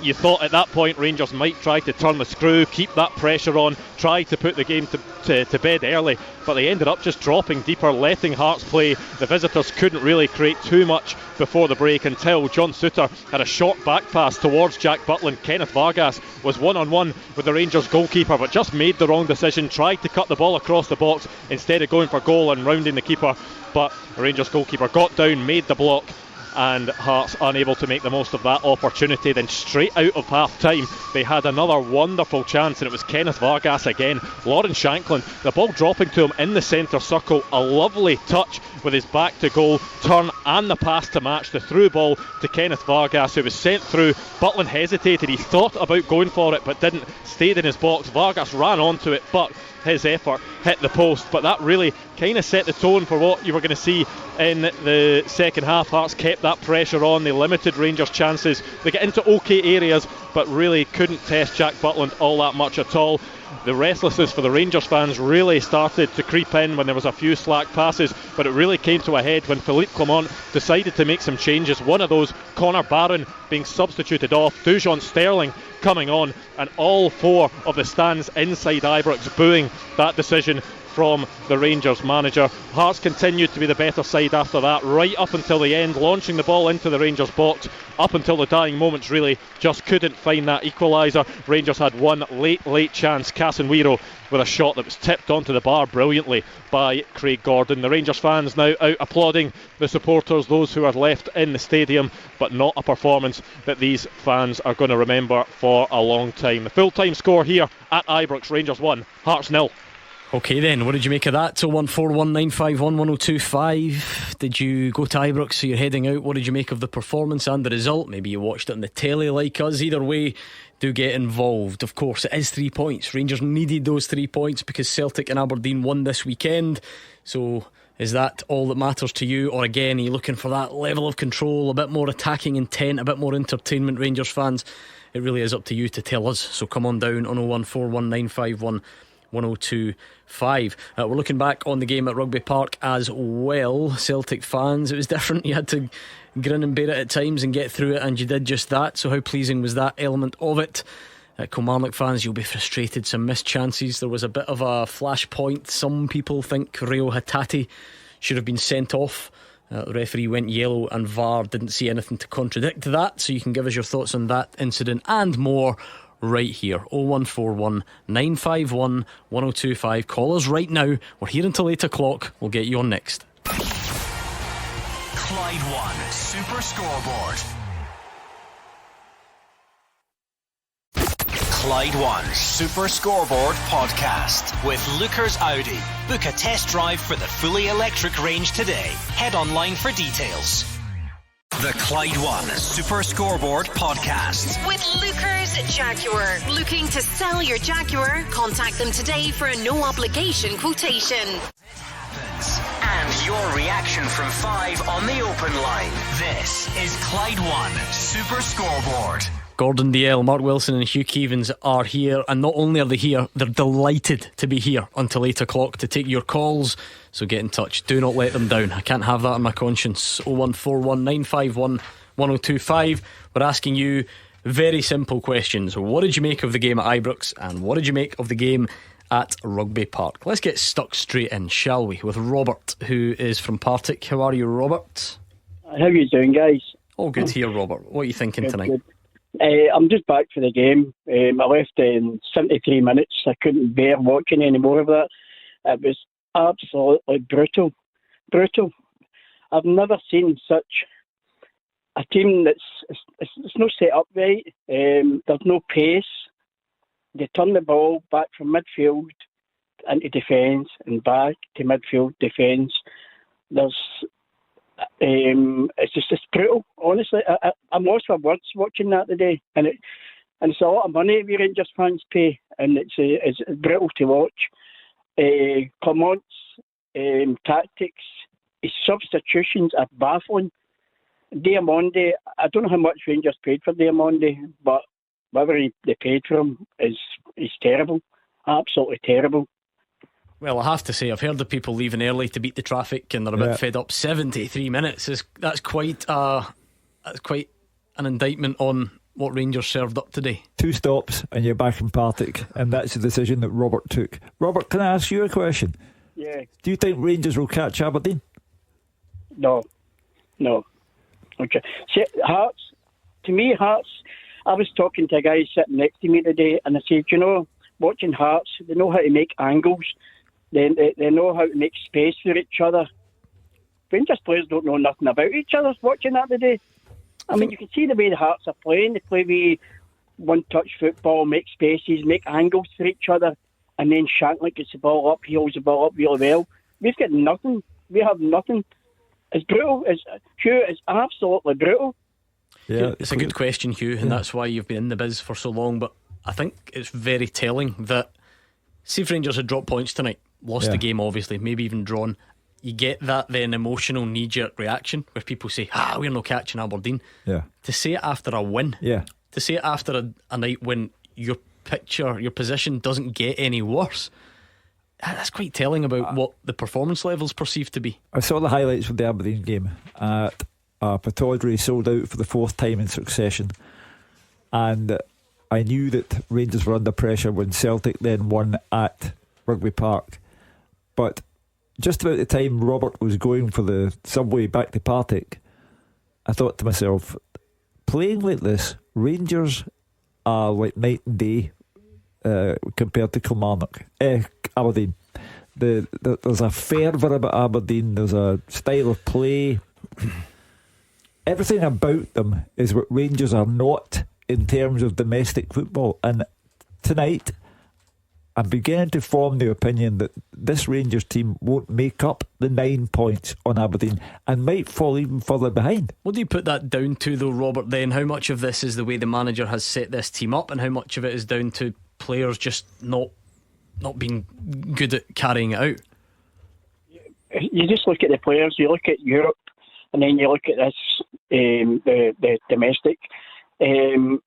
S7: You thought at that point Rangers might try to turn the screw, keep that pressure on, try to put the game to bed early, but they ended up just dropping deeper, letting Hearts play. The visitors couldn't really create too much before the break until John Souttar had a short back pass towards Jack Butland. Kenneth Vargas was one-on-one with the Rangers goalkeeper, but just made the wrong decision, tried to cut the ball across the box instead of going for goal and rounding the keeper, but the Rangers goalkeeper got down, made the block, and Hearts unable to make the most of that opportunity. Then straight out of half time they had another wonderful chance, and it was Kenneth Vargas again. Lawrence Shanklin, the ball dropping to him in the centre circle, a lovely touch with his back to goal, turn and the pass to match, the through ball to Kenneth Vargas, who was sent through. Butland hesitated, he thought about going for it but didn't, stayed in his box. Vargas ran onto it, but his effort hit the post. But that really kind of set the tone for what you were going to see in the second half. Hearts kept that pressure on, they limited Rangers' chances, they get into okay areas but really couldn't test Jack Butland all that much at all. The restlessness for the Rangers fans really started to creep in when there was a few slack passes, but it really came to a head when Philippe Clement decided to make some changes. One of those, Connor Barron being substituted off, Dujon Sterling coming on, and all four of the stands inside Ibrox booing that decision from the Rangers manager. Hearts continued to be the better side after that, right up until the end, launching the ball into the Rangers box up until the dying moments, really just couldn't find that equaliser. Rangers had one late chance, Casemiro with a shot that was tipped onto the bar brilliantly by Craig Gordon. The Rangers fans now out applauding the supporters, those who are left in the stadium, but not a performance that these fans are going to remember for a long time. The full-time score here at Ibrox, Rangers 1, Hearts 0.
S3: Okay then, what did you make of that? 01419511025. Did you go to Ibrox, so you're heading out? What did you make of the performance and the result? Maybe you watched it on the telly like us. Either way, do get involved. Of course, it is 3 points. Rangers needed those 3 points because Celtic and Aberdeen won this weekend. So is that all that matters to you? Or again, are you looking for that level of control, a bit more attacking intent, a bit more entertainment, Rangers fans? It really is up to you to tell us. So come on down on 01419511025. We're looking back on the game at Rugby Park as well. Celtic fans, it was different. You had to grin and bear it at times and get through it, and you did just that. So how pleasing was that element of it? Kilmarnock fans, you'll be frustrated. Some missed chances. There was a bit of a flashpoint. Some people think Rio Hatate should have been sent off. The referee went yellow and VAR didn't see anything to contradict that. So you can give us your thoughts on that incident and more right here. 0141 951 1025. Call us right now. We're here until 8 o'clock. We'll get you on next.
S1: Clyde 1 Super Scoreboard. Clyde 1 Super Scoreboard podcast with Lookers Audi. Book a test drive for the fully electric range today. Head online for details. The Clyde One Super Scoreboard Podcast.
S2: With Luker's Jaguar. Looking to sell your Jaguar? Contact them today for a no-obligation quotation.
S1: And your reaction from 5 on the open line. This is Clyde One Super Scoreboard.
S3: Gordon Dalziel, Mark Wilson and Hugh Keevins are here, and not only are they here, they're delighted to be here until 8 o'clock to take your calls, so get in touch. Do not let them down. I can't have that on my conscience. 01419511025. We're asking you very simple questions. What did you make of the game at Ibrox, and what did you make of the game at Rugby Park? Let's get stuck straight in, shall we, with Robert, who is from Partick. How are you, Robert?
S11: How are you doing, guys?
S3: All good here, Robert. What are you thinking tonight?
S11: Good. I'm just back for the game. I left in 73 minutes. I couldn't bear watching any more of that. It was absolutely brutal. I've never seen such a team that's it's not set up right. There's no pace. They turn the ball back from midfield into defence and back to midfield defence. It's brutal. Honestly, I'm lost for words watching that today, and it's a lot of money we Rangers fans pay, and it's brutal to watch. Clermont's tactics, his substitutions are baffling. Diamonde, I don't know how much Rangers paid for Diamonde, but whatever they paid for him is terrible, absolutely terrible.
S3: Well, I have to say, I've heard of people leaving early to beat the traffic, and they're a bit fed up. 73 minutes that's quite an indictment on what Rangers served up today. 2 stops and you're back in Partick, and that's the decision that Robert took. Robert, can I ask you a question?
S11: Yeah.
S3: Do you think Rangers will catch Aberdeen?
S11: No. Okay. See, Hearts, I was talking to a guy sitting next to me today, and I said, watching Hearts, they know how to make angles. They know how to make space for each other. Rangers players don't know nothing about each other watching that today. I mean, you can see the way the Hearts are playing. They play with one-touch football, make spaces, make angles for each other, and then Shankland gets the ball up, he holds the ball up really well. We've got nothing. We have nothing. It's brutal. It's absolutely brutal.
S3: Yeah, it's a good question, Hugh, and that's why you've been in the biz for so long. But I think it's very telling that, see if Rangers had dropped points tonight, lost the game obviously, maybe even drawn, you get that then emotional knee-jerk reaction where people say, we're not catching Aberdeen. To say it after a win, to say it after a night when your position doesn't get any worse, that's quite telling about what the performance level's perceived to be. I saw the highlights from the Aberdeen game at Pataudry, sold out for the 4th time in succession, and I knew that Rangers were under pressure when Celtic then won at Rugby Park. But just about the time Robert was going for the subway back to Partick, I thought to myself, playing like this, Rangers are like night and day compared to Aberdeen. There's a fervour about Aberdeen, there's a style of play. Everything about them is what Rangers are not in terms of domestic football. And tonight, I'm beginning to form the opinion that this Rangers team won't make up the 9 points on Aberdeen and might fall even further behind. What do you put that down to though, Robert, then? How much of this is the way the manager has set this team up, and how much of it is down to players just not being good at carrying it out?
S11: You just look at the players, you look at Europe, and then you look at this, the domestic. It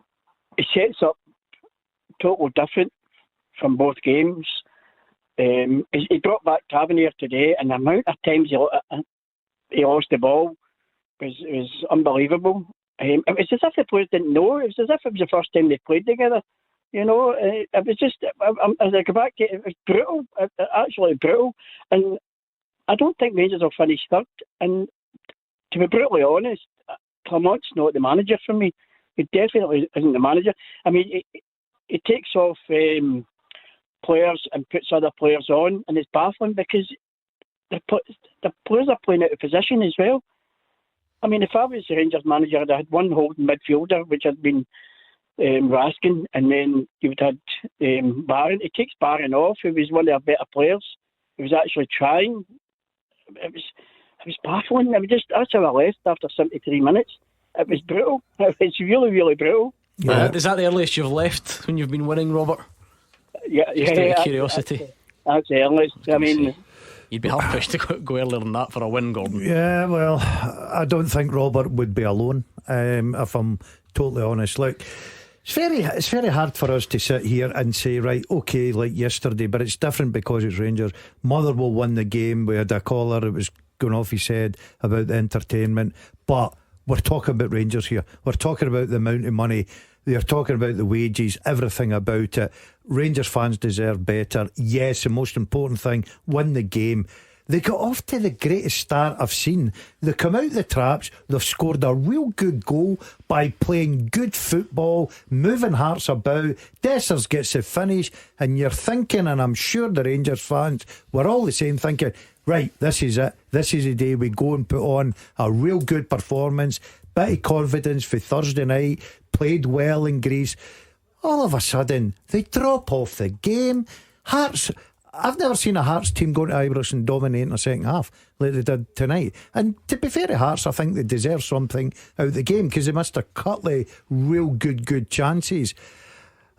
S11: sets up total different from both games. He brought back Tavernier today, and the amount of times he lost the ball was unbelievable. It was as if the players didn't know. It was as if it was the first time they played together. It was just, as I go back to it, it was brutal, absolutely brutal. And I don't think Rangers will finish 3rd. And to be brutally honest, Clermont's not the manager for me. He definitely isn't the manager. I mean, he takes off players and puts other players on, and it's baffling because the players are playing out of position as well. I mean, if I was the Rangers manager, I'd had one holding midfielder, which had been Raskin, and then you would have had Barron. He takes Barron off, who was one of their better players. He was actually trying. It was baffling. I mean, that's how I left after 73 minutes. It was brutal. It was really, really brutal.
S3: Yeah. Is that the earliest you've left when you've been winning, Robert?
S11: Yeah,
S3: Just out of curiosity.
S11: That's the earliest. I mean,
S3: you'd be hard pushed to go earlier than that for a win, Gordon.
S6: Yeah, well, I don't think Robert would be alone. If I'm totally honest, look, it's very hard for us to sit here and say, right, okay, like yesterday, but it's different because it's Rangers. Motherwell won the game. We had a caller, it was going off his head about the entertainment, but we're talking about Rangers here. We're talking about the amount of money. They're talking about the wages, everything about it. Rangers fans deserve better. Yes, the most important thing, win the game. They got off to the greatest start I've seen. They come out the traps. They've scored a real good goal by playing good football, moving Hearts about. Dessers gets the finish, and you're thinking, and I'm sure the Rangers fans were all the same, thinking, right, this is it. This is the day we go and put on a real good performance. Bit of confidence for Thursday night. Played well in Greece. All of a sudden, they drop off the game. Hearts, I've never seen a Hearts team go to Ibrox and dominate in the second half like they did tonight. And to be fair to Hearts, I think they deserve something out of the game because they missed a couple of real good chances.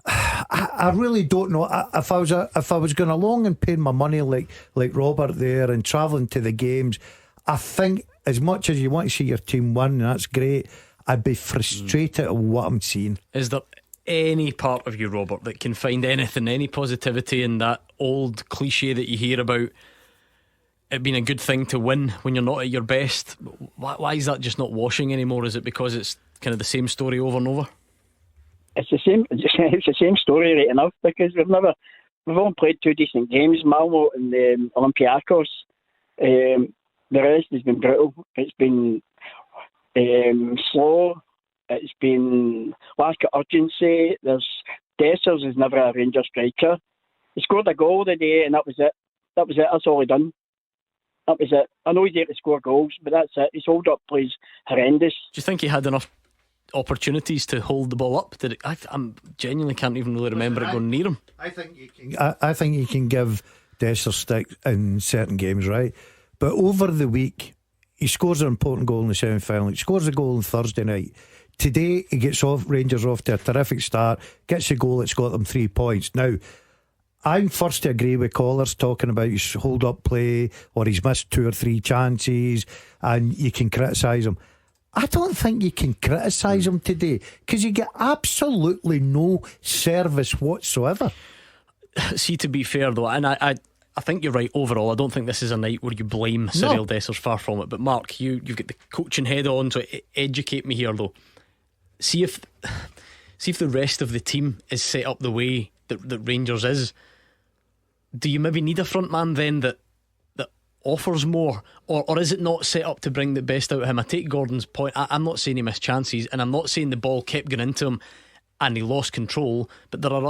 S6: I really don't know if I was going along and paying my money like Robert there and travelling to the games. I think as much as you want to see your team win, and that's great, I'd be frustrated at what I'm seeing.
S3: Is there any part of you, Robert, that can find anything, any positivity in that old cliche that you hear about it being a good thing to win when you're not at your best? Why is that just not washing anymore? Is it because it's kind of the same story over and over? It's the
S11: same story right enough, because we've only played two decent games, Malmo and Olympiacos. The rest has been brutal. It's been slow. It's been lack of urgency. Dessers is never a Ranger striker. He scored a goal today, and that was it. That's all he done. That was it. I know he's there to score goals, but that's it. His hold up play is horrendous.
S3: Do you think he had enough opportunities to hold the ball up? I genuinely can't even really remember it going near him.
S6: I think you can give Dessers stick in certain games, right? But over the week, he scores an important goal in the semi-final. He scores a goal on Thursday night. Today he gets Rangers off to a terrific start, gets a goal that's got them 3 points. Now, I'm first to agree with callers talking about his hold up play or he's missed 2 or 3 chances and you can criticise him. I don't think you can criticise him today because you get absolutely no service whatsoever.
S3: See, to be fair though, and I think you're right overall. I don't think this is a night where you blame Cyril Dessers, far from it. But Mark, you've got the coaching head on, so educate me here though. See if the rest of the team is set up the way that Rangers is. Do you maybe need a front man then that offers more, or is it not set up to bring the best out of him? I take Gordon's point. I'm not saying he missed chances, and I'm not saying the ball kept going into him and he lost control, but there are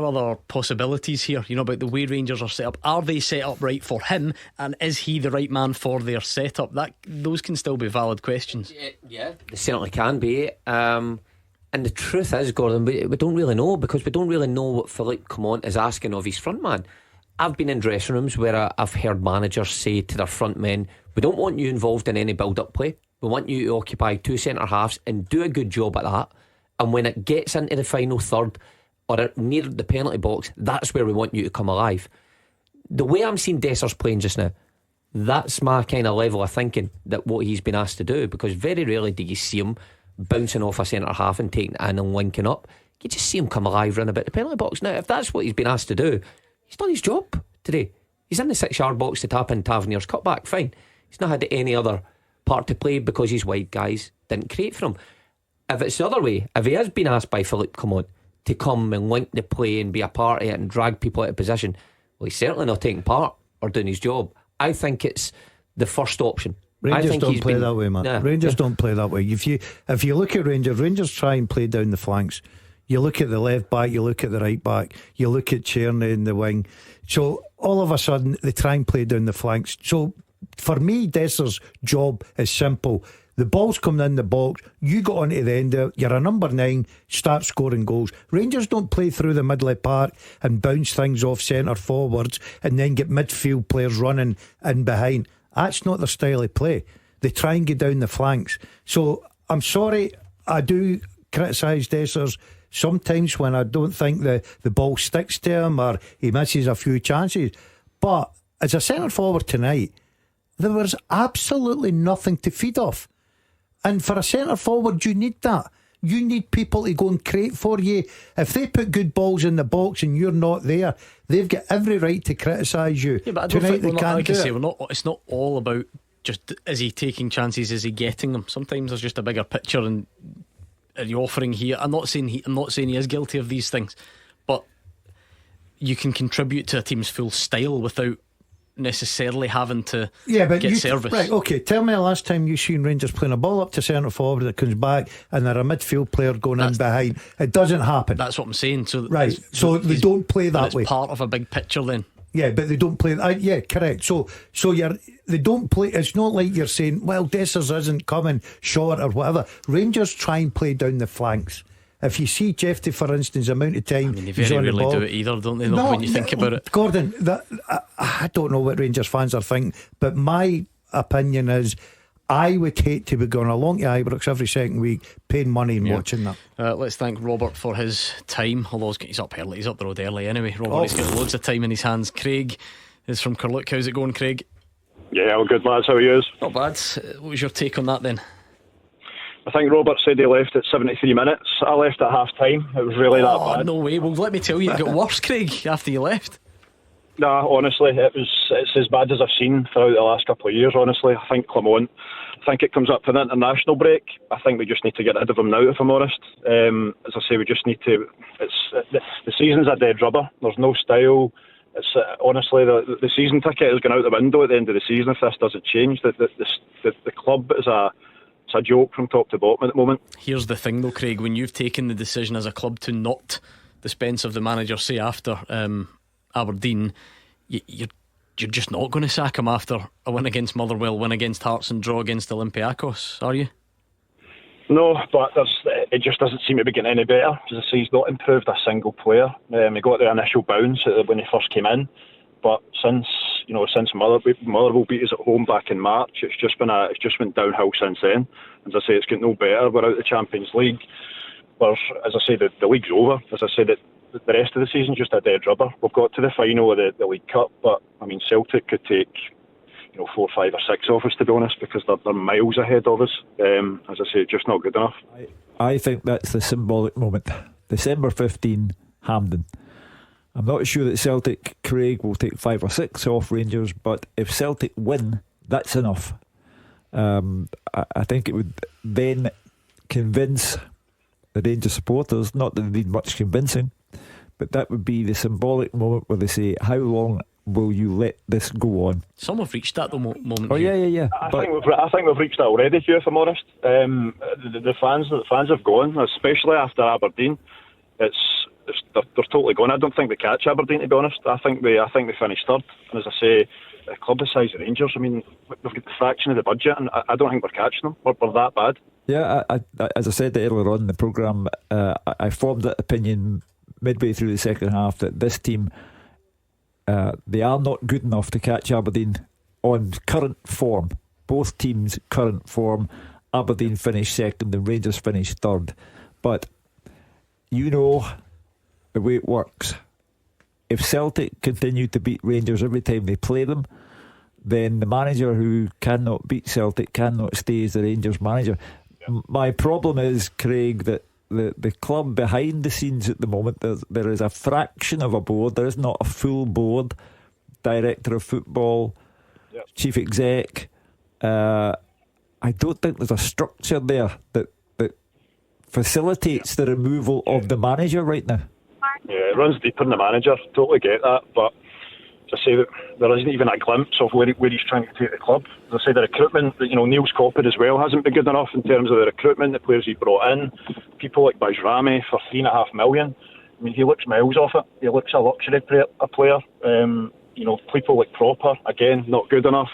S3: other possibilities here, about the way Rangers are set up. Are they set up right for him, and is he the right man for their setup? Those can still be valid questions.
S4: Yeah, they certainly can be. And the truth is, Gordon, we don't really know, because we don't really know what Philippe Clement is asking of his front man. I've been in dressing rooms where I've heard managers say to their front men, we don't want you involved in any build-up play. We want you to occupy 2 centre halves and do a good job at that. And when it gets into the final third or near the penalty box, that's where we want you to come alive. The way I'm seeing Dessers playing just now, that's my kind of level of thinking that what he's been asked to do, because very rarely do you see him bouncing off a centre half and taking it in and linking up. You just see him come alive running about the penalty box. Now, if that's what he's been asked to do, he's done his job today. He's in the 6-yard box to tap in Tavernier's cutback, fine. He's not had any other part to play because his wide guys didn't create for him. If it's the other way, if he has been asked by Philippe Clement to come and link the play and be a part of it and drag people out of position, well, he's certainly not taking part or doing his job. I think it's the first option.
S6: Rangers don't play that way, man. Nah, Rangers don't play that way. If you look at Rangers try and play down the flanks. You look at the left back, you look at the right back, you look at Tierney in the wing. So all of a sudden they try and play down the flanks. So for me, Dessers' job is simple. The ball's coming in the box, you got onto the end of it, you're a number 9, start scoring goals. Rangers don't play through the middle of the park and bounce things off centre forwards and then get midfield players running in behind. That's not their style of play. They try and get down the flanks. So I'm sorry, I do criticise Dessers sometimes when I don't think the ball sticks to him or he misses a few chances. But as a centre forward tonight, there was absolutely nothing to feed off. And for a centre forward, you need that. You need people to go and create for you. If they put good balls in the box and you're not there, they've got every right to criticise you.
S3: Yeah, but I don't
S6: tonight
S3: think
S6: they
S3: we're not,
S6: can't
S3: like
S6: do
S3: I say,
S6: it.
S3: we're not. It's not all about just is he taking chances, is he getting them. Sometimes there's just a bigger picture and the offering here. I'm not saying he is guilty of these things, but you can contribute to a team's full style without necessarily having to get service.
S6: Right, okay, tell me the last time you seen Rangers playing a ball up to centre forward that comes back and they're a midfield player going in behind. It doesn't happen.
S3: That's what I'm saying. So
S6: right, so they don't play that
S3: it's
S6: way.
S3: Part of a big picture then.
S6: Yeah, but they don't play that. Yeah, correct. So they don't play. It's not like you're saying, well, Dessers isn't coming short or whatever. Rangers try and play down the flanks. If you see Jeffy, for instance, the amount of time
S3: they
S6: he's
S3: very
S6: on the
S3: rarely
S6: ball,
S3: do it either, don't they? When you think about it,
S6: Gordon, I don't know what Rangers fans are thinking, but my opinion is, I would hate to be going along to Ibrox every second week, paying money and watching that.
S3: Let's thank Robert for his time. Although he's up early, he's up the road early anyway. Robert, he's got loads of time in his hands. Craig is from Carluke. How's it going, Craig?
S12: Yeah, all good, lads. How are you?
S3: Not bad. What was your take on that then?
S12: I think Robert said he left at 73 minutes. I left at half time. It was really that bad.
S3: No way. Well, let me tell you, it got worse, Craig, after you left.
S12: Nah, honestly, it's as bad as I've seen throughout the last couple of years, honestly. I think Clement, it comes up for the international break. I think we just need to get rid of him now, if I'm honest. As I say, we just need to. The season's a dead rubber. There's no style. It's honestly, the season ticket is going out the window at the end of the season if this doesn't change. The club is a joke from top to bottom at the moment.
S3: Here's the thing though, Craig, when you've taken the decision as a club to not dispense of the manager, say after Aberdeen, you're just not going to sack him after a win against Motherwell, win against Hearts and draw against Olympiacos, are you?
S12: No, but it just doesn't seem to be getting any better. As I say, he's not improved a single player. He got the initial bounce when he first came in, but since Motherwell beat us at home back in March, it's just went downhill since then. As I say, it's got no better. We're out the Champions League. As I say, the league's over. As I say, the rest of the season's just a dead rubber. We've got to the final of the League Cup, but I mean, Celtic could take 4, 5 or 6 off us, to be honest, because they're miles ahead of us. As I say, it's just not good enough.
S5: I think that's the symbolic moment. December 15, Hampden. I'm not sure that Celtic, Craig, will take 5 or 6 off Rangers, but if Celtic win, that's enough. I think it would then convince the Rangers supporters, not that they need much convincing, but that would be the symbolic moment where they say, how long will you let this go on?
S3: Some have reached that moment.
S5: Oh yeah.
S12: I think we've reached that already, Hugh, if I'm honest. The fans have gone, especially after Aberdeen. They're totally gone. I don't think they catch Aberdeen, to be honest. I think they finished third. And as I say, a club the size of Rangers, I mean, we've got the fraction of the budget, and I don't think we're catching them. We're that bad.
S5: Yeah, I as I said earlier on in the programme, I formed that opinion midway through the second half that this team, they are not good enough to catch Aberdeen on current form. Both teams' current form. Aberdeen finished second and Rangers finished third. But you know the way it works. If Celtic continue to beat Rangers every time they play them, then the manager who cannot beat Celtic cannot stay as the Rangers manager. My problem is, Craig, that the club behind the scenes at the moment, there is a fraction of a board. There is not a full board. Director of football, chief exec. I don't think there's a structure there that facilitates the removal of the manager right now.
S12: Yeah, it runs deeper than the manager. Totally get that, but to say that there isn't even a glimpse of where he's trying to take the club. As I say, the recruitment, Neil's copied as well, hasn't been good enough in terms of the recruitment, the players he brought in. People like Bajrami for $3.5 million. I mean, he looks miles off it. He looks a luxury player. People like Proper, again, not good enough.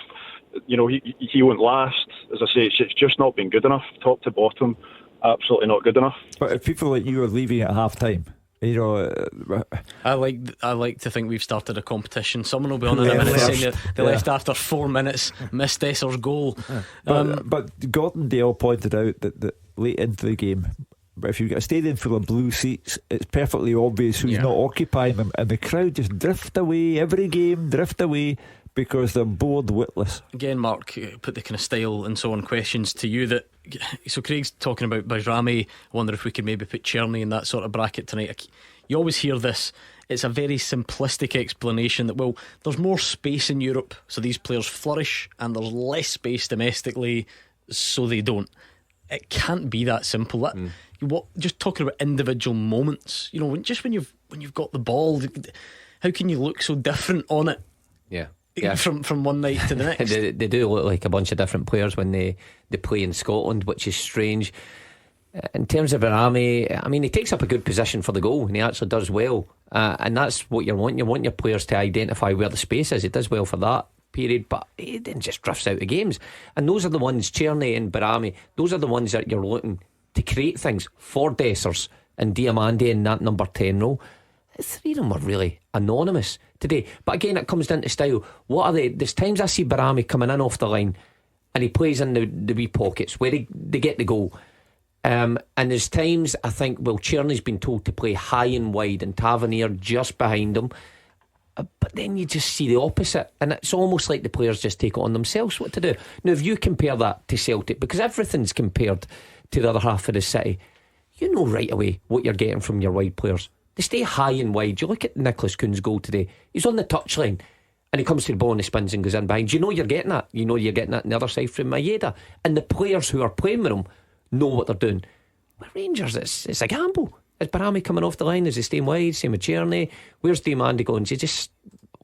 S12: He won't last. As I say, it's just not been good enough, top to bottom. Absolutely not good enough.
S5: But if people like you are leaving at half time, You know,
S3: I like to think we've started a competition. Someone will be on in a minute saying they left after 4 minutes, missed Esser's goal.
S5: But Gordon Dale pointed out that late into the game, if you've got a stadium full of blue seats, it's perfectly obvious who's not occupying them, and the crowd just drift away every game, because they're bored witless.
S3: Again, Mark, put the kind of style and so on questions to you. So Craig's talking about Bajrami. I wonder if we could maybe put Cherney in that sort of bracket tonight. You always hear this. It's a very simplistic explanation that, well, there's more space in Europe, so these players flourish, and there's less space domestically, so they don't. It can't be that simple. Just talking about individual moments, you know, just when you've got the ball, how can you look so different on it?
S4: Yeah.
S3: From one night to the next.
S4: They do look like a bunch of different players when they play in Scotland, which is strange. In terms of Bajrami, I mean, he takes up a good position for the goal, and he actually does well, and that's what you want. You want your players to identify where the space is. He does well for that period, but he then just drifts out of games. And those are the ones, Cherney and Bajrami, those are the ones that you're looking to create things for Dessers and Diamande in that number 10 role. The three of them were really anonymous today. But again, it comes down to style. What are they? There's times I see Bajrami coming in off the line and he plays in the wee pockets where they get the goal. And there's times I think, well, Cherney's been told to play high and wide and Tavernier just behind him. But then you just see the opposite, and it's almost like the players just take it on themselves what to do. Now, if you compare that to Celtic, because everything's compared to the other half of the city, you know right away what you're getting from your wide players. They stay high and wide. You look at Nicholas Kuhn's goal today. He's on the touchline and he comes to the ball and he spins and goes in behind. You know you're getting that. You know you're getting that on the other side from Maeda. And the players who are playing with him know what they're doing. With Rangers, it's a gamble. Is Bajrami coming off the line? Is he staying wide? Same with Cherney. Where's Diamande going? Does he just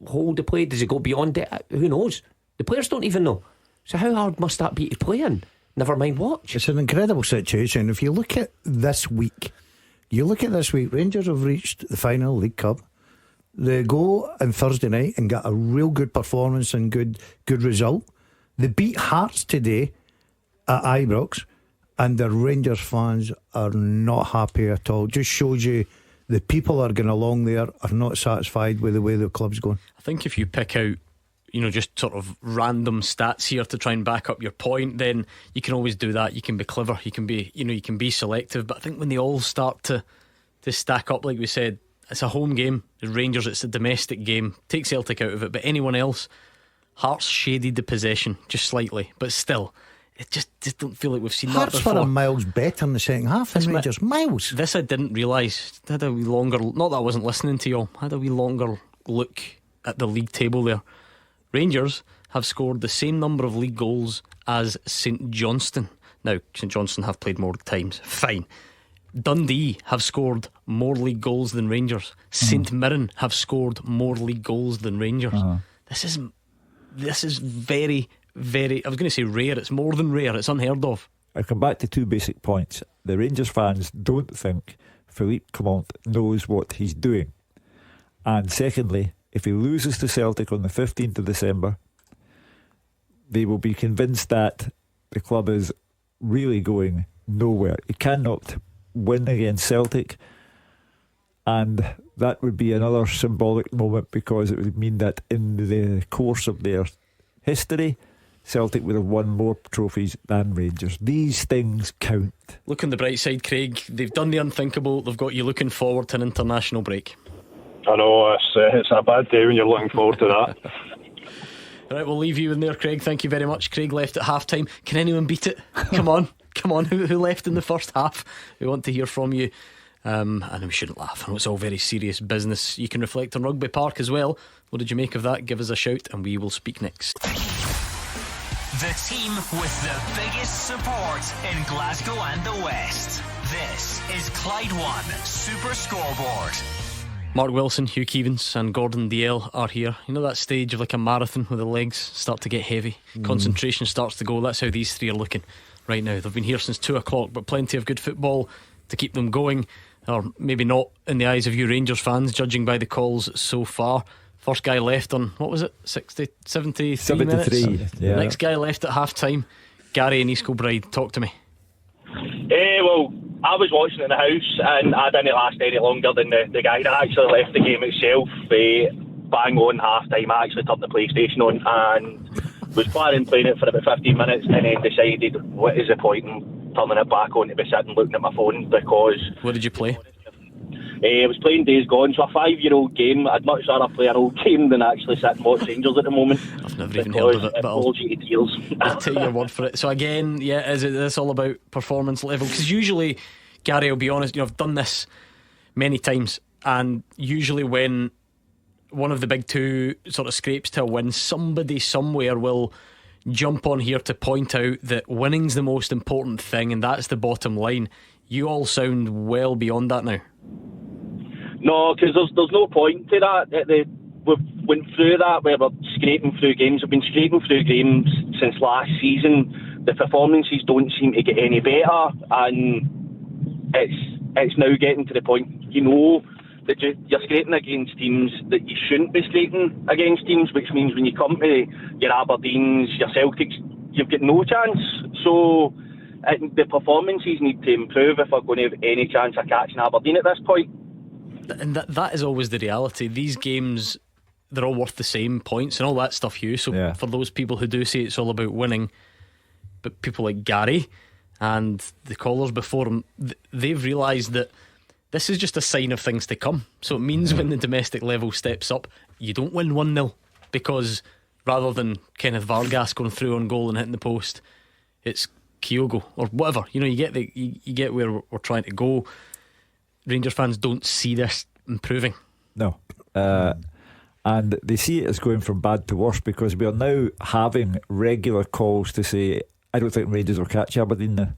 S4: hold the play? Does he go beyond it? Who knows? The players don't even know. So how hard must that be to play in? Never mind watch.
S6: It's an incredible situation. If you look at this week, Rangers have reached the final League Cup. They go on Thursday night and get a real good performance and good result. They beat Hearts today at Ibrox, and the Rangers fans are not happy at all. Just shows you the people that are going along there are not satisfied with the way the club's going.
S3: I think if you pick out, you know, just sort of random stats here to try and back up your point, then you can always do that. You can be clever, you can be selective. But I think when they all start to stack up, like we said, it's a home game. The Rangers, it's a domestic game. Take Celtic out of it, but anyone else, Hearts shaded the possession just slightly, but still, it just don't feel like we've seen
S6: Hearts
S3: that before.
S6: Hearts were miles better in the second half than Rangers. Miles.
S3: This I didn't realise. I had a wee longer, not that I wasn't listening to you all, I had a wee longer look at the league table there. Rangers have scored the same number of league goals as St Johnstone. Now, St Johnstone have played more times, fine. Dundee have scored more league goals than Rangers. St Mirren have scored more league goals than Rangers. This is very, very, I was going to say rare. It's more than rare. It's unheard of.
S5: I come back to two basic points. The Rangers fans don't think Philippe Clement knows what he's doing. And secondly, if he loses to Celtic on the 15th of December, they will be convinced that the club is really going nowhere. He cannot win against Celtic, and that would be another symbolic moment, because it would mean that in the course of their history, Celtic would have won more trophies than Rangers. These things count.
S3: Look on the bright side, Craig. They've done the unthinkable. They've got you looking forward to an international break.
S12: I know, it's a bad day when you're looking forward to that.
S3: Right, we'll leave you in there, Craig. Thank you very much. Craig left at half time. Can anyone beat it? Come on. Who left in the first half? We want to hear from you. And we shouldn't laugh. I know it's all very serious business. You can reflect on Rugby Park as well. What did you make of that? Give us a shout and we will speak next.
S1: The team with the biggest support in Glasgow and the West. This is Clyde One Super Scoreboard.
S3: Mark Wilson, Hugh Keevins and Gordon Dalziel are here. You know that stage of like a marathon where the legs start to get heavy, concentration starts to go. That's how these three are looking right now. They've been here since 2 o'clock, but plenty of good football to keep them going. Or maybe not in the eyes of you Rangers fans, judging by the calls so far. First guy left on, what was it, 73 minutes?
S5: Yeah.
S3: Next guy left at half time. Gary in East Kilbride, talk to me.
S12: Well, I was watching in the house and I didn't last any longer than the guy that actually left the game itself. Bang on half time, I actually turned the PlayStation on and was planning playing it for about 15 minutes and then decided, what is the point in turning it back on to be sitting looking at my phone? Because
S3: what did you play?
S12: I was playing Days Gone, so a 5-year-old game. I'd much rather play an old game than actually sit and watch Rangers at the moment.
S3: I've never even heard of it, but
S12: I'll
S3: take your word for it. So again, yeah, is this all about performance level? Because usually, Gary, I'll be honest, I've done this many times, and usually when one of the big two sort of scrapes to a win, somebody somewhere will jump on here to point out that winning's the most important thing and that's the bottom line. You all sound well beyond that now.
S12: No, because there's no point to that. We've went through that where we're scraping through games. We've been scraping through games since last season. The performances don't seem to get any better, and it's now getting to the point, that you're scraping against teams that you shouldn't be scraping against teams, which means when you come to your Aberdeens, your Celtics, you've got no chance. So the performances need to improve if we're going to have any chance of catching Aberdeen at this point.
S3: And that is always the reality. These games, they're all worth the same points and all that stuff, Hugh. So for those people who do say it's all about winning, but people like Gary and the callers before him, they've realised that this is just a sign of things to come. So it means when the domestic level steps up, you don't win 1-0, because rather than Kenneth Vargas going through on goal and hitting the post, it's Kyogo or whatever. You get where we're trying to go. Rangers fans don't see this improving.
S5: No. And they see it as going from bad to worse, because we are now having regular calls to say, I don't think Rangers will catch Aberdeen now.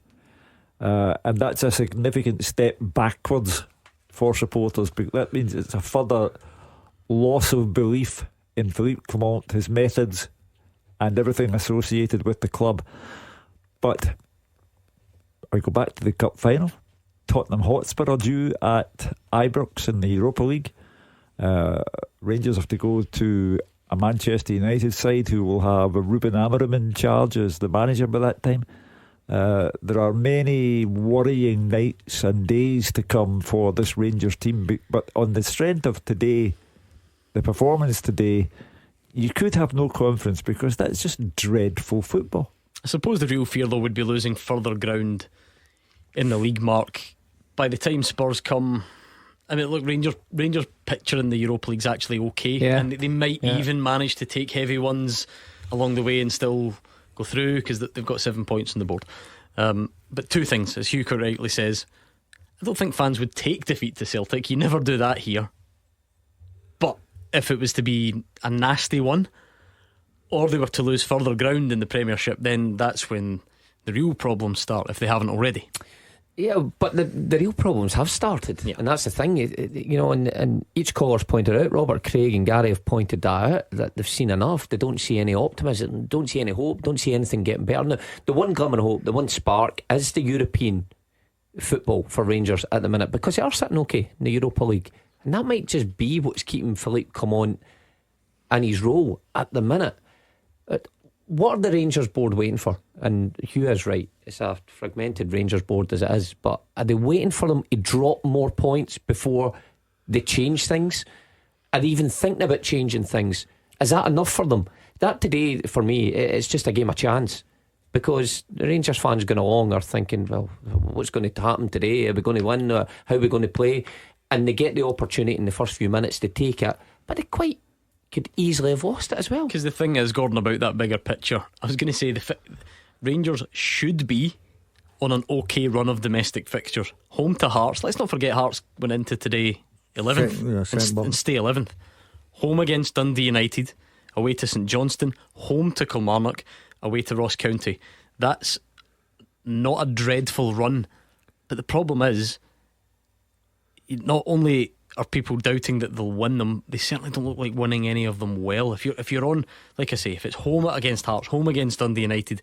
S5: And that's a significant step backwards for supporters. That means it's a further loss of belief in Philippe Clement, his methods, and everything associated with the club. But I go back to the cup final. Tottenham Hotspur are due at Ibrox in the Europa League. Rangers have to go to a Manchester United side who will have Ruben Amorim in charge as the manager by that time. There are many worrying nights and days to come for this Rangers team, but on the strength of today, the performance today, you could have no confidence, because that's just dreadful football.
S3: I suppose the real fear though would be losing further ground in the league, Mark. By the time Spurs come, I mean, look, Rangers' picture in the Europa League's actually okay, and they might even manage to take heavy ones along the way and still go through, because they've got 7 points on the board. But two things, as Hugh correctly says, I don't think fans would take defeat to Celtic. You never do that here. But if it was to be a nasty one, or they were to lose further ground in the Premiership, then that's when the real problems start, if they haven't already.
S4: Yeah, but the real problems have started, and that's the thing, and each caller's pointed out, Robert, Craig and Gary have pointed that out, that they've seen enough. They don't see any optimism, don't see any hope, don't see anything getting better. Now, the one glimmer of hope, the one spark, is the European football for Rangers at the minute, because they are sitting okay in the Europa League, and that might just be what's keeping Philippe Clement in his role at the minute. What are the Rangers board waiting for? And Hugh is right, it's a fragmented Rangers board as it is, but are they waiting for them to drop more points before they change things? Are they even thinking about changing things? Is that enough for them? That today, for me, it's just a game of chance, because the Rangers fans going along are thinking, well, what's going to happen today? Are we going to win? How are we going to play? And they get the opportunity in the first few minutes to take it, but they could easily have lost it as well.
S3: Because the thing is, Gordon, about that bigger picture, I was going to say Rangers should be on an okay run of domestic fixtures. Home to Hearts, let's not forget Hearts went into today 11th and stay 11th. Home against Dundee United, away to St Johnstone, home to Kilmarnock, away to Ross County. That's not a dreadful run, but the problem is, not only are people doubting that they'll win them, they certainly don't look like winning any of them well. If you're on, like I say, if it's home against Hearts, home against Dundee United,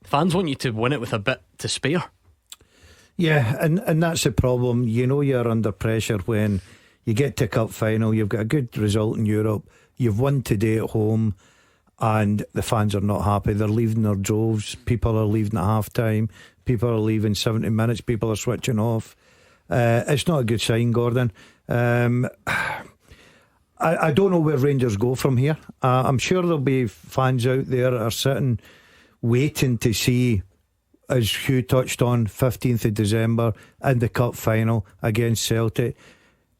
S3: fans want you to win it with a bit to spare.
S6: Yeah, and that's the problem. You're under pressure when you get to cup final, you've got a good result in Europe, you've won today at home, and the fans are not happy. They're leaving their droves. People are leaving at half time. people are leaving 70 minutes, people are switching off. It's not a good sign, Gordon. I don't know where Rangers go from here. I'm sure there'll be fans out there are sitting waiting to see, as Hugh touched on, 15th of December in the cup final against Celtic.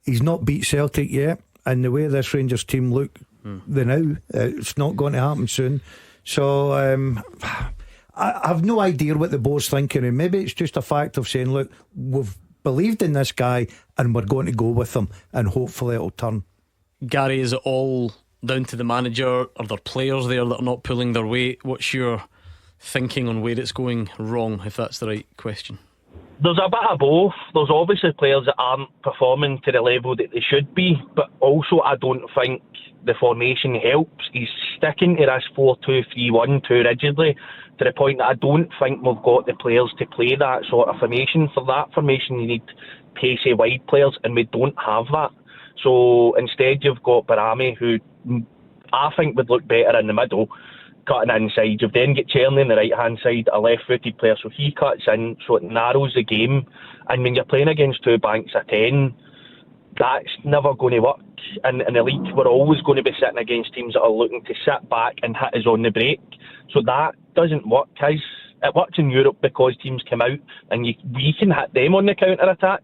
S6: He's not beat Celtic yet, and the way this Rangers team look now, it's not going to happen soon. So I have no idea what the board's thinking, and maybe it's just a fact of saying, look, we've believed in this guy and we're going to go with him, and hopefully it'll turn.
S3: Gary, is it all down to the manager? Are there players there that are not pulling their weight? What's your thinking on where it's going wrong, if that's the right question?
S13: There's a bit of both. There's obviously players that aren't performing to the level that they should be, but also I don't think the formation helps. He's sticking to this 4-2-3-1 too rigidly, to the point that I don't think we've got the players to play that sort of formation. For that formation you need pacey wide players, and we don't have that. So instead you've got Barami, who I think would look better in the middle, cutting inside. You've then got Cherny on the right hand side, a left footed player, so he cuts in, so it narrows the game. And when you're playing against two banks of 10, that's never going to work. In the league, we're always going to be sitting against teams that are looking to sit back and hit us on the break. So that doesn't work. It works in Europe because teams come out and we can hit them on the counter attack,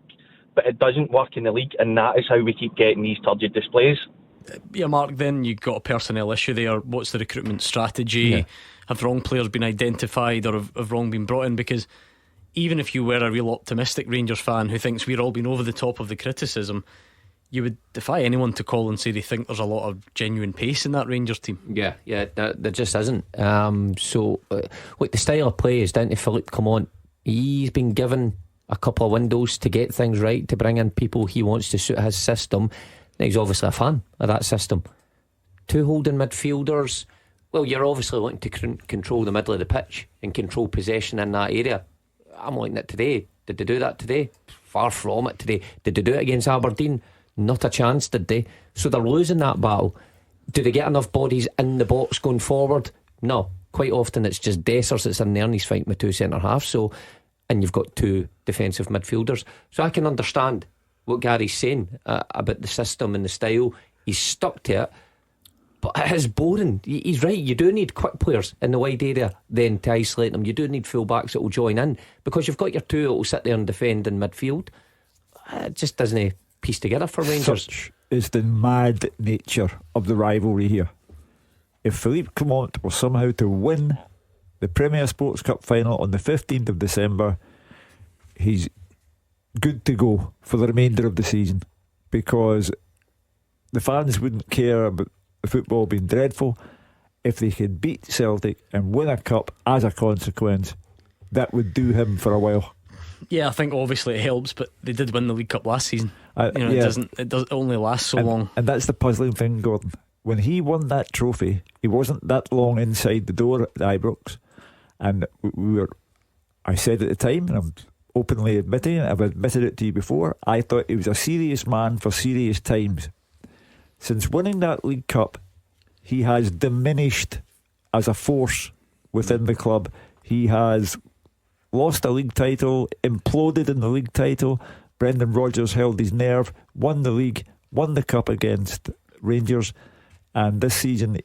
S13: but it doesn't work in the league, and that is how we keep getting these turgid displays.
S3: Yeah, Mark, then you've got a personnel issue there. What's the recruitment strategy? Yeah. Have wrong players been identified, or have wrong been brought in? Because even if you were a real optimistic Rangers fan who thinks we're all been over the top of the criticism, you would defy anyone to call and say they think there's a lot of genuine pace in that Rangers team.
S4: Yeah, there just isn't. Look, the style of play is down to Philippe Clement. He's been given a couple of windows to get things right, to bring in people he wants to suit his system. He's obviously a fan of that system. Two holding midfielders. Well, you're obviously wanting to control the middle of the pitch and control possession in that area. I'm looking at today. Did they do that today? Far from it today. Did they do it against Aberdeen? Not a chance, did they? So they're losing that battle. Do they get enough bodies in the box going forward? No. Quite often it's just Dessers that's in there and he's fighting with two centre halves. And you've got two defensive midfielders. So I can understand what Gary's saying about the system and the style. He's stuck to it, but it is boring. He's right. You do need quick players in the wide area then to isolate them. You do need full backs that will join in, because you've got your two that will sit there and defend in midfield. It just doesn't piece together for Rangers.
S5: Such is the mad nature of the rivalry here. If Philippe Clement was somehow to win the Premier Sports Cup final on the 15th of December, he's good to go for the remainder of the season, because the fans wouldn't care about the football being dreadful. If they could beat Celtic and win a cup as a consequence, that would do him for a while.
S3: Yeah, I think obviously it helps, but they did win the League Cup last season. It only lasts so long.
S5: And that's the puzzling thing, Gordon. When he won that trophy, he wasn't that long inside the door at Ibrox, and I said at the time, and I'm openly admitting it, I've admitted it to you before, I thought he was a serious man for serious times. Since winning that League Cup, he has diminished as a force within the club. He has lost a league title, imploded in the league title. Brendan Rodgers held his nerve, won the league, won the cup against Rangers, and this season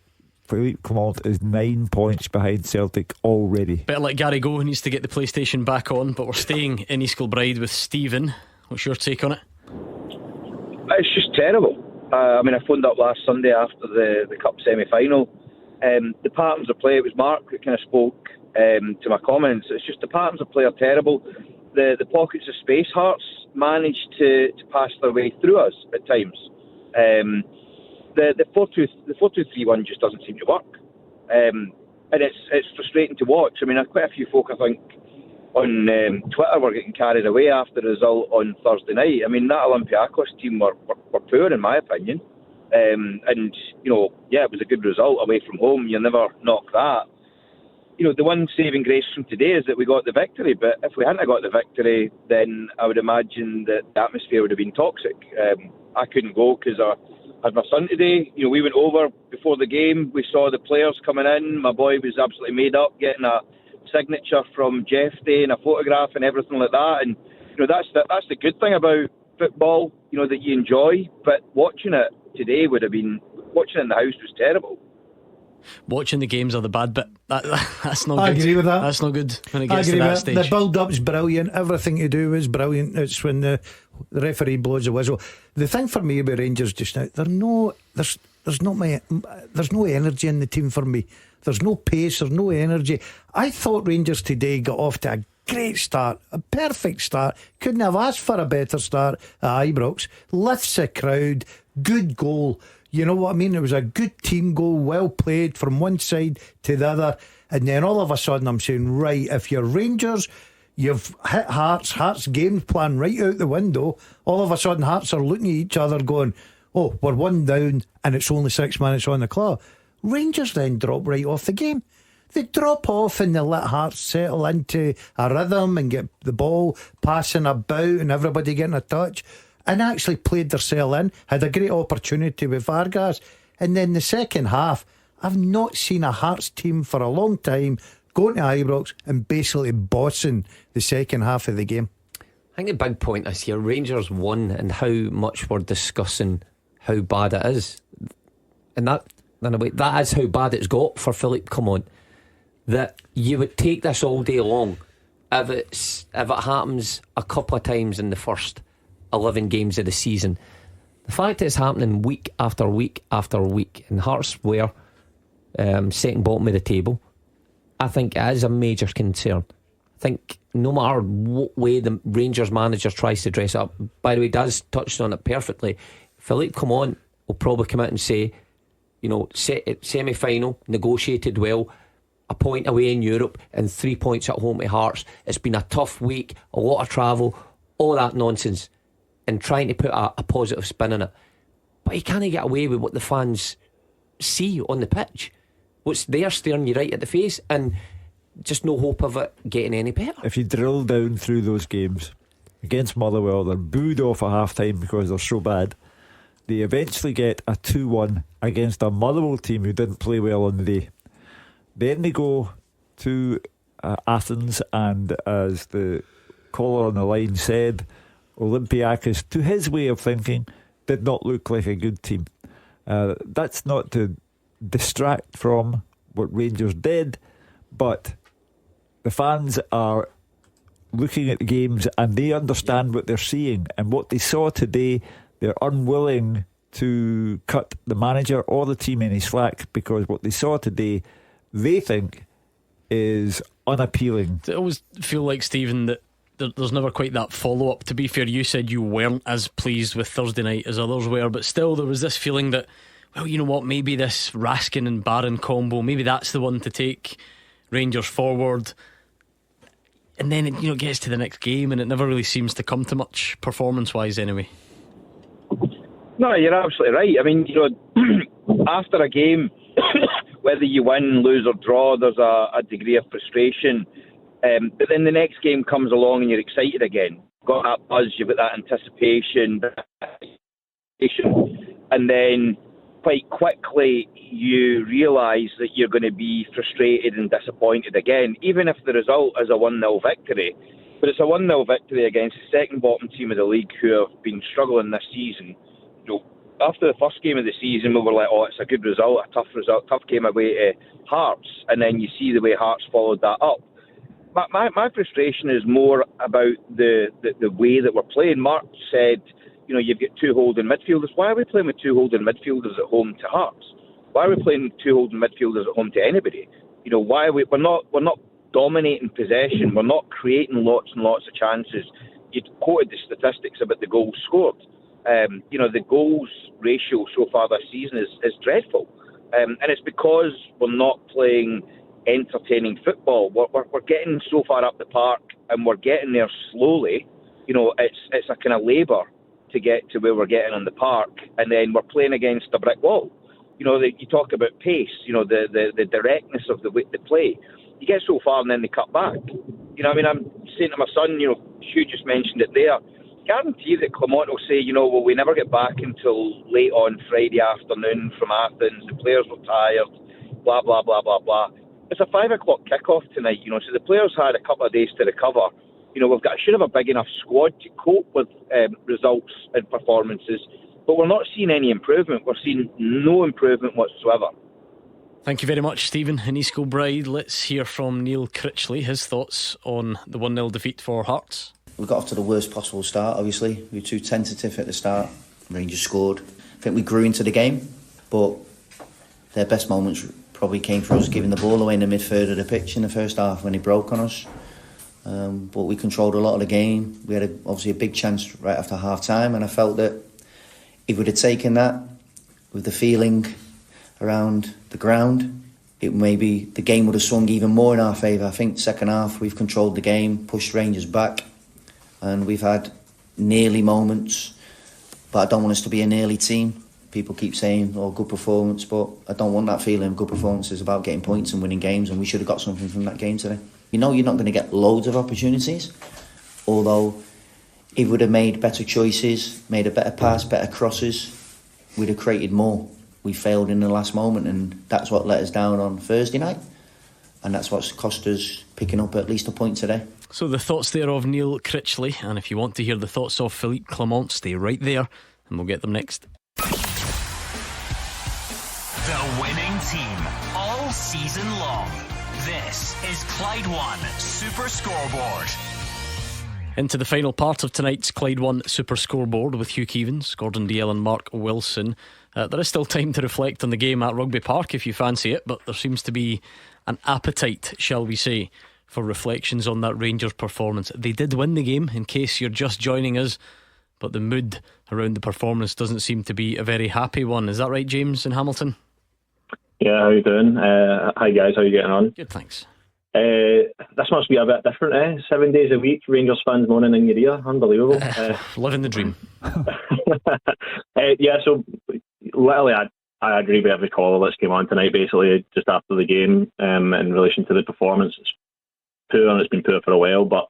S5: Philippe Clement is 9 points behind Celtic already.
S3: Better let Gary go, he needs to get the PlayStation back on. But we're staying in East Kilbride with Stephen. What's your take on it?
S14: It's just terrible. I phoned up last Sunday after the cup semi-final. The patterns of play, it was Mark that kind of spoke to my comments. It's just the patterns of play are terrible. The pockets of space, Hearts managed to pass their way through us at times. The 4-2-3-1 just doesn't seem to work, and it's frustrating to watch. Quite a few folk, I think, on Twitter were getting carried away after the result on Thursday night. That Olympiacos team were poor, in my opinion, and it was a good result away from home. You never knock that. The one saving grace from today is that we got the victory, but if we hadn't got the victory, then I would imagine that the atmosphere would have been toxic. I couldn't go because I had my son today. We went over before the game. We saw the players coming in. My boy was absolutely made up, getting a signature from Jeffrey and a photograph and everything like that. And that's the good thing about football, that you enjoy. But watching it today watching it in the house was terrible.
S3: Watching the games are the bad bit. That's not
S6: I
S3: good.
S6: agree with that.
S3: That's not good when it
S6: I
S3: gets
S6: agree
S3: to that
S6: with
S3: stage.
S6: it. The build-up's brilliant. Everything you do is brilliant. It's when the referee blows the whistle. The thing for me about Rangers just now, there's no energy in the team for me. There's no pace. There's no energy. I thought Rangers today got off to a great start, a perfect start. Couldn't have asked for a better start at Ibrox. Lifts the crowd. Good goal. You know what I mean? It was a good team goal, well played from one side to the other. And then all of a sudden I'm saying, right, if you're Rangers, you've hit Hearts game plan right out the window. All of a sudden Hearts are looking at each other going, oh, we're one down and it's only 6 minutes on the clock. Rangers then drop right off the game. They drop off and they let Hearts settle into a rhythm and get the ball passing about and everybody getting a touch, and actually played themselves in, had a great opportunity with Vargas. And then the second half, I've not seen a Hearts team for a long time going to Ibrox and basically bossing the second half of the game.
S4: I think the big point is here, Rangers won, and how much we're discussing how bad it is. And that, in a way, that is how bad it's got for Philippe Clement. That you would take this all day long if it happens a couple of times in the first 11 games of the season. The fact that it's happening week after week after week, and Hearts were second bottom of the table, I think it is a major concern. I think no matter what way the Rangers manager tries to dress up, by the way, Daz touched on it perfectly. Philippe Clement will probably come out and say, semi-final, negotiated well, a point away in Europe and 3 points at home to Hearts. It's been a tough week, a lot of travel, all that nonsense, and trying to put a positive spin on it. But you can't get away with what the fans see on the pitch. What's there staring you right at the face, and just no hope of it getting any better.
S5: If you drill down through those games against Motherwell, they're booed off at half time because they're so bad. They eventually get a 2-1 against a Motherwell team who didn't play well on the day. Then they go to Athens, and as the caller on the line said, Olympiacos, to his way of thinking, did not look like a good team. That's not to distract from what Rangers did, but the fans are looking at the games and they understand what they're seeing, and what they saw today, they're unwilling to cut the manager or the team any slack, because what they saw today they think is unappealing.
S3: I always feel like, Stephen, that there's never quite that follow-up. To be fair, you said you weren't as pleased with Thursday night as others were, but still there was this feeling that, well, you know what, maybe this Raskin and Barron combo, maybe that's the one to take Rangers forward. And then it gets to the next game and it never really seems to come to much, performance-wise anyway.
S14: No, you're absolutely right. I mean, after a game, whether you win, lose or draw, there's a degree of frustration. But then the next game comes along and you're excited again. You've got that buzz, you've got that anticipation. And then quite quickly you realise that you're going to be frustrated and disappointed again, even if the result is a 1-0 victory. But it's a 1-0 victory against the second bottom team of the league who have been struggling this season. After the first game of the season, we were like, oh, it's a good result, a tough game away to Hearts. And then you see the way Hearts followed that up. My frustration is more about the way that we're playing. Mark said, you've got two holding midfielders. Why are we playing with two holding midfielders at home to Hearts? Why are we playing two holding midfielders at home to anybody? Why are we're not dominating possession. We're not creating lots and lots of chances. You quoted the statistics about the goals scored. The goals ratio so far this season is dreadful. And it's because we're not playing entertaining football. We're getting so far up the park and we're getting there slowly. It's a kind of labour to get to where we're getting on the park, and then we're playing against a brick wall. You talk about pace, the directness of the play. You get so far and then they cut back. I'm saying to my son, Hugh just mentioned it there. Guarantee that Clement will say, we never get back until late on Friday afternoon from Athens. The players were tired, blah, blah, blah, blah, blah. it's a 5 o'clock kick-off tonight, you know, so the players had a couple of days to recover. You know, should have a big enough squad to cope with results and performances, but we're not seeing any improvement. We're seeing no improvement whatsoever.
S3: Thank you very much, Stephen in East Kilbride. Let's hear from Neil Critchley, his thoughts on the 1-0 defeat for Hearts.
S15: We got off to the worst possible start, obviously. We were too tentative at the start. Rangers scored. I think we grew into the game, but their best moments probably came for us giving the ball away in the mid-third of the pitch in the first half when he broke on us. But we controlled a lot of the game. We had obviously a big chance right after half-time, and I felt that if we'd have taken that with the feeling around the ground, it maybe the game would have swung even more in our favour. I think second half we've controlled the game, pushed Rangers back, and we've had nearly moments, but I don't want us to be a nearly team. People keep saying, oh, good performance, but I don't want that feeling. Good performance is about getting points and winning games, and we should have got something from that game today. You know you're not going to get loads of opportunities, although if we would have made better choices, made a better pass, better crosses, we'd have created more. We failed in the last moment, and that's what let us down on Thursday night, and that's what's cost us picking up at least a point today.
S3: So the thoughts there of Neil Critchley, and if you want to hear the thoughts of Philippe Clement, stay right there and we'll get them next.
S1: The winning team all season long. This is Clyde One Super Scoreboard.
S3: Into the final part of tonight's Clyde One Super Scoreboard with Hugh Keevins, Gordon Dalziel and Mark Wilson. There is still time to reflect on the game at Rugby Park if you fancy it, but there seems to be an appetite, shall we say, for reflections on that Rangers performance. They did win the game, in case you're just joining us, but the mood around the performance doesn't seem to be a very happy one. Is that right, James in Hamilton?
S16: Yeah, how you doing? Hi guys, how you getting on?
S3: Good, thanks.
S16: This must be a bit different, eh? 7 days a week, Rangers fans moaning in your ear. Unbelievable.
S3: Living the dream.
S16: Yeah, so literally I agree with every caller that's came on tonight, basically, just after the game, in relation to the performance. It's poor, and it's been poor for a while, but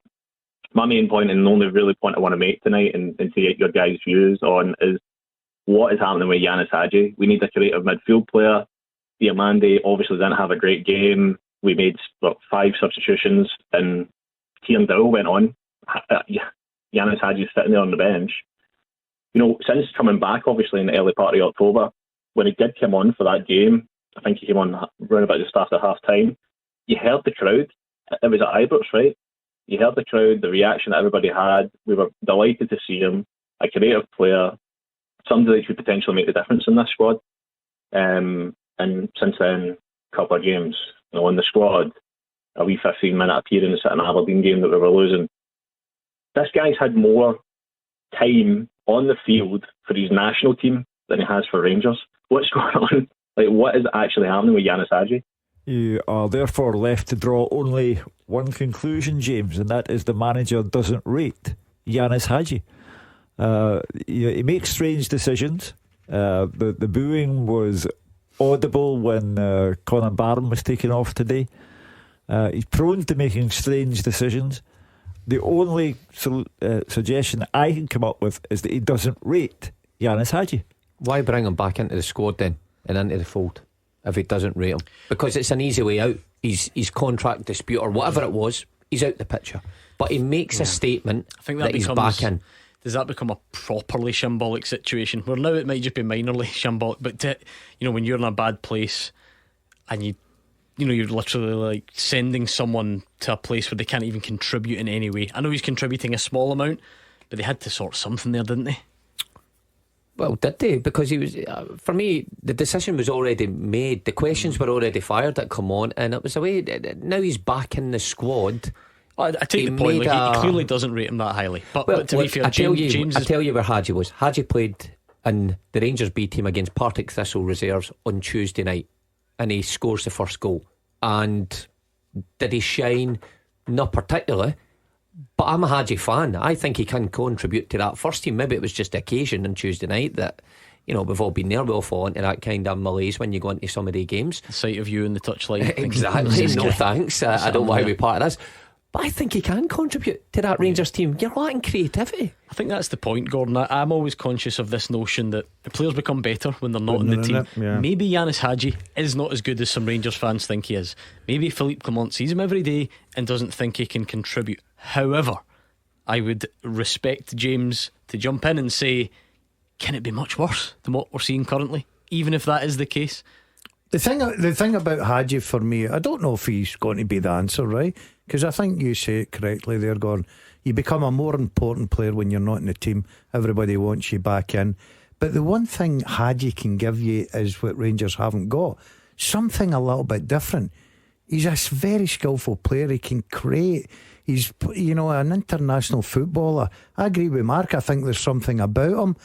S16: my main point, and the only really point I want to make tonight and to get your guys' views on, is what is happening with Yanis Hadji. We need a creative midfield player. Diamande obviously didn't have a great game. We made 5 substitutions, and Kieran Dowell went on. Yanis Hadji's sitting there on the bench. You know, since coming back, obviously, in the early part of October, when he did come on for that game, I think he came on around about just after half-time, you heard the crowd. It was at Ibrox, right? You heard the crowd, the reaction that everybody had. We were delighted to see him, a creative player, somebody that could potentially make the difference in this squad. And since then, a couple of games, you know, in the squad, a wee 15-minute appearance at an Aberdeen game that we were losing. This guy's had more time on the field for his national team than he has for Rangers. What's going on? Like, what is actually happening with Yanis Hadji?
S5: You are therefore left to draw only one conclusion, James, and that is the manager doesn't rate Yanis Hadji. He makes strange decisions. The booing was audible when Conor Barron was taken off today. He's prone to making strange decisions. The only suggestion I can come up with is that he doesn't rate Yanis Hadji.
S4: Why bring him back into the squad then and into the fold if he doesn't rate him? Because it's an easy way out. His contract dispute or whatever it was, he's out the picture. But he makes a statement
S3: I think
S4: that he's back in.
S3: Does that become a properly shambolic situation? Where now it might just be minorly shambolic, but when you're in a bad place and you're literally like sending someone to a place where they can't even contribute in any way. I know he's contributing a small amount, but they had to sort something there, didn't they?
S4: Well, did they? Because he was, for me, the decision was already made. The questions were already fired at come on, and it was the way. Now he's back in the squad.
S3: I take the point. Like, he clearly doesn't rate him that highly. But to be fair, James
S4: I tell you where Hadji was. Hadji played in the Rangers B team against Partick Thistle reserves on Tuesday night, and he scores the first goal. And did he shine? Not particularly. But I'm a Hadji fan. I think he can contribute to that first team. Maybe it was just the occasion on Tuesday night that, we've all been there. We all fall into that kind of malaise when you go into some of the games.
S3: The sight of you in the touchline.
S4: Exactly. No thanks. I don't want to be part of this. But I think he can contribute to that Rangers team. You're lacking creativity.
S3: I think that's the point, Gordon. I'm always conscious of this notion that the players become better when they're not in the team. Maybe Yanis Hadji is not as good as some Rangers fans think he is. Maybe Philippe Clement sees him every day and doesn't think he can contribute. However, I would respect James to jump in and say, can it be much worse than what we're seeing currently, even if that is the case?
S6: The thing about Hadji for me, I don't know if he's going to be the answer, right? Because I think you say it correctly there, Gordon. You become a more important player when you're not in the team. Everybody wants you back in. But the one thing Hadji can give you is what Rangers haven't got. Something a little bit different. He's a very skillful player. He can create. He's, an international footballer. I agree with Mark. I think there's something about him.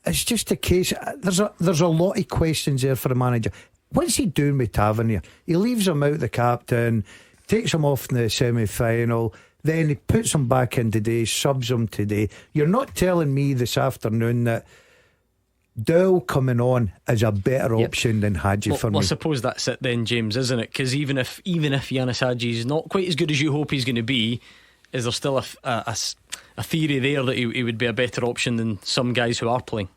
S6: It's just a case. There's a lot of questions there for the manager. What's he doing with Tavernier? He leaves him out, the captain, takes him off in the semi-final, then he puts him back in today, subs him today. You're not telling me this afternoon that Doyle coming on is a better option than Hadji for me.
S3: I suppose that's it then, James, isn't it? Because even if Yanis Hadji is not quite as good as you hope he's going to be, is there still a theory there that he would be a better option than some guys who are playing?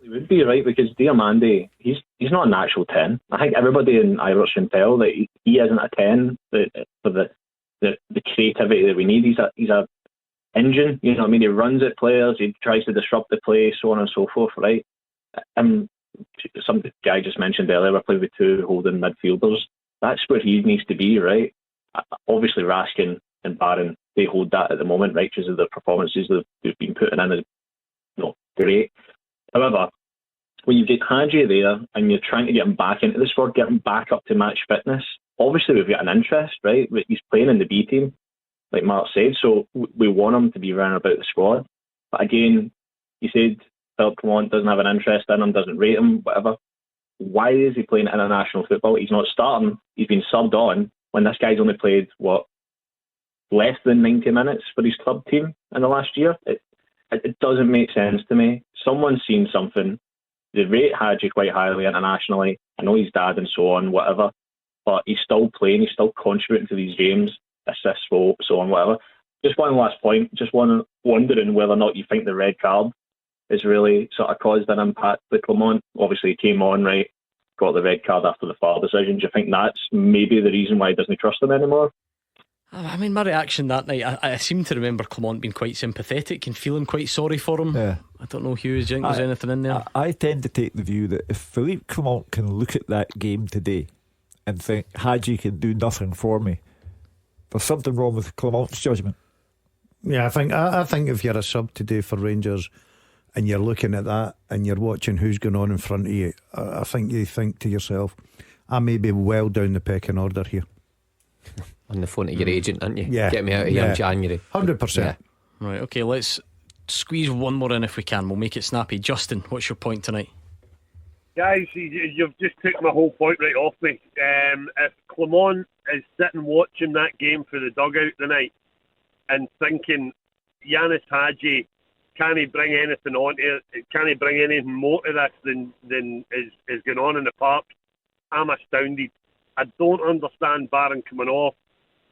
S16: He would be, right, because Diamande, he's not an actual 10. I think everybody in Ibrox can tell that he isn't a 10 for the creativity that we need. He's a engine, you know what I mean? He runs at players, he tries to disrupt the play, so on and so forth, right? Some guy just mentioned earlier, we're playing with two holding midfielders. That's where he needs to be, right? Obviously Raskin and Barron, they hold that at the moment, right, because of the performances that they've been putting in is great. However, when you get Hadji there and you're trying to get him back into the squad, get him back up to match fitness, obviously we've got an interest, right? He's playing in the B team, like Mark said, so we want him to be running about the squad. But again, you said Philippe Clement doesn't have an interest in him, doesn't rate him, whatever. Why is he playing international football? He's not starting. He's been subbed on when this guy's only played, less than 90 minutes for his club team in the last year. It doesn't make sense to me. Someone's seen something. They rate Hadji quite highly internationally. I know his dad and so on, whatever. But he's still playing. He's still contributing to these games, assists, so on, whatever. Just one last point. Just wondering whether or not you think the red card has really sort of caused an impact with Clement. Obviously, he came on, right, got the red card after the foul decision. Do you think that's maybe the reason why he doesn't trust him anymore?
S3: I mean, my reaction that night, I seem to remember Clement being quite sympathetic and feeling quite sorry for him. I don't know, Hugh, do you think there's anything in there?
S5: I tend to take the view that if Philippe Clement can look at that game today and think Hadji can do nothing for me, there's something wrong with Clement's judgment.
S6: Yeah, I think if you're a sub today for Rangers and you're looking at that and you're watching who's going on in front of you, I think you think to yourself, I may be well down the pecking order here.
S4: On the phone to your agent, aren't you?
S6: Yeah.
S4: Get me out of here in January.
S6: 100%.
S3: Right, okay, let's squeeze one more in if we can. We'll make it snappy. Justin, what's your point tonight?
S17: Guys, you've just took my whole point right off me. If Clement is sitting watching that game for the dugout tonight and thinking Yanis Hadji, can he bring anything on to it? Can he bring anything more to this than is going on in the park? I'm astounded. I don't understand Barron coming off.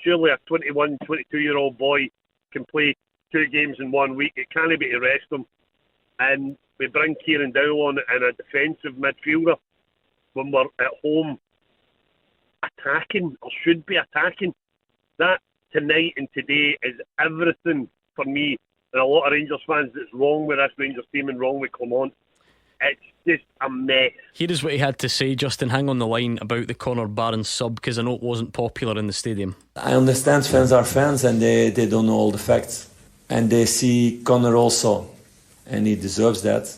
S17: Surely a 21, 22-year-old boy can play 2 games in 1 week. It can't be to rest him. And we bring Kieran Dowell on and a defensive midfielder when we're at home attacking, or should be attacking. That tonight and today is everything for me and a lot of Rangers fans that's wrong with this Rangers team and wrong with Clement. It's just a mess.
S3: Here is what he had to say. Justin, hang on the line about the Connor Barron sub, because I know it wasn't popular in the stadium.
S18: I understand fans are fans and they don't know all the facts, and they see Connor also, and he deserves that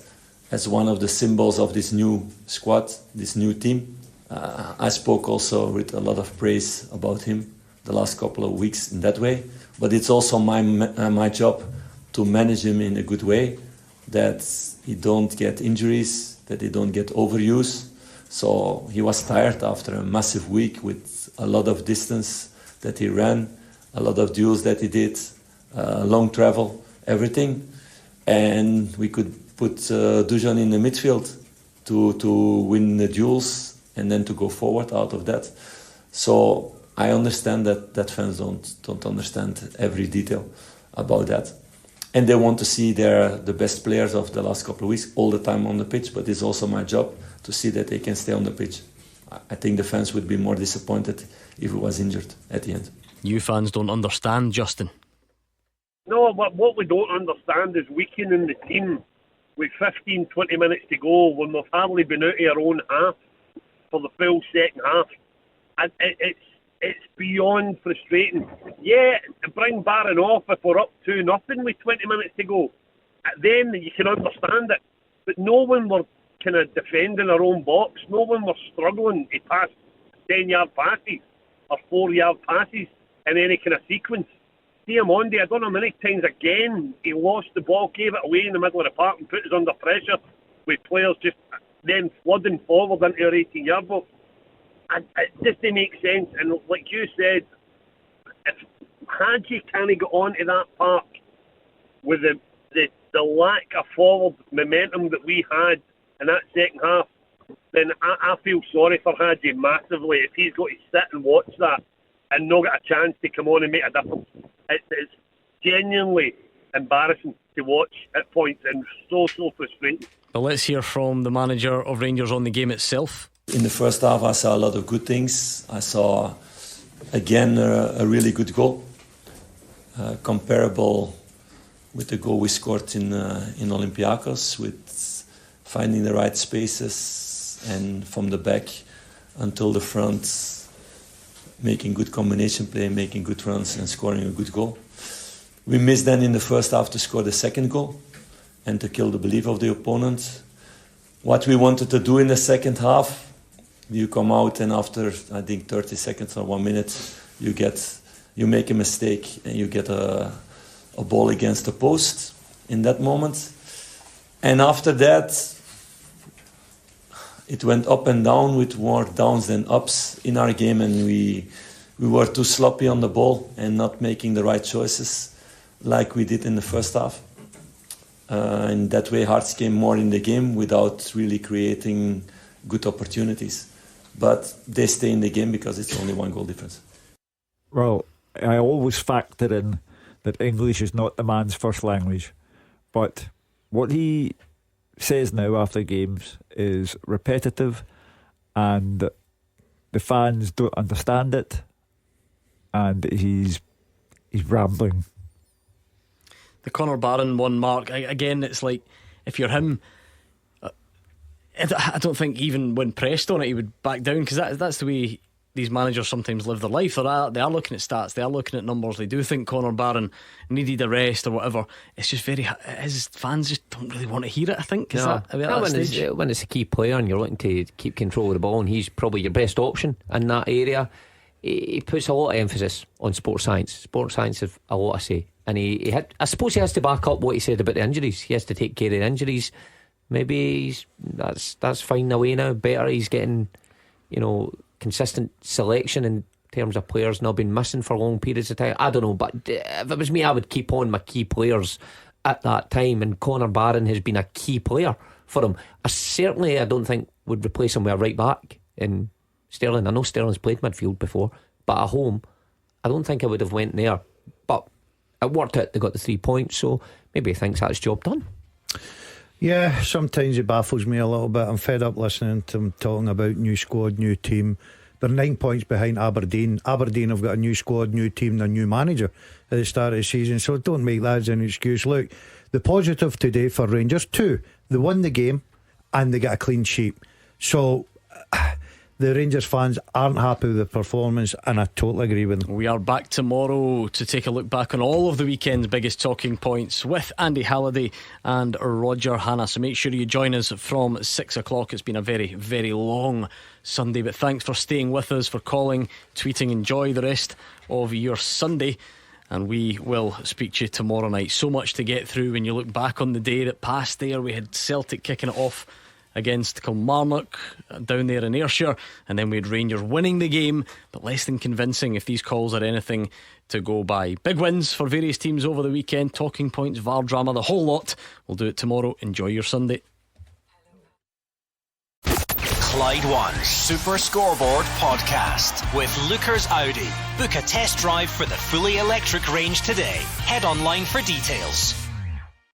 S18: as one of the symbols of this new squad, this new team. I spoke also with a lot of praise about him the last couple of weeks in that way, but it's also my job to manage him in a good way, that he don't get injuries, that he don't get overuse. So he was tired after a massive week with a lot of distance that he ran, a lot of duels that he did, long travel, everything. And we could put Dujan in the midfield to win the duels and then to go forward out of that. So I understand that fans don't understand every detail about that. And they want to see the best players of the last couple of weeks all the time on the pitch, but it's also my job to see that they can stay on the pitch. I think the fans would be more disappointed if he was injured at the end.
S3: You fans don't understand, Justin.
S17: No, what we don't understand is weakening the team with 15, 20 minutes to go when we've hardly been out of our own half for the full second half. And it's beyond frustrating. Yeah, bring Barron off if we're up 2-0 with 20 minutes to go. Then you can understand it. But no when we're kind of defending our own box, no when we're struggling to pass 10-yard passes or 4-yard passes in any kind of sequence. See him on day, I don't know how many times again he lost the ball, gave it away in the middle of the park and put us under pressure with players just then flooding forward into our 18-yard box. It just didn't make sense. And like you said, if Hadji can't get onto that park with the lack of forward momentum that we had in that second half, then I feel sorry for Hadji massively if he's got to sit and watch that and not get a chance to come on and make a difference. It's genuinely embarrassing to watch at points and so frustrating.
S3: But let's hear from the manager of Rangers on the game itself.
S18: In the first half I saw a lot of good things. I saw again a really good goal, comparable with the goal we scored in Olympiacos, with finding the right spaces and from the back until the front, making good combination play, making good runs and scoring a good goal. We missed then in the first half to score the second goal and to kill the belief of the opponent. What we wanted to do in the second half, you come out and after I think 30 seconds or 1 minute you make a mistake and you get a ball against the post in that moment. And after that it went up and down with more downs than ups in our game, and we were too sloppy on the ball and not making the right choices like we did in the first half. And that way Hearts came more in the game without really creating good opportunities. But they stay in the game because it's only 1 goal difference.
S5: Well, I always factor in that English is not the man's first language, but what he says now after games is repetitive and the fans don't understand it, and he's rambling.
S3: The Conor Barron one, Mark, again, it's like if you're him, I don't think even when pressed on it he would back down, because that's the way these managers sometimes live their life. They are looking at stats, they are looking at numbers. They do think Conor Barron needed a rest or whatever. It's just his fans just don't really want to hear it, I think.
S4: When it's a key player and you're looking to keep control of the ball and he's probably your best option in that area, he puts a lot of emphasis on sports science. Sports science has a lot to say, and I suppose he has to back up what he said about the injuries. He has to take care of the injuries. Maybe that's fine away now. Better he's getting, consistent selection in terms of players not being missing for long periods of time. I don't know, but if it was me, I would keep on my key players at that time, and Conor Barron has been a key player for him. I don't think would replace him with a right back in Sterling. I know Sterling's played midfield before, but at home I don't think I would have went there. But it worked out, they got the 3 points, so maybe he thinks that's job done.
S6: Yeah, sometimes it baffles me a little bit. I'm fed up listening to him talking about new squad, new team. They're 9 points behind Aberdeen. Aberdeen have got a new squad, new team, and a new manager at the start of the season, so don't make that as an excuse. Look, the positive today for Rangers, 2, they won the game and they got a clean sheet. So the Rangers fans aren't happy with the performance, and I totally agree with them.
S3: We are back tomorrow to take a look back on all of the weekend's biggest talking points with Andy Halliday and Roger Hanna, so make sure you join us from 6 o'clock. It's been a very, very long Sunday, but thanks for staying with us, for calling, tweeting. Enjoy the rest of your Sunday, and we will speak to you tomorrow night. So much to get through when you look back on the day that passed there. We had Celtic kicking it off against Kilmarnock down there in Ayrshire, and then we had Rangers winning the game, but less than convincing if these calls are anything to go by. Big wins for various teams over the weekend, talking points, VAR drama, the whole lot. We'll do it tomorrow. Enjoy your Sunday.
S1: Clyde One's Super Scoreboard podcast with Lookers Audi. Book a test drive for the fully electric range today. Head online for details.